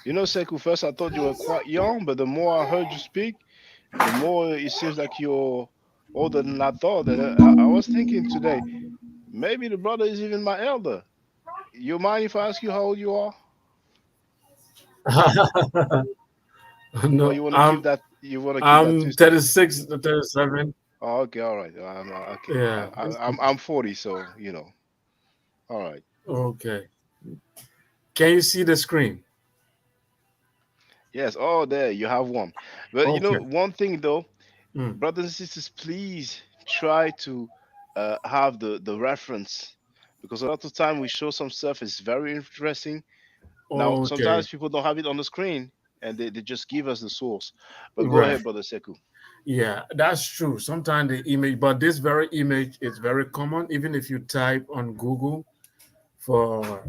You know, Sekou, first I thought you were quite young, but the more I heard you speak, the more it seems like you're older than I thought. And I was thinking today, maybe the brother is even my elder. You mind if I ask you how old you are? No, or you want to keep that? You want to keep I'm that 36 to 37. Oh, okay, all right. Okay. Yeah. I'm 40, so you know. All right. Okay. Can you see the screen? Yes. Oh, there you have one. But you know, Okay. one thing though, brothers and sisters, please try to have the reference, because a lot of time we show some stuff is very interesting. Now, Okay. sometimes people don't have it on the screen, and they just give us the source. But go Right. ahead, brother Sekou. Yeah, that's true. Sometimes the image, but this very image is very common. Even if you type on Google for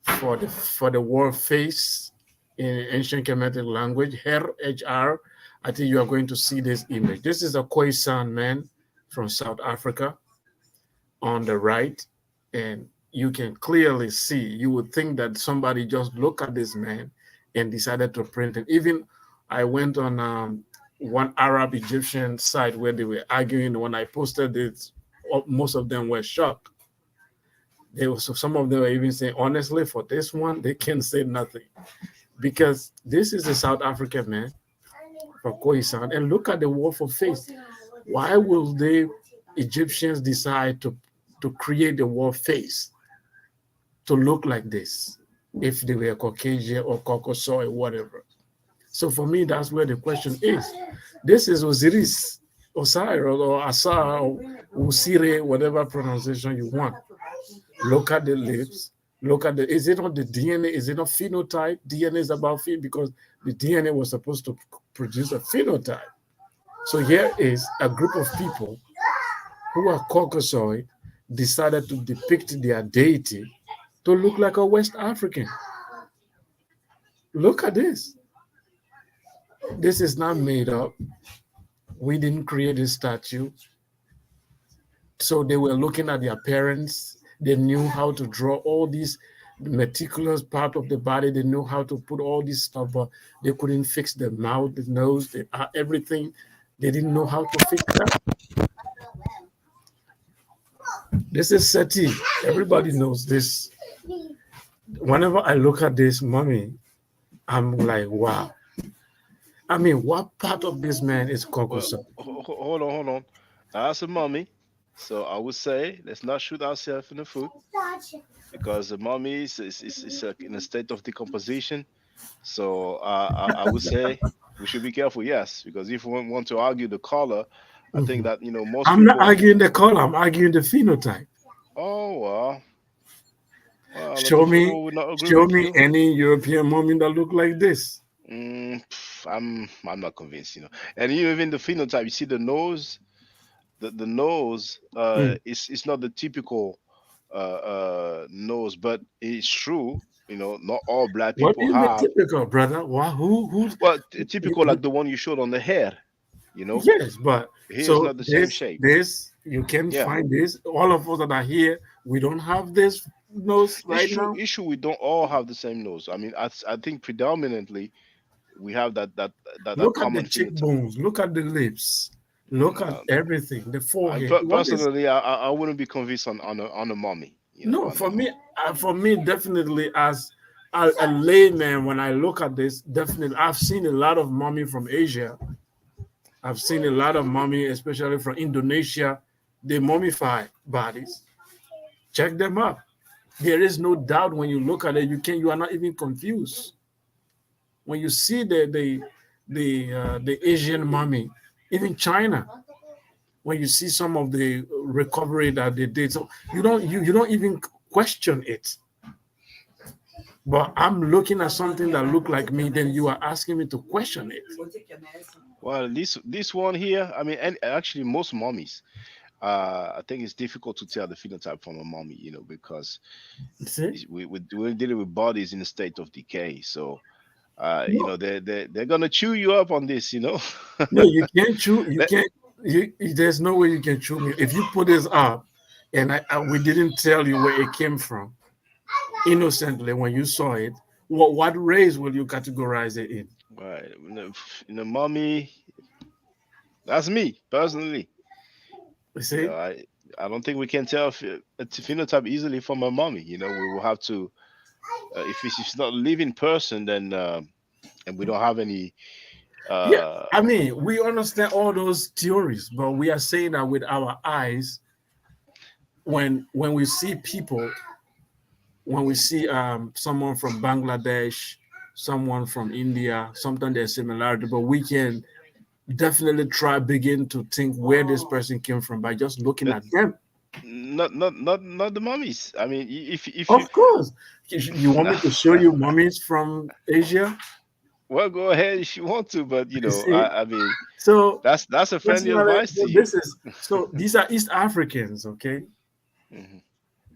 the word face in ancient Kemetic language, HR, I think you are going to see this image. This is a Khoisan man from South Africa on the right, and you can clearly see. You would think that somebody just looked at this man and decided to print it. Even I went on one Arab Egyptian site where they were arguing. When I posted it, most of them were shocked. Some of them were even saying, honestly, for this one, they can't say nothing, because this is a South African man from Khoisan. And look at the wall for face. Why will the Egyptians decide to create the wall face to look like this if they were Caucasian or Caucasoid or whatever? So for me, that's where the question is. This is Osiris, Osiris, or Asar, or Usire, whatever pronunciation you want. Look at the lips. Look at is it not the DNA? Is it not phenotype? DNA is about phenotype, because the DNA was supposed to produce a phenotype. So here is a group of people who are Caucasoid, decided to depict their deity to look like a West African. Look at this. This is not made up. We didn't create this statue. So they were looking at their parents. They knew how to draw all these meticulous part of the body. They knew how to put all this stuff, but they couldn't fix the mouth, the nose, everything. They didn't know how to fix that. This is SETI. Everybody knows this. Whenever I look at this mummy, I'm like, wow. I mean, what part of this man is Caucasoid? Hold on. That's a mummy. So I would say let's not shoot ourselves in the foot, because the mummy is in a state of decomposition. So I would say we should be careful, yes, because if we want to argue the color, I think that most I'm people. not arguing the color. I'm arguing the phenotype. Oh well. Well, a lot Show of me, people will not agree show with me you. any European mummy that look like this. I'm not convinced, And even the phenotype, you see the nose, the nose, Mm. it's not the typical nose, but it's true, not all black What do people you mean have. typical, brother? What? Who? Well, typical like the one you showed on the hair, you know. Yes, but Here is so not the same this, shape. this you can Yeah, find this. All of us that are here, we don't have this nose it's right true. now. It's true. We don't all have the same nose. I mean, I think predominantly we have that Look at the common phenotype. cheekbones. Look at the lips. Look at No, everything. The forehead. What is? personally, I wouldn't be convinced on a mummy. No, On a mummy. for me, definitely as a layman, when I look at this, definitely, I've seen a lot of mummy from Asia. I've seen a lot of mummy, especially from Indonesia. They mummify bodies. Check them up. There is no doubt when you look at it, you are not even confused. When you see the Asian mummy, even China, when you see some of the recovery that they did, so you don't even question it. But I'm looking at something that look like me, then you are asking me to question it. Well, this one here, I mean, and actually most mummies, I think it's difficult to tell the phenotype from a mummy, because See? we're dealing with bodies in a state of decay. So, No, they're gonna chew you up on this. no, you can't chew. You Let- can't. There's no way you can chew me. If you put this up, and we didn't tell you where it came from, innocently when you saw it, what race will you categorize it in? right, mummy, that's me personally. You You see? know, I don't think we can tell a phenotype easily from a mummy. We will have to, if it's not a living person, then and we don't have any. Yeah, Uh, I mean, we understand all those theories, but we are saying that with our eyes, when we see people, when we see someone from Bangladesh, someone from India, sometimes there's similarity, but we can definitely begin to think where this person came from by just looking that at them. not the mummies. I mean, if you Of course. You want me to show you mummies from Asia? well, go ahead if you want to, but You see? I mean, So that's a friendly personally, advice to so you. this is so these are East Africans, okay? Mhm.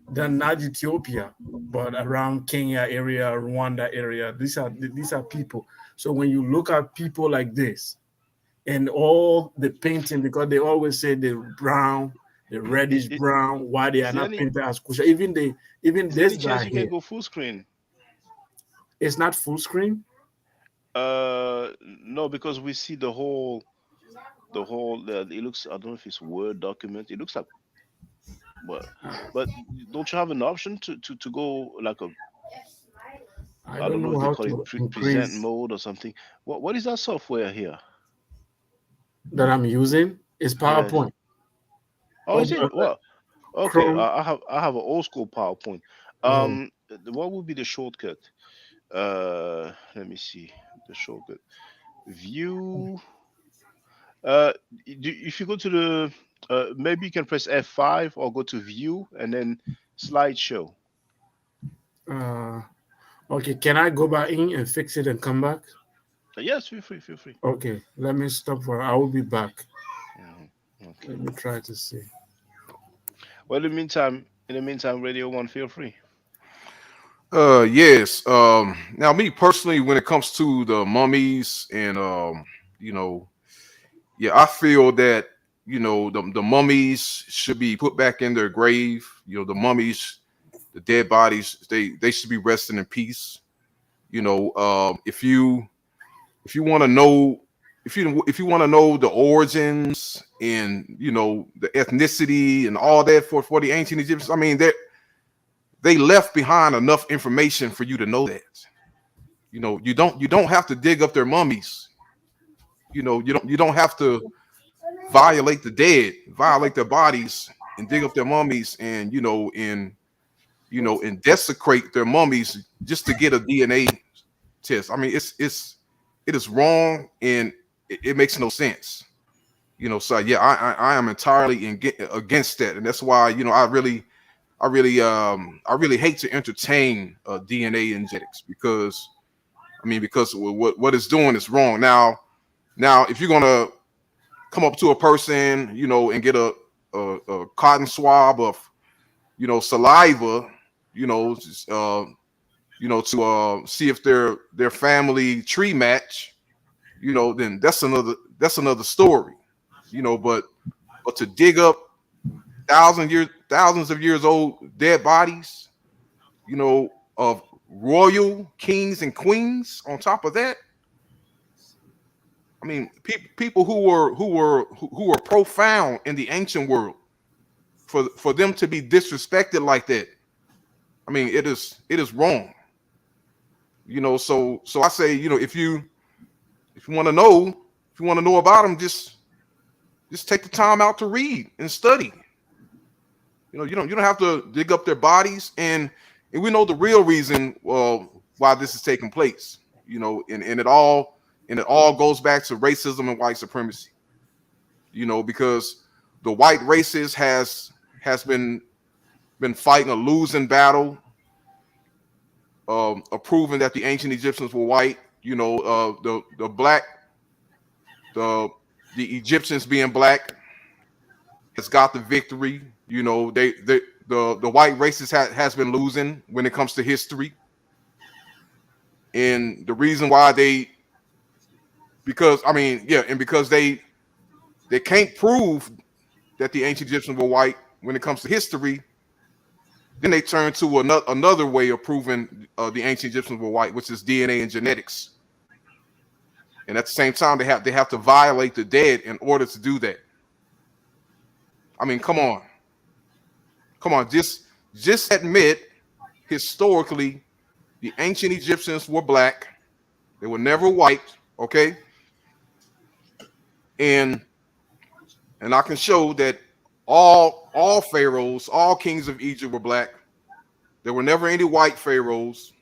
They're not Ethiopia, but around Kenya area, Rwanda area. These are people. So when you look at people like this and all the painting, because they always say the brown, the reddish brown, why they Is are there not any painted as kosher. Even is there this any chance guy you can here, go full screen? it's not full screen. No, because we see the whole. It looks. I don't know if it's Word document. It looks like well, but don't you have an option to go like a I I don't don't know if know they how call it to present increase mode or something. What is that software here? that I'm using. Is Yes. PowerPoint. Oh, Or is it? Well, okay. Chrome. I have an old school PowerPoint. Oh, What would be the shortcut? Let me see the shortcut. View. Uh, if you go to the maybe you can press F5 or go to View and then Slideshow. uh, okay. Can I go back in and fix it and come back? Yes, feel free, feel free. Okay, let me stop for. I will be back. Okay. Let me try to see. Well, in the meantime, Radio One, feel free. Yes. Now me personally, when it comes to the mummies and you know, yeah, I feel that the mummies should be put back in their grave. The mummies, the dead bodies, they should be resting in peace. If you want to know if you want to know the origins and the ethnicity and all that for the ancient Egyptians, I mean they left behind enough information for you to know that. You don't have to dig up their mummies. You don't have to violate the dead, violate their bodies, and dig up their mummies, and and desecrate their mummies just to get a DNA test. I mean, it is wrong, and it makes no sense. So yeah, I am entirely against that, and that's why I really I really hate to entertain DNA and genetics because because what it's doing is wrong. Now if you're gonna come up to a person, and get a cotton swab of saliva, just, to see if their family tree match, then that's another story, but to dig up thousands of years old dead bodies, of royal kings and queens on top of that. People who were profound in the ancient world, for them to be disrespected like that, it is wrong. So I say, if you want to know about them, just take the time out to read and study. You don't have to dig up their bodies, and we know the real reason why this is taking place. And it all goes back to racism and white supremacy. Because the white races has been fighting a losing battle, of proving that the ancient Egyptians were white. The black, the Egyptians being black has got the victory. The white races has been losing when it comes to history, and the reason why because they can't prove that the ancient Egyptians were white when it comes to history. Then they turn to another way of proving the ancient Egyptians were white, which is DNA and genetics. And at the same time, they have to violate the dead in order to do that. Come on, just admit historically the ancient Egyptians were black. They were never white, okay? And I can show that all pharaohs, all kings of Egypt were black. There were never any white pharaohs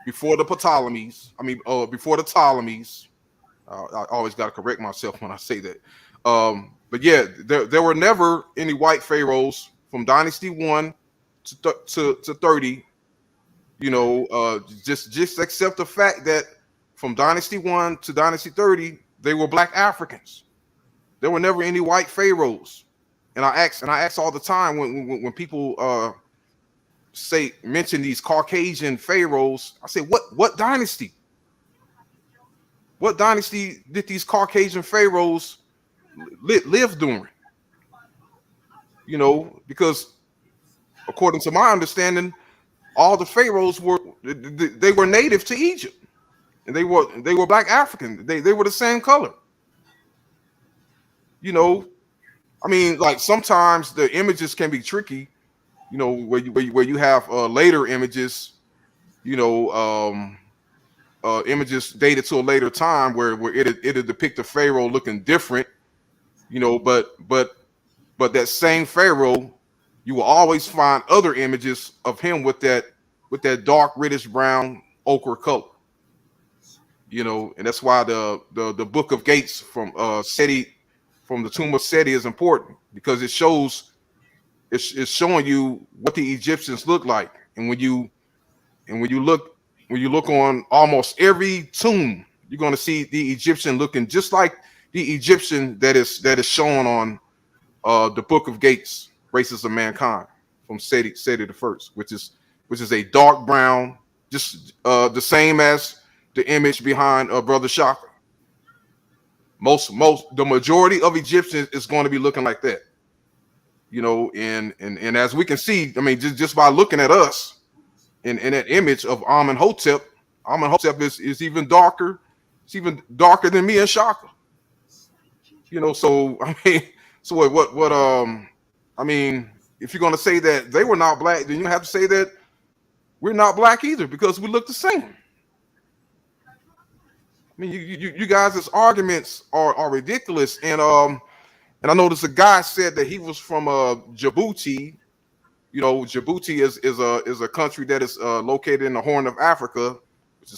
before the Ptolemies. Before the Ptolemies. I always got to correct myself when I say that. But yeah, there were never any white pharaohs from Dynasty 1 to 30. Just accept the fact that from Dynasty 1 to Dynasty 30, they were black Africans. There were never any white pharaohs. And I ask all the time when people mention these Caucasian pharaohs, I say, what dynasty? What dynasty did these Caucasian pharaohs live during? Because according to my understanding, all the pharaohs were native to Egypt, and they were black African. They were the same color. Like sometimes the images can be tricky. Where you have later images, images dated to a later time where it'll depict a pharaoh looking different. But that same pharaoh, you will always find other images of him with that dark reddish brown ochre color. And that's why the Book of Gates from Seti, from the tomb of Seti, is important, because it's showing you what the Egyptians look like. And when you look on almost every tomb, you're going to see the Egyptian looking just like the Egyptian that is shown on the Book of Gates, Races of Mankind, from Seti the First, which is a dark brown, just the same as the image behind Brother Shaka. The majority of Egyptians is going to be looking like that. And as we can see, just by looking at us in that image of Amenhotep is even darker. It's even darker than me and Shaka. So if you're going to say that they were not black, then you have to say that we're not black either, because we look the same. You guys' arguments are ridiculous. And I noticed a guy said that he was from Djibouti. Djibouti is a country that is located in the Horn of Africa, which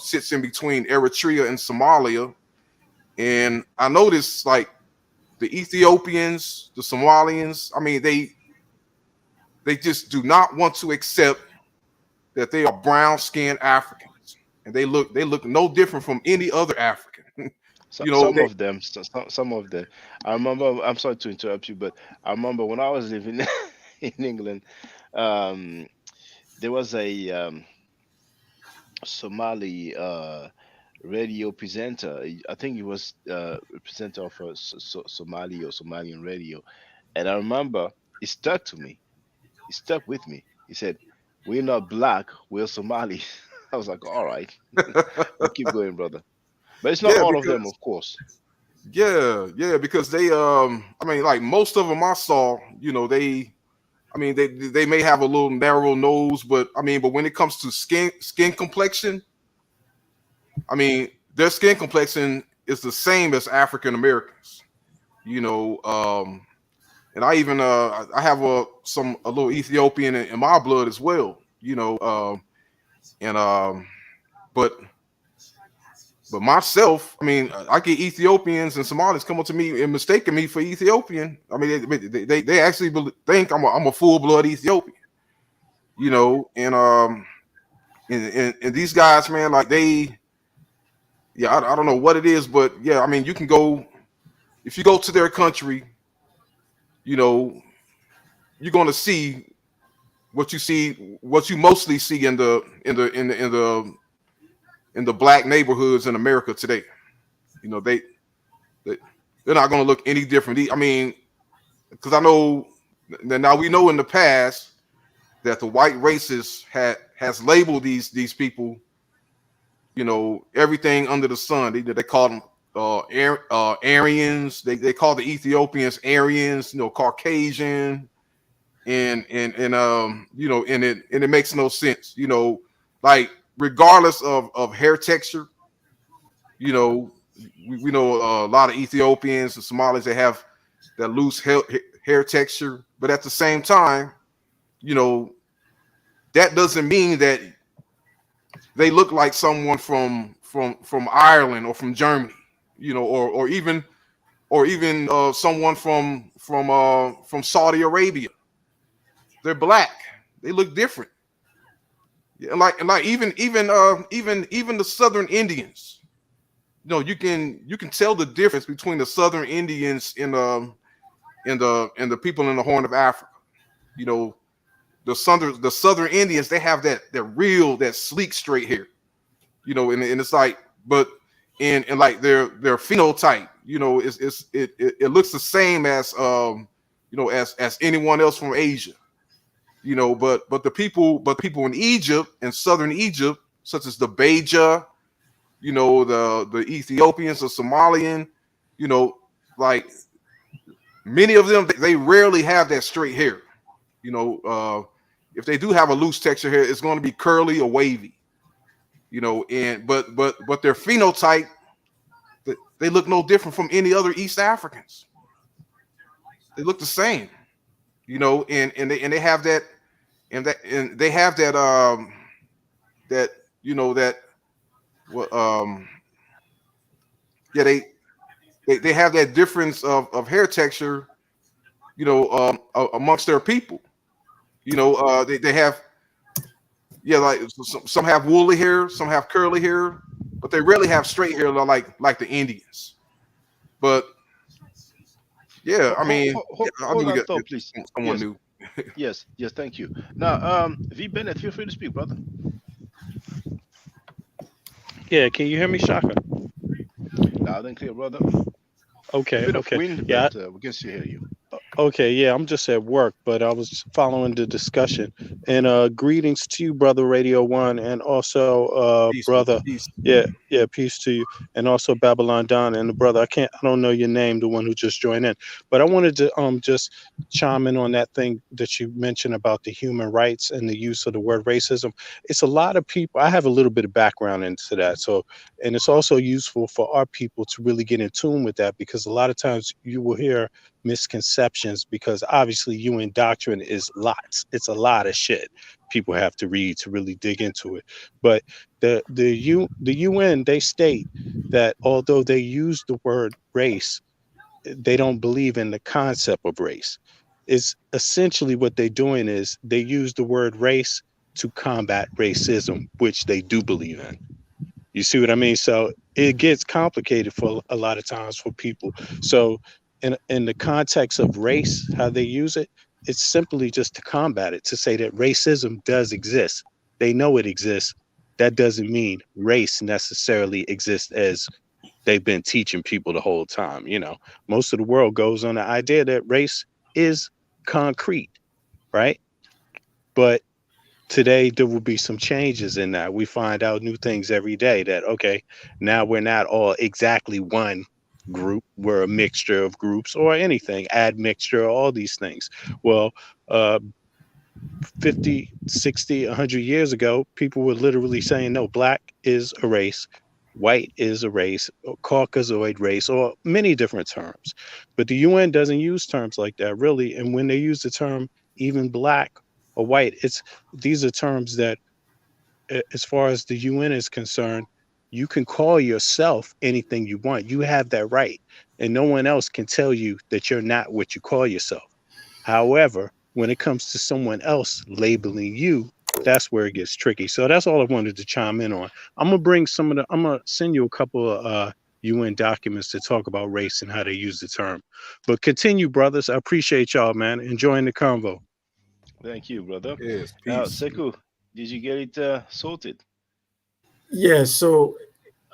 sits in between Eritrea and Somalia. And I noticed, like, the Ethiopians, the Somalians, They just do not want to accept that they are brown skinned Africans, and they look no different from any other African. So, You know, some they of them, some of them. I remember. I'm sorry to interrupt you, but I remember when I was living in England, um, there was a Somali radio presenter. I think he was a presenter of a Somali or Somalian radio, and I remember it stuck to me. It stuck with me. He said, "We're not black. We're Somali." I was like, "All right, but keep going, brother." But it's not yeah, all of them, because of course. yeah, because they I mean, like most of them I saw, you know, I mean, they may have a little narrow nose, but I mean, but when it comes to skin complexion, I mean, their skin complexion is the same as African Americans. You know, and I even I have a little Ethiopian in my blood as well. You know, and but myself, I mean, I get Ethiopians and Somalis come up to me and mistaking me for Ethiopian. I mean, they actually think I'm a full blood Ethiopian. You know, and these guys, man, like yeah, I don't know what it is, but yeah, I mean, you can go if you go to their country, you know, you're going to see what you mostly see in the black neighborhoods in America today. You know, they they're not going to look any different. I mean, because I know now we know in the past that the white racists has labeled these people, you know, everything under the sun. They call them Aryans. They call the Ethiopians Aryans. You know, Caucasian, and you know, and it makes no sense. You know, like regardless of hair texture, you know, we know a lot of Ethiopians and Somalis that have that loose hair texture, but at the same time, you know, that doesn't mean that they look like someone from Ireland or from Germany, you know, or even someone from Saudi Arabia. They're black. They look different. Yeah, and like even the Southern Indians. You know, you can tell the difference between the Southern Indians and the people in the Horn of Africa. You know, the Southern Indians, they have that sleek straight hair. You know, and it's like, but and like their phenotype, you know, it looks the same as you know, as anyone else from Asia. You know, but the people in Egypt and Southern Egypt, such as the Beja, you know, the Ethiopians, the Somalian, you know, like many of them, they rarely have that straight hair. You know, if they do have a loose texture hair, it's going to be curly or wavy. You know, and but their phenotype, they look no different from any other East Africans. They look the same. You know, and they have that and they have that you know that what yeah they have that difference of hair texture, you know, amongst their people. You know, they have, yeah, like some have woolly hair, some have curly hair, but they rarely have straight hair like the Indians. But yeah, I mean, yeah, I mean, Hold we on, got thought, please. someone Yes, new. yes, thank you. Now, V Bennett, feel free to speak, brother. Yeah, can you hear me, Shaka? Loud and clear, brother. A Okay, bit of okay. wind, Yeah, but we can still hear you. okay, yeah, I'm just at work, but I was following the discussion. And greetings to you, brother Radio One, and also Peace, brother, peace. yeah, peace to you, and also Babylon Don and the brother. I don't know your name, the one who just joined in, but I wanted to just chime in on that thing that you mentioned about the human rights and the use of the word racism. It's a lot of people. I have a little bit of background into that, so and it's also useful for our people to really get in tune with that because a lot of times you will hear misconceptions because obviously UN doctrine is lots. It's a lot of shit people have to read to really dig into it. But the UN, they state that although they use the word race, they don't believe in the concept of race. is essentially what they're doing is they use the word race to combat racism, which they do believe in. You see what I mean? So it gets complicated for a lot of times for people. So in the context of race, how they use it, it's simply just to combat it, to say that racism does exist. They know it exists. That doesn't mean race necessarily exists as they've been teaching people the whole time. You know, most of the world goes on the idea that race is concrete, right? But today there will be some changes in that. We find out new things every day that, okay, now we're not all exactly one group, we're a mixture of groups or anything, admixture, all these things. Well, uh 50, 60, 100 years ago, people were literally saying, no, black is a race, white is a race, or Caucasoid race, or many different terms. But the UN doesn't use terms like that, really. And when they use the term even black or white, these are terms that, as far as the UN is concerned, you can call yourself anything you want. You have that right. And no one else can tell you that you're not what you call yourself. However, when it comes to someone else labeling you, that's where it gets tricky. So that's all I wanted to chime in on. I'm gonna send you a couple of UN documents to talk about race and how they use the term. But continue, brothers. I appreciate y'all, man. Enjoying the convo. Thank you, brother. Yes, Now, peace. Sekou, did you get it sorted? Yeah, so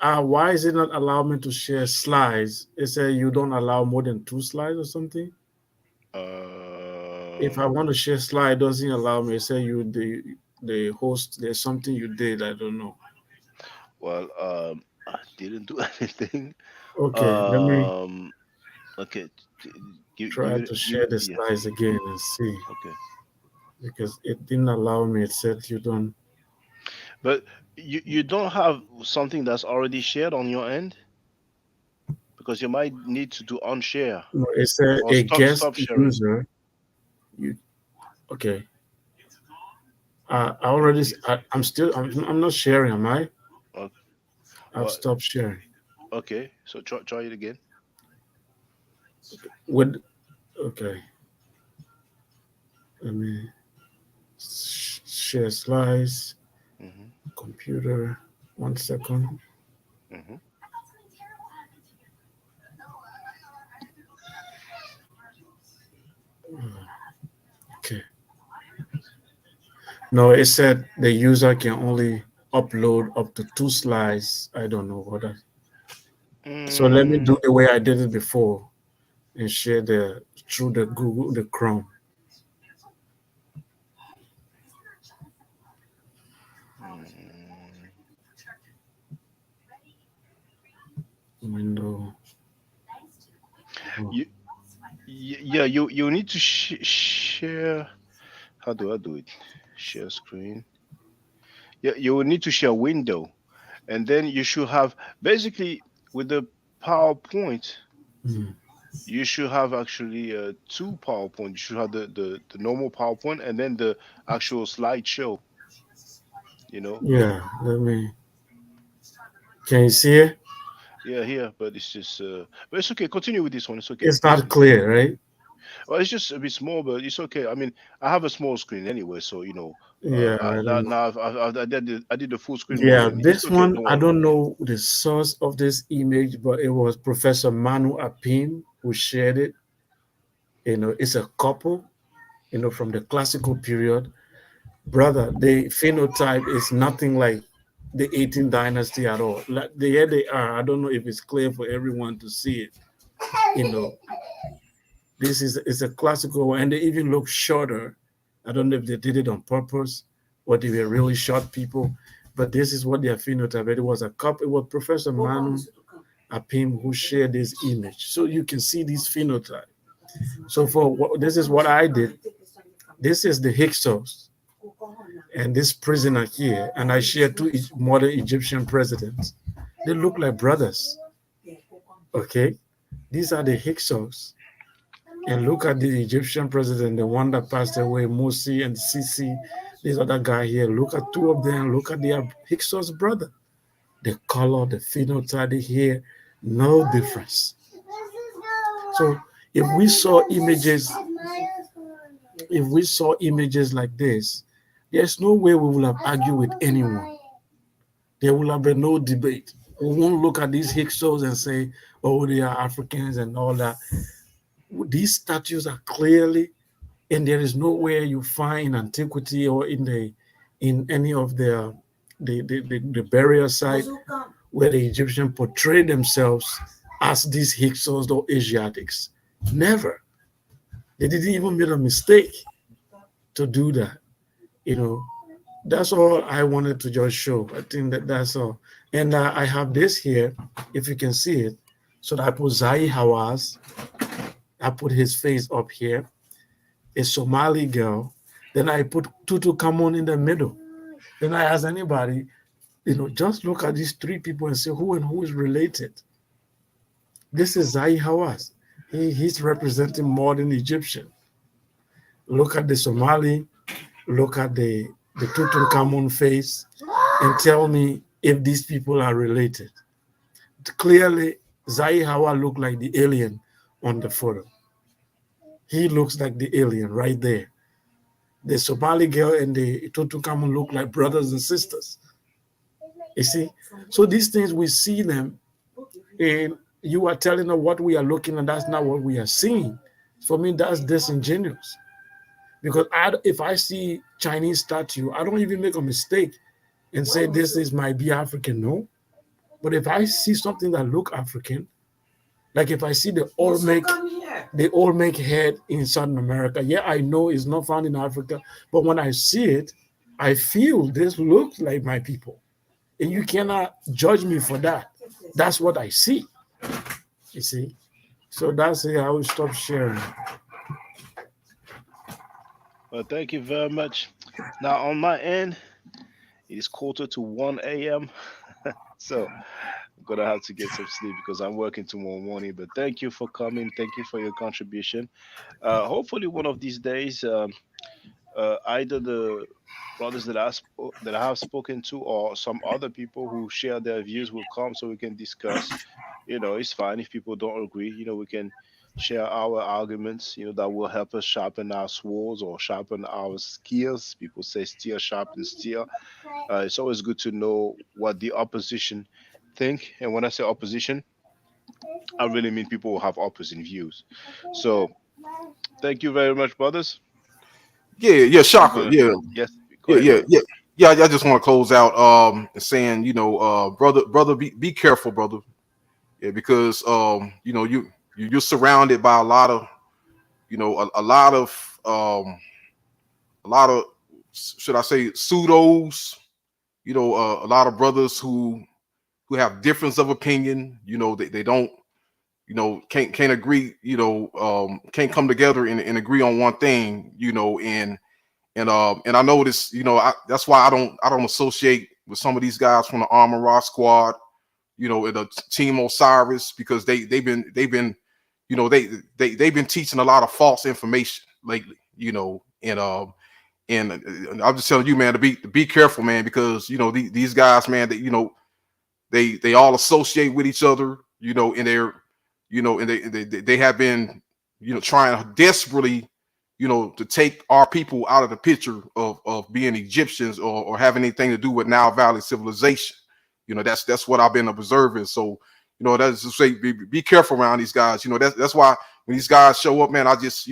why is it not allow me to share slides? It said you don't allow more than 2 slides or something. If I want to share slide, it doesn't allow me. It say the host, there's something you did. I don't know. Well, I didn't do anything. Okay, let me Okay, try to share the yeah. slides again and see, Okay, because it didn't allow me. It said you don't. but you don't have something that's already shared on your end, because you might need to unshare No, it said or a stop guest sharing. user. You okay? I already. I'm still. I'm not sharing. Am I? Uh, I've well, stopped sharing. okay, so try it again. With okay. Let me share slides. Hmm. Computer. 1 second. Hmm. Okay. No, it said the user can only upload up to 2 slides. I don't know what that. So let me do the way I did it before and share through the Google, the Chrome window. You yeah, you need to share. How do I do it? Share screen. Yeah, you will need to share window, and then you should have basically with the PowerPoint. Mm. You should have actually two PowerPoint. You should have the normal PowerPoint and then the actual slideshow. You know. Yeah, let me. Can you see it? Yeah, here, but it's just. But it's okay. Continue with this one. It's okay. It's not clear, right? Well, it's just a bit small, but it's okay. I mean, I have a small screen anyway, so you know. Yeah, I don't know. Now I did the full screen mode, Yeah, and it's this okay. one, Don't I worry. don't know the source of this image, but it was Professor Manu Apim who shared it. It's a couple, from the classical period. Brother, the phenotype is nothing like the 18th dynasty at all. Like here they are. I don't know if it's clear for everyone to see it. You know, this is a classical one, and they even look shorter. I don't know if they did it on purpose or they were really short people, but this is what their phenotype. It was a couple. It was Professor Manu Apim who shared this image, so you can see this phenotype. So this is what I did. This is the Hyksos and this prisoner here, and I share two modern Egyptian presidents. They look like brothers. Okay, these are the Hyksos. And look at the Egyptian president, the one that passed away, Morsi and Sisi, this other guy here. Look at two of them. Look at their Hyksos brother. The color, the phenotype, the hair, no difference. So if we saw images if we saw images like this, there's no way we will have argued with anyone. There will have been no debate. We won't look at these Hyksos and say, oh, they are Africans and all that. These statues are clearly, and there is nowhere you find in antiquity or in any of the burial site where the Egyptians portray themselves as these Hyksos or Asiatics. Never. They didn't even make a mistake to do that. That's all I wanted to just show. I think that's all. And I have this here, if you can see it. So I put Zai Hawass. I put his face up here. A Somali girl. Then I put Tutankhamun in the middle. Then I ask anybody, just look at these three people and say who and who is related. This is Zai Hawass. He's representing modern Egyptian. Look at the Somali, look at the Tutankhamun face, and tell me if these people are related. Clearly, Zai Hawa looked like the alien on the photo. He looks like the alien right there. The Somali girl and the Tutankhamun look like brothers and sisters. You see? So these things, we see them, and you are telling us what we are looking at, that's not what we are seeing. For me, that's disingenuous. Because if I see Chinese statue, I don't even make a mistake and say this might be African, no. But if I see something that look African, like if I see the Olmec head in Southern America, yeah, I know it's not found in Africa, but when I see it, I feel this looks like my people. And you cannot judge me for that. That's what I see. You see? So that's it. I will stop sharing. Well, thank you very much. Now, on my end, it is quarter to 1 a.m. So I'm going to have to get some sleep because I'm working tomorrow morning. But thank you for coming. Thank you for your contribution. Hopefully, one of these days, either the brothers that I have spoken to or some other people who share their views will come so we can discuss. It's fine if people don't agree. We can share our arguments. That will help us sharpen our swords or sharpen our skills. People say steel sharpens steel. It's always good to know what the opposition think. And when I say opposition, I really mean people who have opposing views. So thank you very much, brothers. Yeah, I'm Shaka. gonna Yeah, yes, go yeah, ahead, yeah, brother. yeah. Yeah, I just want to close out saying, brother, be careful, brother. Yeah, because you're surrounded by a lot of, a lot of a lot of, should I say, pseudos, a lot of brothers who have difference of opinion. They don't, can't agree, can't come together and agree on one thing, and I notice, that's why I don't associate with some of these guys from the Armor Rock Squad, and the Team Osiris, because they've been, they've been teaching a lot of false information lately, and I'm just telling you, man, to be careful, man, because these guys, man, that they all associate with each other, and they have been, trying desperately, to take our people out of the picture of being Egyptians or having anything to do with Nile Valley civilization. That's what I've been observing. So, that's to say, be careful around these guys. That's why when these guys show up, man, I just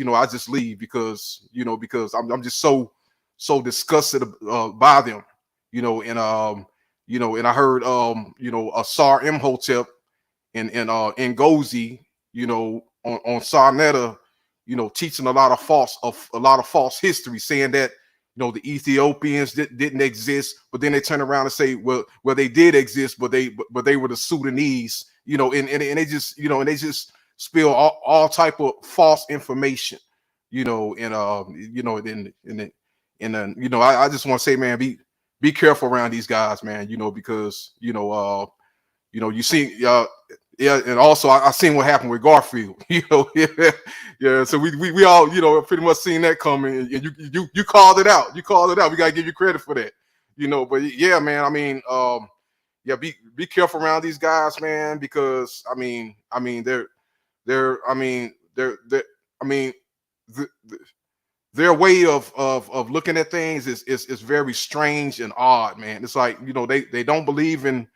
leave because I'm just so disgusted by them. And I heard Asar Imhotep and Ngozi, on Sarnetta, teaching a lot of false history, saying that the Ethiopians didn't exist, but then they turn around and say, well, they did exist, but they were the Sudanese, and they just spill all type of false information, and I just want to say, man, be careful around these guys, man, because you see, yeah, and also I seen what happened with Garfield, yeah, yeah. So we all, pretty much seen that coming, and you called it out. You called it out. We gotta give you credit for that, But yeah, man, I mean, yeah, be careful around these guys, man, because they're I mean, they're I mean, the, their way of looking at things is very strange and odd, man. It's like, they don't believe in,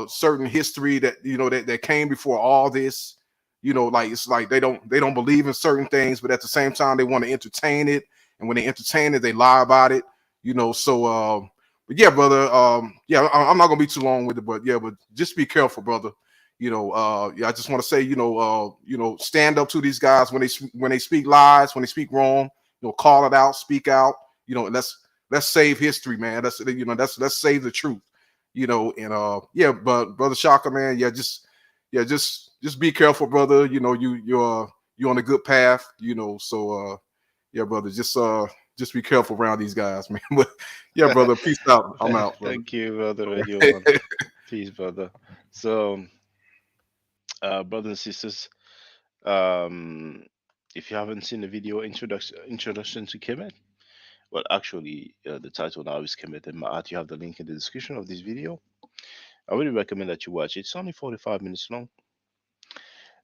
certain history that, that came before all this. Like, it's like they don't believe in certain things, but at the same time they want to entertain it, and when they entertain it, they lie about it. So but yeah, brother. Yeah, I'm not gonna be too long with it, but yeah, but just be careful, brother. Yeah, I just want to say, stand up to these guys when they speak lies, when they speak wrong. Call it out, speak out. Let's save history, man. Let's save the truth. And yeah, but brother Shaka, man, just be careful, brother. You're on a good path. So yeah, brother, just be careful around these guys, man. But yeah, brother, peace out. I'm out, brother. Thank you, brother Radio One. Peace, brother. So, brothers and sisters, um, if you haven't seen the video introduction to Kemet, well, actually, the title now is Kemet and Ma'at. You have the link in the description of this video. I really recommend that you watch it. It's only 45 minutes long.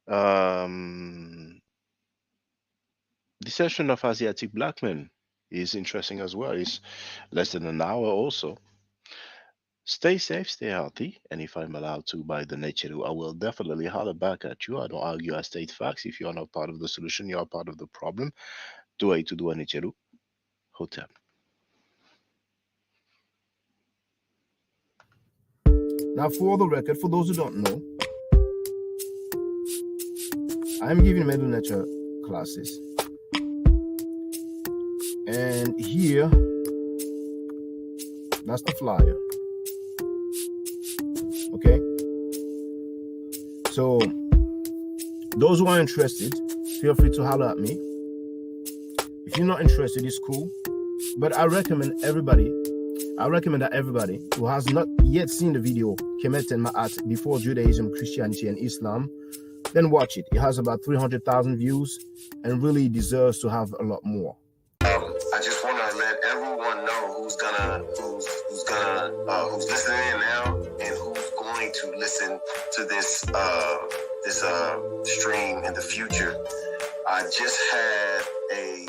The session of Asiatic black men is interesting as well. It's less than an hour also. Stay safe, stay healthy, and if I'm allowed to by the nature, I will definitely holler back at you. I don't argue, I state facts. If you are not part of the solution, you are part of the problem. Dua itu dua Nicheru. Hotep. Now, for the record, for those who don't know, I'm giving middle nature classes. And here, that's the flyer. Okay? So, those who are interested, feel free to holler at me. If you're not interested, it's cool. But I recommend that everybody who has not yet seen the video Kemet and Ma'at before Judaism, Christianity, and Islam, then watch it. It has about 300,000 views and really deserves to have a lot more. I just want to let everyone know who's listening in now and who's going to listen to this stream in the future. I just had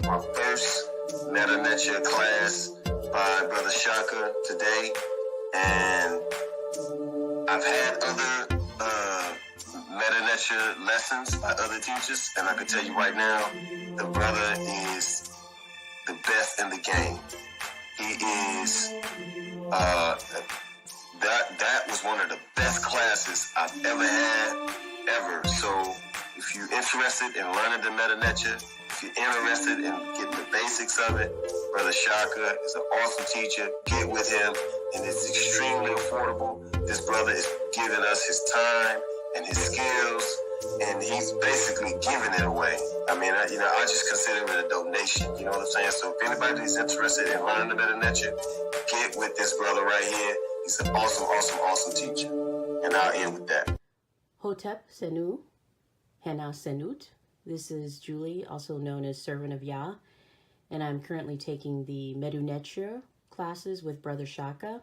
my first Meta Nature class by Brother Shaka today, and I've had other Meta Nature lessons by other teachers, and I can tell you right now, the brother is the best in the game. He is that was one of the best classes I've ever had ever. So if you're interested in learning the Meta Nature, if you're interested in getting the basics of it, Brother Shaka is an awesome teacher. Get with him, and it's extremely affordable. This brother is giving us his time and his skills, and he's basically giving it away. I mean, I just consider it a donation. You know what I'm saying? So if anybody's interested in learning the Meta Nature, get with this brother right here. He's an awesome, awesome, awesome teacher. And I'll end with that. Hotep Senu, Hena Senut. This is Julie, also known as Servant of Yah, and I'm currently taking the Medu Neture classes with Brother Shaka,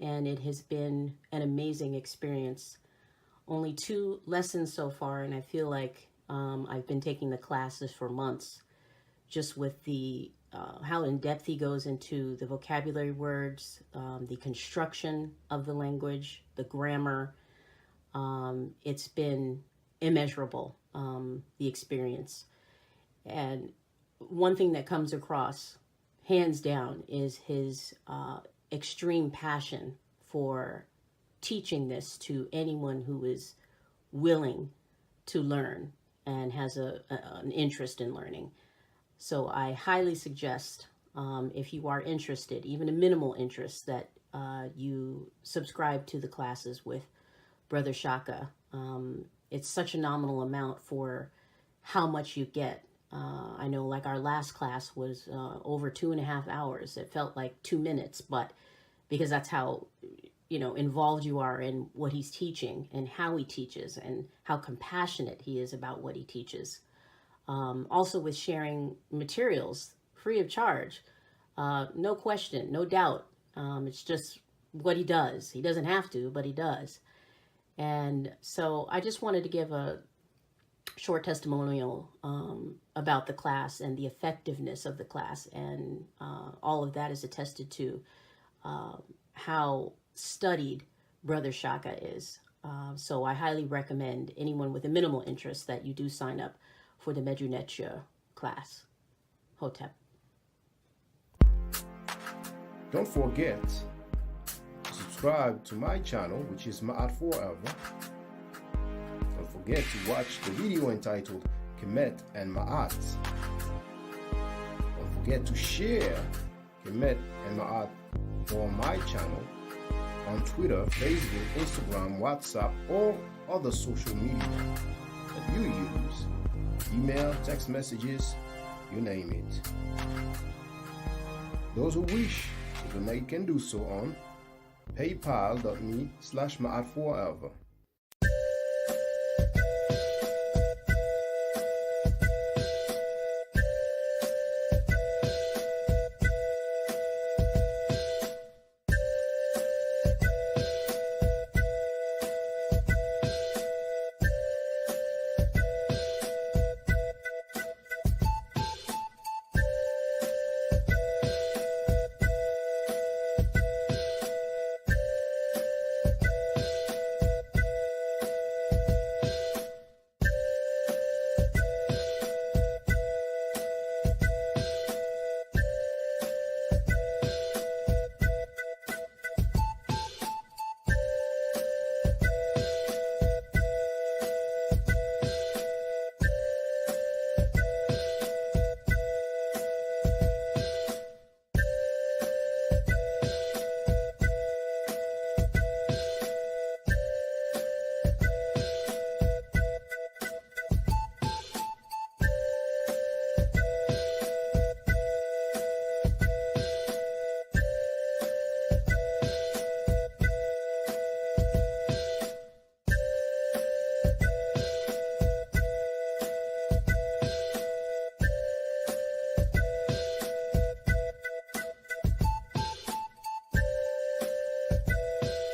and it has been an amazing experience. Only 2 lessons so far, and I feel like I've been taking the classes for months, just with the how in depth he goes into the vocabulary words, the construction of the language, the grammar. It's been immeasurable, the experience. And one thing that comes across, hands down, is his extreme passion for teaching this to anyone who is willing to learn and has an interest in learning. So I highly suggest, if you are interested, even a minimal interest, that you subscribe to the classes with Brother Shaka. It's such a nominal amount for how much you get. I know, like, our last class was over 2.5 hours. It felt like 2 minutes, but because that's how involved you are in what he's teaching and how he teaches and how compassionate he is about what he teaches. Also with sharing materials free of charge, no question, no doubt. It's just what he does. He doesn't have to, but he does. And so I just wanted to give a short testimonial about the class and the effectiveness of the class, and all of that is attested to how studied Brother Shaka is. So I highly recommend anyone with a minimal interest that you do sign up for the Medunetia class. Hotep. Don't forget to subscribe to my channel, which is Ma'at Forever. Don't forget to watch the video entitled Kemet and Ma'at. Don't forget to share Kemet and Ma'at on my channel on Twitter, Facebook, Instagram, WhatsApp, or other social media that you use. Email, text messages, you name it. Those who wish to donate can do so on paypal.me/ma'at4ever.